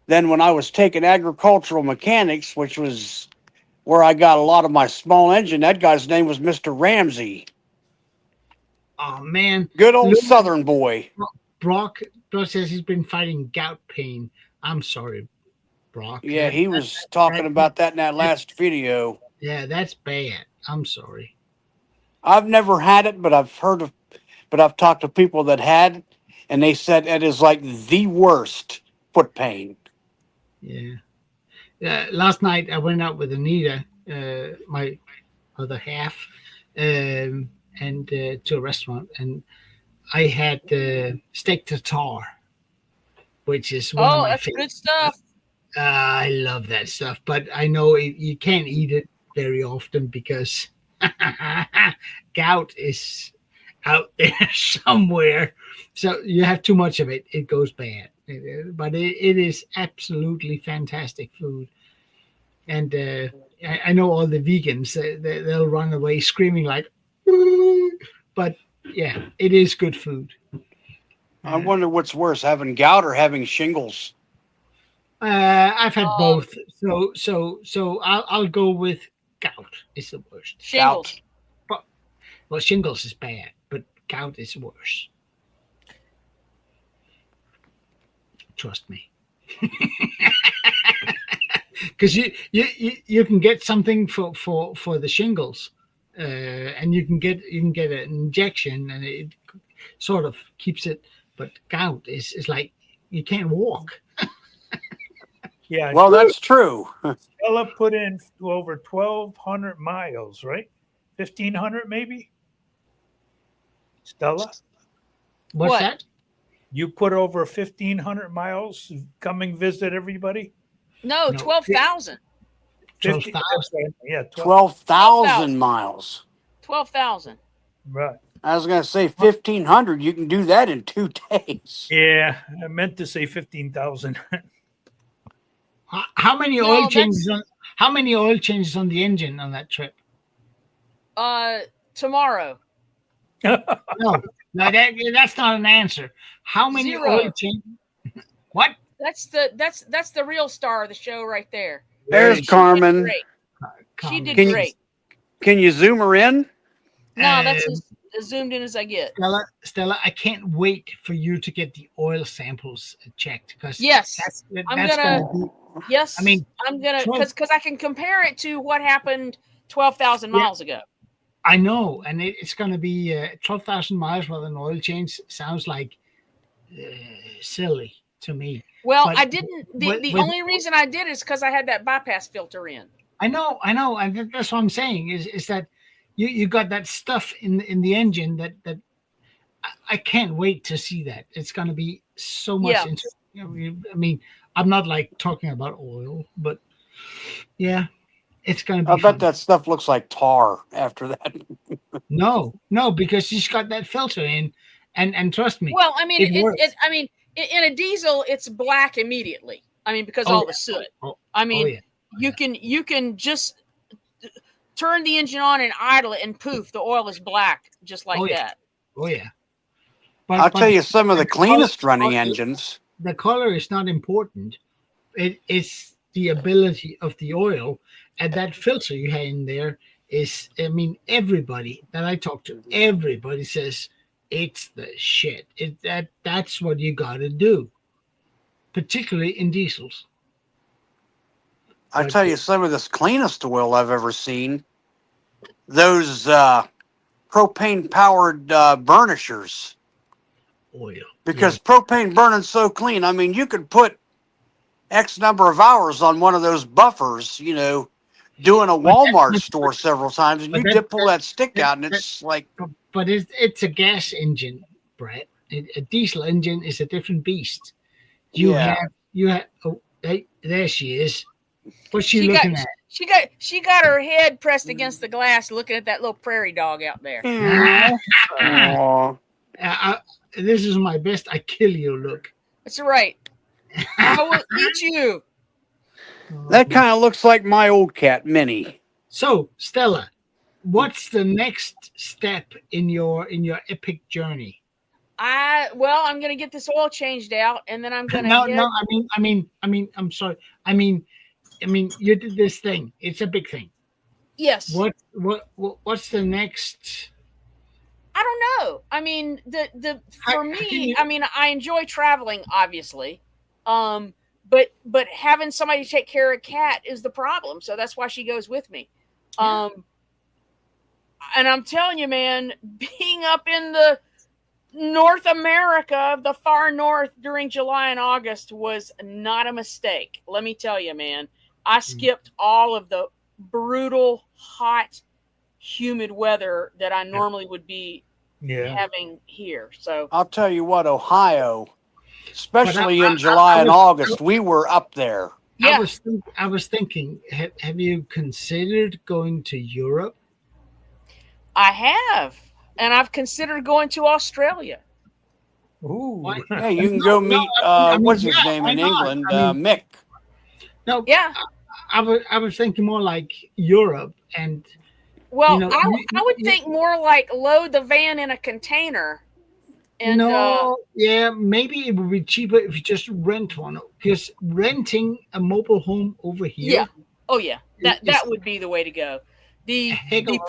Then when I was taking agricultural mechanics, which was where I got a lot of my small engine, that guy's name was Mr. Ramsey. Oh man, Good old Look- Southern boy. Brock says he's been fighting gout pain. I'm sorry, Brock. Yeah, he was talking about that in that last video. Yeah, that's bad. I'm sorry. I've never had it, but I've talked to people that had it, and they said it is like the worst foot pain. Yeah. Last night I went out with Anita, my other half, and to a restaurant, and I had steak tartare, which is one of my that's favorite. good stuff. I love that stuff, but I know you can't eat it very often because gout is out there somewhere. So you have too much of it, it goes bad. But it is absolutely fantastic food. And I know all the vegans, they'll run away screaming like, "Ooh," but yeah, it is good food. I wonder what's worse, having gout or having shingles. I've had both, so I'll go with gout. Is the worst. Shingles. Well, shingles is bad, but gout is worse. Trust me. Because you can get something for the shingles, and you can get an injection, and it sort of keeps it. But gout is like you can't walk. Yeah. Well, that's true. Stella put in over 1,200 miles, right? 1,500 maybe. Stella, What's What? that? you put over 1,500 miles coming visit everybody. No, No. 12,000. 12,000. Yeah, 12,000 miles. 12,000. Right. I was going to say 1,500. You can do that in 2 days. Yeah, I meant to say 15,000. How many No, oil changes? How many oil changes on the engine on that trip? Tomorrow. No, that's not an answer. How many 0. oil changes? What? That's the real star of the show right there. There's She did Carmen. great. She did Can you- great. Can you zoom her in? No, that's as zoomed in as I get. Stella, I can't wait for you to get the oil samples checked because Yes, that's I'm gonna be. Yes, I mean, I'm gonna 12 because I can compare it to what happened 12,000 miles ago. I know, and it's going to be 12,000 miles with an oil change. Sounds like silly to me. Well, But I didn't. The only reason I did is because I had that bypass filter in. I know, and that's what I'm saying is that you got that stuff in the engine that I can't wait to see that. It's going to be so much Yeah. interesting. I mean, I'm not like talking about oil, but yeah, it's going to be. I bet fun. that stuff looks like tar after that. No, because she's got that filter in, and trust me. Well, I mean, It works. in a diesel, it's black immediately. I mean, because Oh, all yeah. the soot. Oh, I mean, yeah. you can just turn the engine on and idle it, and poof, the oil is black, just like Oh, yeah. that. Oh yeah. I'll tell you some of the but cleanest color- running engines. The color is not important. It's the ability of the oil, and that filter you have in there is, I mean, everybody that I talk to, everybody says it's the shit. That's what you got to do, particularly in diesels. I tell you, some of the cleanest oil I've ever seen, those propane-powered burnishers. Oil. Because propane burning so clean. I mean, you could put X number of hours on one of those buffers, you know, doing a Walmart store several times, and you pull that stick out, and it's like. But it's a gas engine, Brett. A diesel engine is a different beast. You have. Oh, hey, there she is. What's she looking at? She got her head pressed against the glass, looking at that little prairie dog out there. This is my best I kill you look. That's right. I will eat you. That kind of looks like my old cat, Minnie. So, Stella, what's the next step in your epic journey? I'm going to get this oil changed out, and then I'm going to. No. I'm sorry. I mean, you did this thing. It's a big thing. Yes. What's the next? I don't know. I mean, for me, I mean, I enjoy traveling, obviously, but having somebody take care of a cat is the problem. So that's why she goes with me. And I'm telling you, man, being up in the North America, the far north during July and August was not a mistake. Let me tell you, man, I skipped all of the brutal, hot, humid weather that I normally would be having here. So I'll tell you what, Ohio, especially in July and August, we were up there. Yeah. I was thinking, have you considered going to Europe? I have, and I've considered going to Australia. Ooh. Yeah, you can go meet what's his name in England, Mick. No, yeah. I was thinking more like Europe, and well, I would think more like load the van in a container. And maybe it would be cheaper if you just rent one, because renting a mobile home over here. Yeah. That would be the way to go. The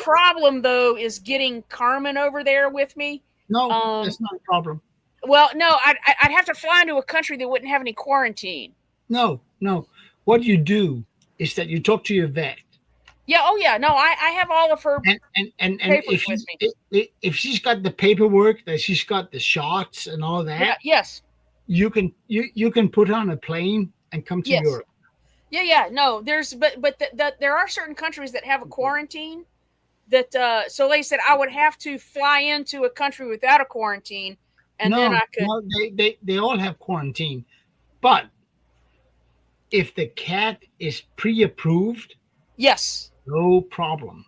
problem though is getting Carmen over there with me. No, that's not a problem. Well, no, I'd have to fly into a country that wouldn't have any quarantine. No. What you do is that you talk to your vet. Yeah. Oh, yeah. No, I have all of her and papers with me. If she's got the paperwork, that she's got the shots and all that. Yeah, yes. You can put her on a plane and come to Europe. Yeah. No, but there are certain countries that have a quarantine. That so they said I would have to fly into a country without a quarantine, and then I could. No, they all have quarantine, but if the cat is pre-approved, yes, no problem.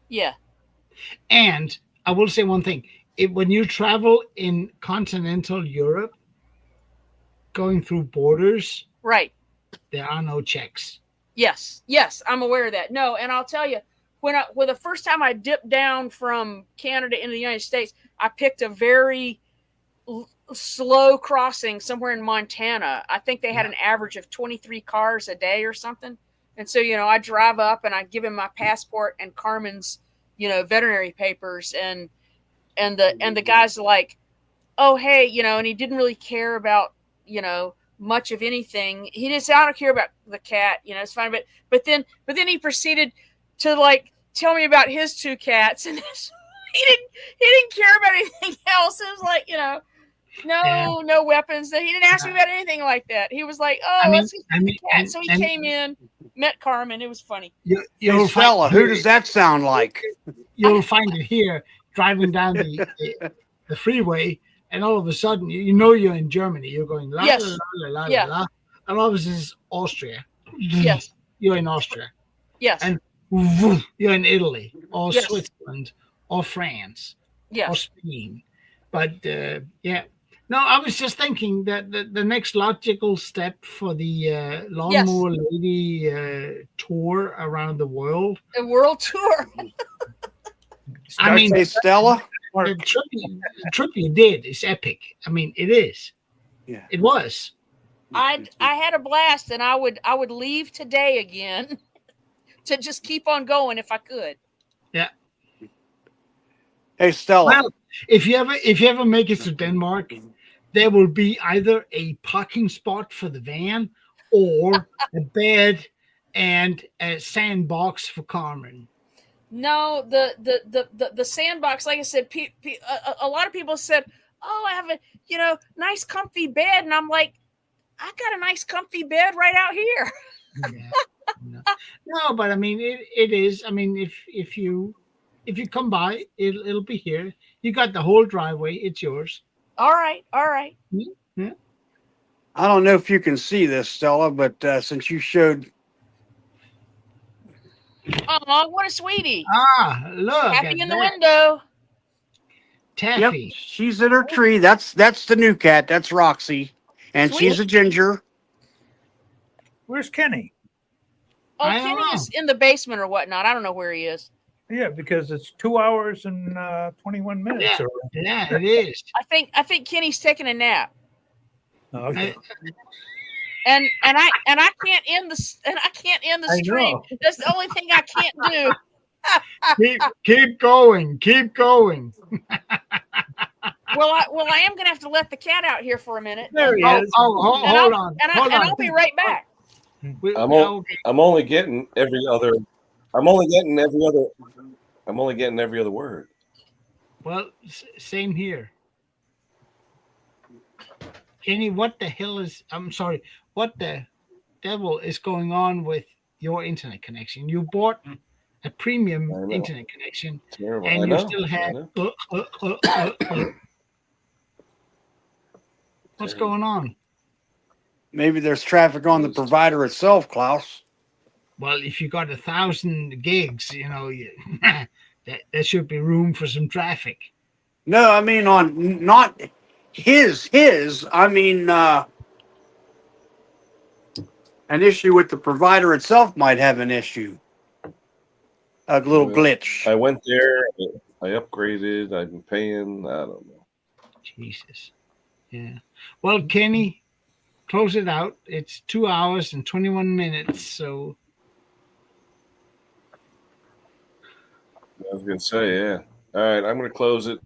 Yeah. And I will say one thing: when you travel in continental Europe, going through borders, right, there are no checks. Yes, I'm aware of that. No, and I'll tell you, when the first time I dipped down from Canada into the United States, I picked a very slow crossing somewhere in Montana. I think they had an average of 23 cars a day or something. And so, I drive up and I give him my passport and Carmen's, veterinary papers, and the guy's like, oh, hey, and he didn't really care about, much of anything. He didn't say, I don't care about the cat, it's fine. But then he proceeded to like tell me about his two cats, and he didn't care about anything else. It was like, no weapons. He didn't ask me about anything like that. He was like, let's get the cat. So he came in, met Carmen. It was funny. Stella, who does that sound like? You'll find it here driving down the freeway, and all of a sudden, you're in Germany. You're going la la la la la, and all of a sudden it's Austria. Yes, you're in Austria. Yes, and you're in Italy or Switzerland or France or Spain. But no, I was just thinking that the next logical step for the Lawnmower Lady tour around the world. A world tour. I mean, hey, Stella, the trip you did is epic. I mean, it is. Yeah, it was. I had a blast, and I would leave today again to just keep on going if I could. Yeah. Hey, Stella. Well, if you ever make it to Denmark, there will be either a parking spot for the van or a bed and a sandbox for Carmen. No, the sandbox, like I said, a lot of people said, "Oh, I have a nice comfy bed," and I'm like, I got a nice comfy bed right out here. Yeah. No, but I mean it is. I mean, if you come by, it'll be here. You got the whole driveway. It's yours. All right. Yeah. I don't know if you can see this, Stella, but since you showed. Oh, what a sweetie! Look, Taffy in the window. Taffy. Yep, she's in her tree. That's the new cat. That's Roxy, and Sweet. she's a ginger. Where's Kenny? Oh, Kenny's in the basement or whatnot. I don't know where he is. Yeah, because it's 2 hours and 21 minutes. Yeah, it is. I think Kenny's taking a nap. Okay. And I can't end the stream. That's the only thing I can't do. keep going. Keep going. Well, I am gonna have to let the cat out here for a minute. There he is. Hold on. I'll be right back. I'm only getting every other word. Well, same here. Kenny, what the hell is? I'm sorry. What the devil is going on with your internet connection? You bought a premium internet connection, and you still have. What's going on? Maybe there's traffic on the provider itself, Klaus. Well, if you got 1,000 gigs, there should be room for some traffic. No, I mean on not his. I mean, an issue with the provider itself might have an issue. A little glitch. I went there. I upgraded. I've been paying. I don't know. Jesus. Yeah. Well, Kenny, close it out. It's 2 hours and 21 minutes. So. I was gonna say, yeah. All right, I'm gonna close it.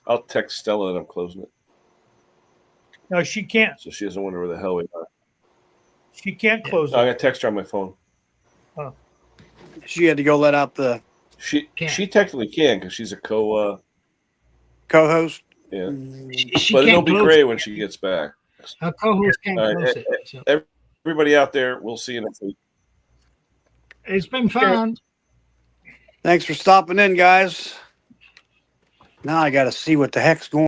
I'll text Stella that I'm closing it. No, she can't. So she doesn't wonder where the hell we are. She can't close I'm it. gonna text her on my phone. Oh. She had to go let out the. She technically can because she's a co-host. Yeah, but it'll be great when she gets back. Her co-host can't close it. So. Everybody out there, we'll see you next week. It's been fun. Thanks for stopping in, guys. Now I got to see what the heck's going on.